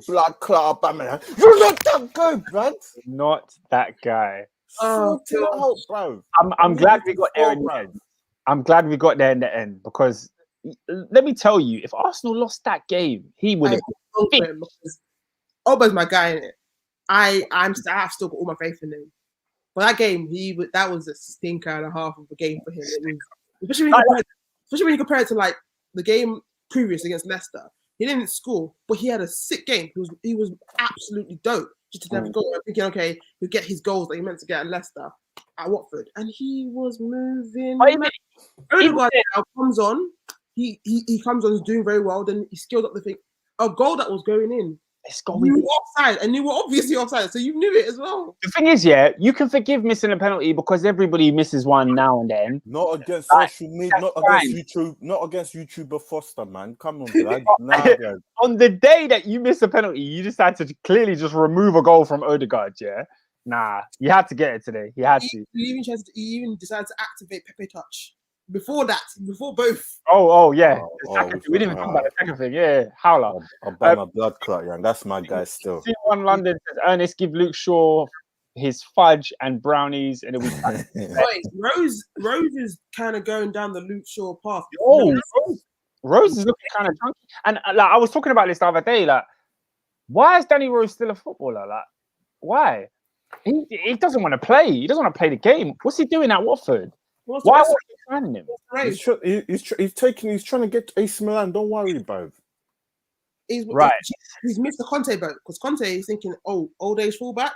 Blood Club, you're not that guy, bruv. Not that guy. Sort it out, bruv. I'm glad we got there in the end. I'm glad we got there in the end because let me tell you, if Arsenal lost that game, he would have. Oba's my guy in it. I have still got all my faith in him. But that game, that was a stinker and a half of a game for him. It was, especially when you compare it to like the game previous against Leicester. He didn't score, but he had a sick game. He was absolutely dope. Just to never go. I'm thinking, okay, he'll get his goals that he meant to get at Leicester, at Watford, and he was moving. Odegaard comes on. He comes on, he's doing very well. Then he skilled up the thing. A goal that was going in. You were offside, and you were obviously offside, so you knew it as well. The thing is, you can forgive missing a penalty because everybody misses one now and then. Not against social media, not against YouTuber Foster, man. Come on, lad. On the day that you miss a penalty, you decided to clearly just remove a goal from Odegaard, yeah? Nah, you had to get it today. He had to. He even decided to activate Pepe Touch. Before both. Yeah. We didn't even talk about the second thing. Yeah, howler. I'll buy my blood clot, yeah. That's my guy still. C1 London says, Ernest, give Luke Shaw his fudge and brownies and a week. Wait, Rose is kind of going down the Luke Shaw path. Rose is looking kind of chunky. And like I was talking about this the other day, like, why is Danny Rose still a footballer? Like, why? He doesn't want to play. He doesn't want to play the game. What's he doing at Watford? Why are you signing him? He's trying to get to AC Milan. Don't worry, bro. He's missed the Conte boat because Conte is thinking, old age fullback.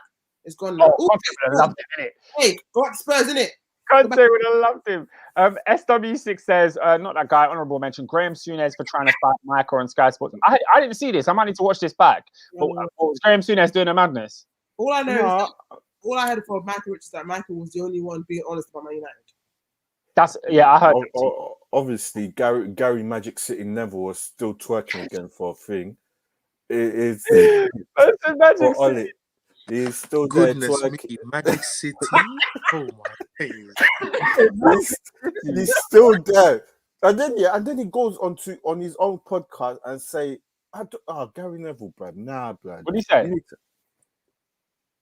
It's gone now. Oh, Conte would have loved him, innit? Hey, go back to Spurs, innit? Conte would have loved him. SW6 says, not that guy, honourable mention, Graham Souness for trying to fight Michael on Sky Sports. I didn't see this. I might need to watch this back. But what was Graham Souness doing a madness? All I know is that, all I heard from Michael Rich is that Michael was the only one being honest about Man United. I heard. Obviously, Gary Magic City Neville was still twerking again for a thing. It's Magic City. He's still Goodness there me, Magic City. Oh my days. he's still there. And then he goes on his own podcast and say, Gary Neville, bruv. Nah, bruv. What did he say?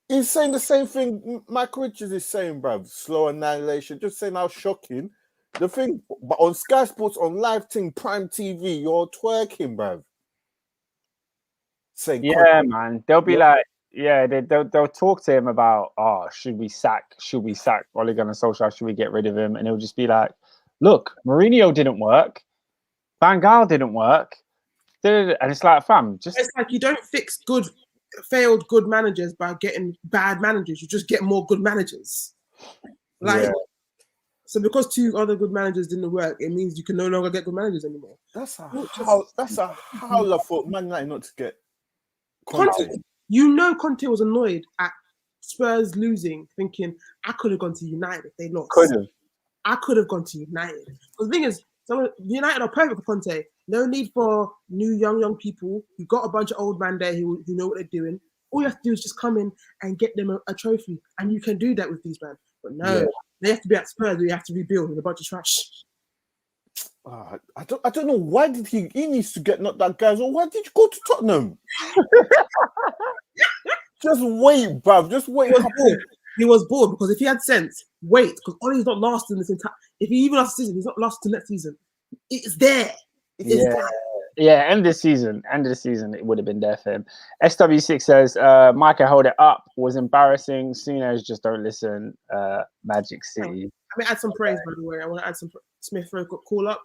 He's saying the same thing Mike Richards is saying, bruv. Slow annihilation. Just saying how shocking. The thing, but on Sky Sports, on live thing, Prime TV, you're twerking, bruv. Saying, man. They'll be like, they'll talk to him about, should we sack Ole Gunnar Solskjaer? Should we get rid of him? And he'll just be like, look, Mourinho didn't work. Van Gaal didn't work. And it's like, fam, it's like you don't fix failed good managers by getting bad managers. You just get more good managers. So because 2 other good managers didn't work, it means you can no longer get good managers anymore. That's a howler for Man United not to get Conte. Conte was annoyed at Spurs losing, thinking I could have gone to United if they lost. I could have gone to United. Because the thing is, United are perfect for Conte. No need for new young people. You've got a bunch of old men there who know what they're doing. All you have to do is just come in and get them a trophy, and you can do that with these men. But no, they have to be at Spurs. Where you have to rebuild with a bunch of trash. I don't know why did he needs to get knocked that guys. Or why did you go to Tottenham? Just wait, bruv. Just wait. He was bored because if he had sense, wait, because Ollie's not lasting this entire. If he even lasts the season, he's not lasting next season. It's there. End of the season, it would have been there for him. SW6 says, Micah held it up, was embarrassing. Souness just don't listen. Magic City. Let me add some praise, by the way. I want to add some. Smith Rowe got call up.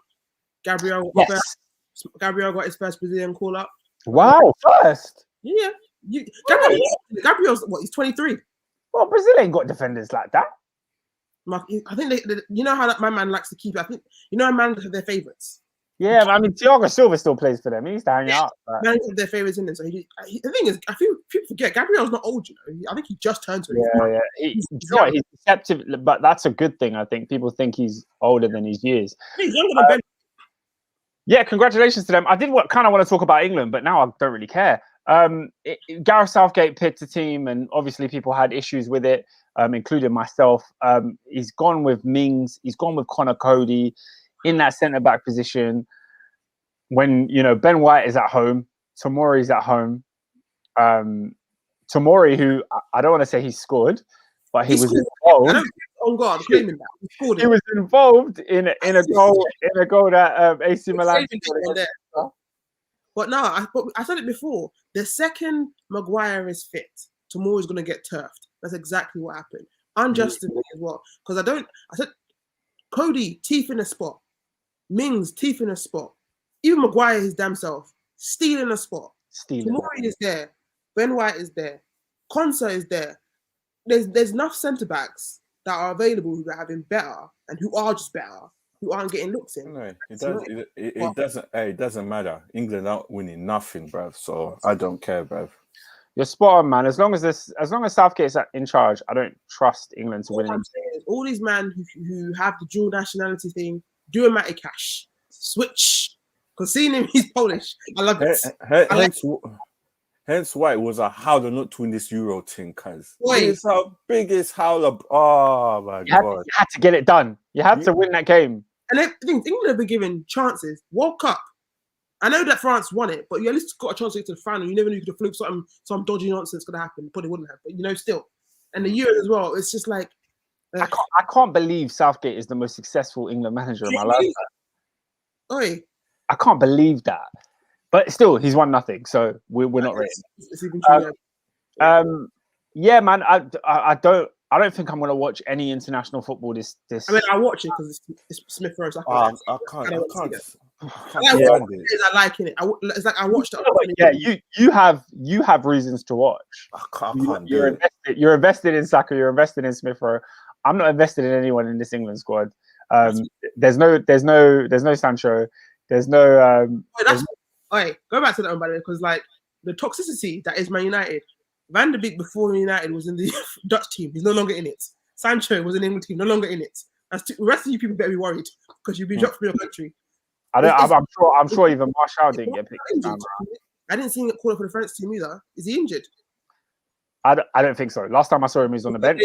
Gabriel got his first Brazilian call up. Wow, first? Yeah. Gabriel's what? He's 23. Well, Brazil ain't got defenders like that. I think they you know how my man likes to keep it. I think how man have their favourites. Yeah, I mean, Thiago Silva still plays for them. He used to hang out. But... Man have their favourites in there. So the thing is, I feel people forget Gabriel's not old. I think he just turned 20. He's deceptive, but that's a good thing. I think people think he's older than his years. He's younger than Ben. Yeah, congratulations to them. I did kind of want to talk about England, but now I don't really care. Gareth Southgate picked a team, and obviously people had issues with it, including myself. He's gone with Mings. He's gone with Connor Cody in that centre-back position. When, Ben White is at home, Tomori's at home. Tomori, who I don't want to say he scored, but he was involved. Oh God, claiming that. He was involved in a goal that AC Milan. But no, I said it before. The second Maguire is fit, Tomori's going to get turfed. That's exactly what happened. Unjustly as well. Because I said Cody, teeth in a spot. Mings, teeth in a spot. Even Maguire, his damn self, stealing a spot. Tomori is there. Ben White is there. Konsa is there. There's enough centre backs that are available who have been better and who are just better, who aren't getting looks in. No, it doesn't matter. England aren't winning nothing, bruv. So I don't care, bruv. You're spot on, man. As long as Southgate's in charge, I don't trust England to win it. All these men who have the dual nationality thing, do a Matty Cash. Switch. Because seeing him, he's Polish. I love it. Hence why it was a howler not to win this Euro thing, cuz it's our biggest howler. Oh my God. You had to get it done. You had to win that game. And I think England have been given chances. World Cup. I know that France won it, but you at least got a chance to get to the final. You never knew you could have fluked some dodgy nonsense could have happened. Probably wouldn't have, but still. And the Euros as well. It's just like I can't believe Southgate is the most successful England manager in my life. Oi. I can't believe that. But still, he's won nothing, so we're not ready. It's even true. Yeah, man. I don't think I'm gonna watch any international football this. I mean, I watch it because it's Smith Rowe. I I like it. It's like I watched it. Yeah, you have reasons to watch. I can't do it. You're invested in Saka. You're invested in Smith Rowe. I'm not invested in anyone in this England squad. There's no Sancho. There's no. Go back to that one, by the way, because like the toxicity that is Man United. Van der Beek before Man United was in the Dutch team. He's no longer in it. Sancho was in the England team, no longer in it. The rest of you people better be worried because you've been dropped from your country. I'm sure even Martial didn't get picked. I didn't see him call up for the French team either. Is he injured? I don't think so. Last time I saw him, he was on the bench.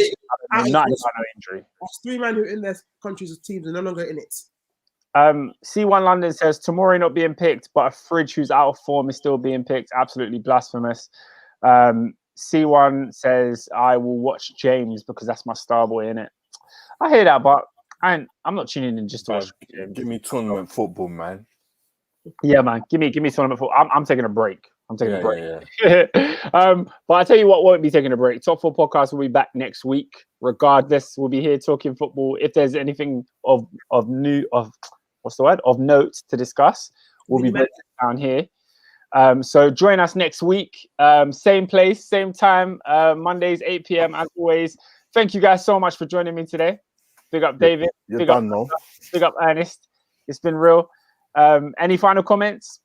Not no injury. That's 3 men who are in their countries' teams are no longer in it. C1 London says Tomori not being picked, but a Fridge who's out of form is still being picked. Absolutely blasphemous. C1 says I will watch James because that's my star boy in it. I hear that, but I'm not tuning in just to watch. Give me tournament football, man. Yeah, man. Give me tournament football. I'm taking a break. I'm taking a break. Yeah. But I tell you what, won't be taking a break. Top 4 podcast will be back next week. Regardless, we'll be here talking football. If there's anything of note to discuss, we'll be down here. So join us next week. Same place, same time. Mondays 8 p.m. as always. Thank you guys so much for joining me today. Big up David. Big up Ernest. It's been real. Any final comments?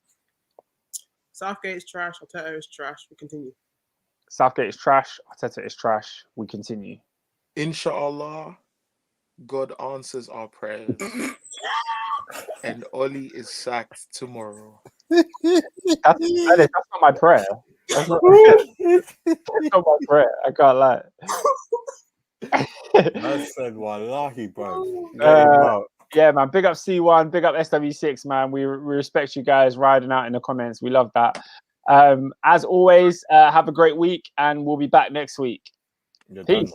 Southgate is trash. Arteta is trash. We continue. Southgate is trash. Arteta is trash. We continue. Inshallah, God answers our prayers. And Oli is sacked tomorrow. That's not my prayer. That's not my prayer. I can't lie. I said, wallahi, bro. Yeah, man. Big up C1. Big up SW6, man. We respect you guys riding out in the comments. We love that. As always, have a great week, and we'll be back next week. Peace.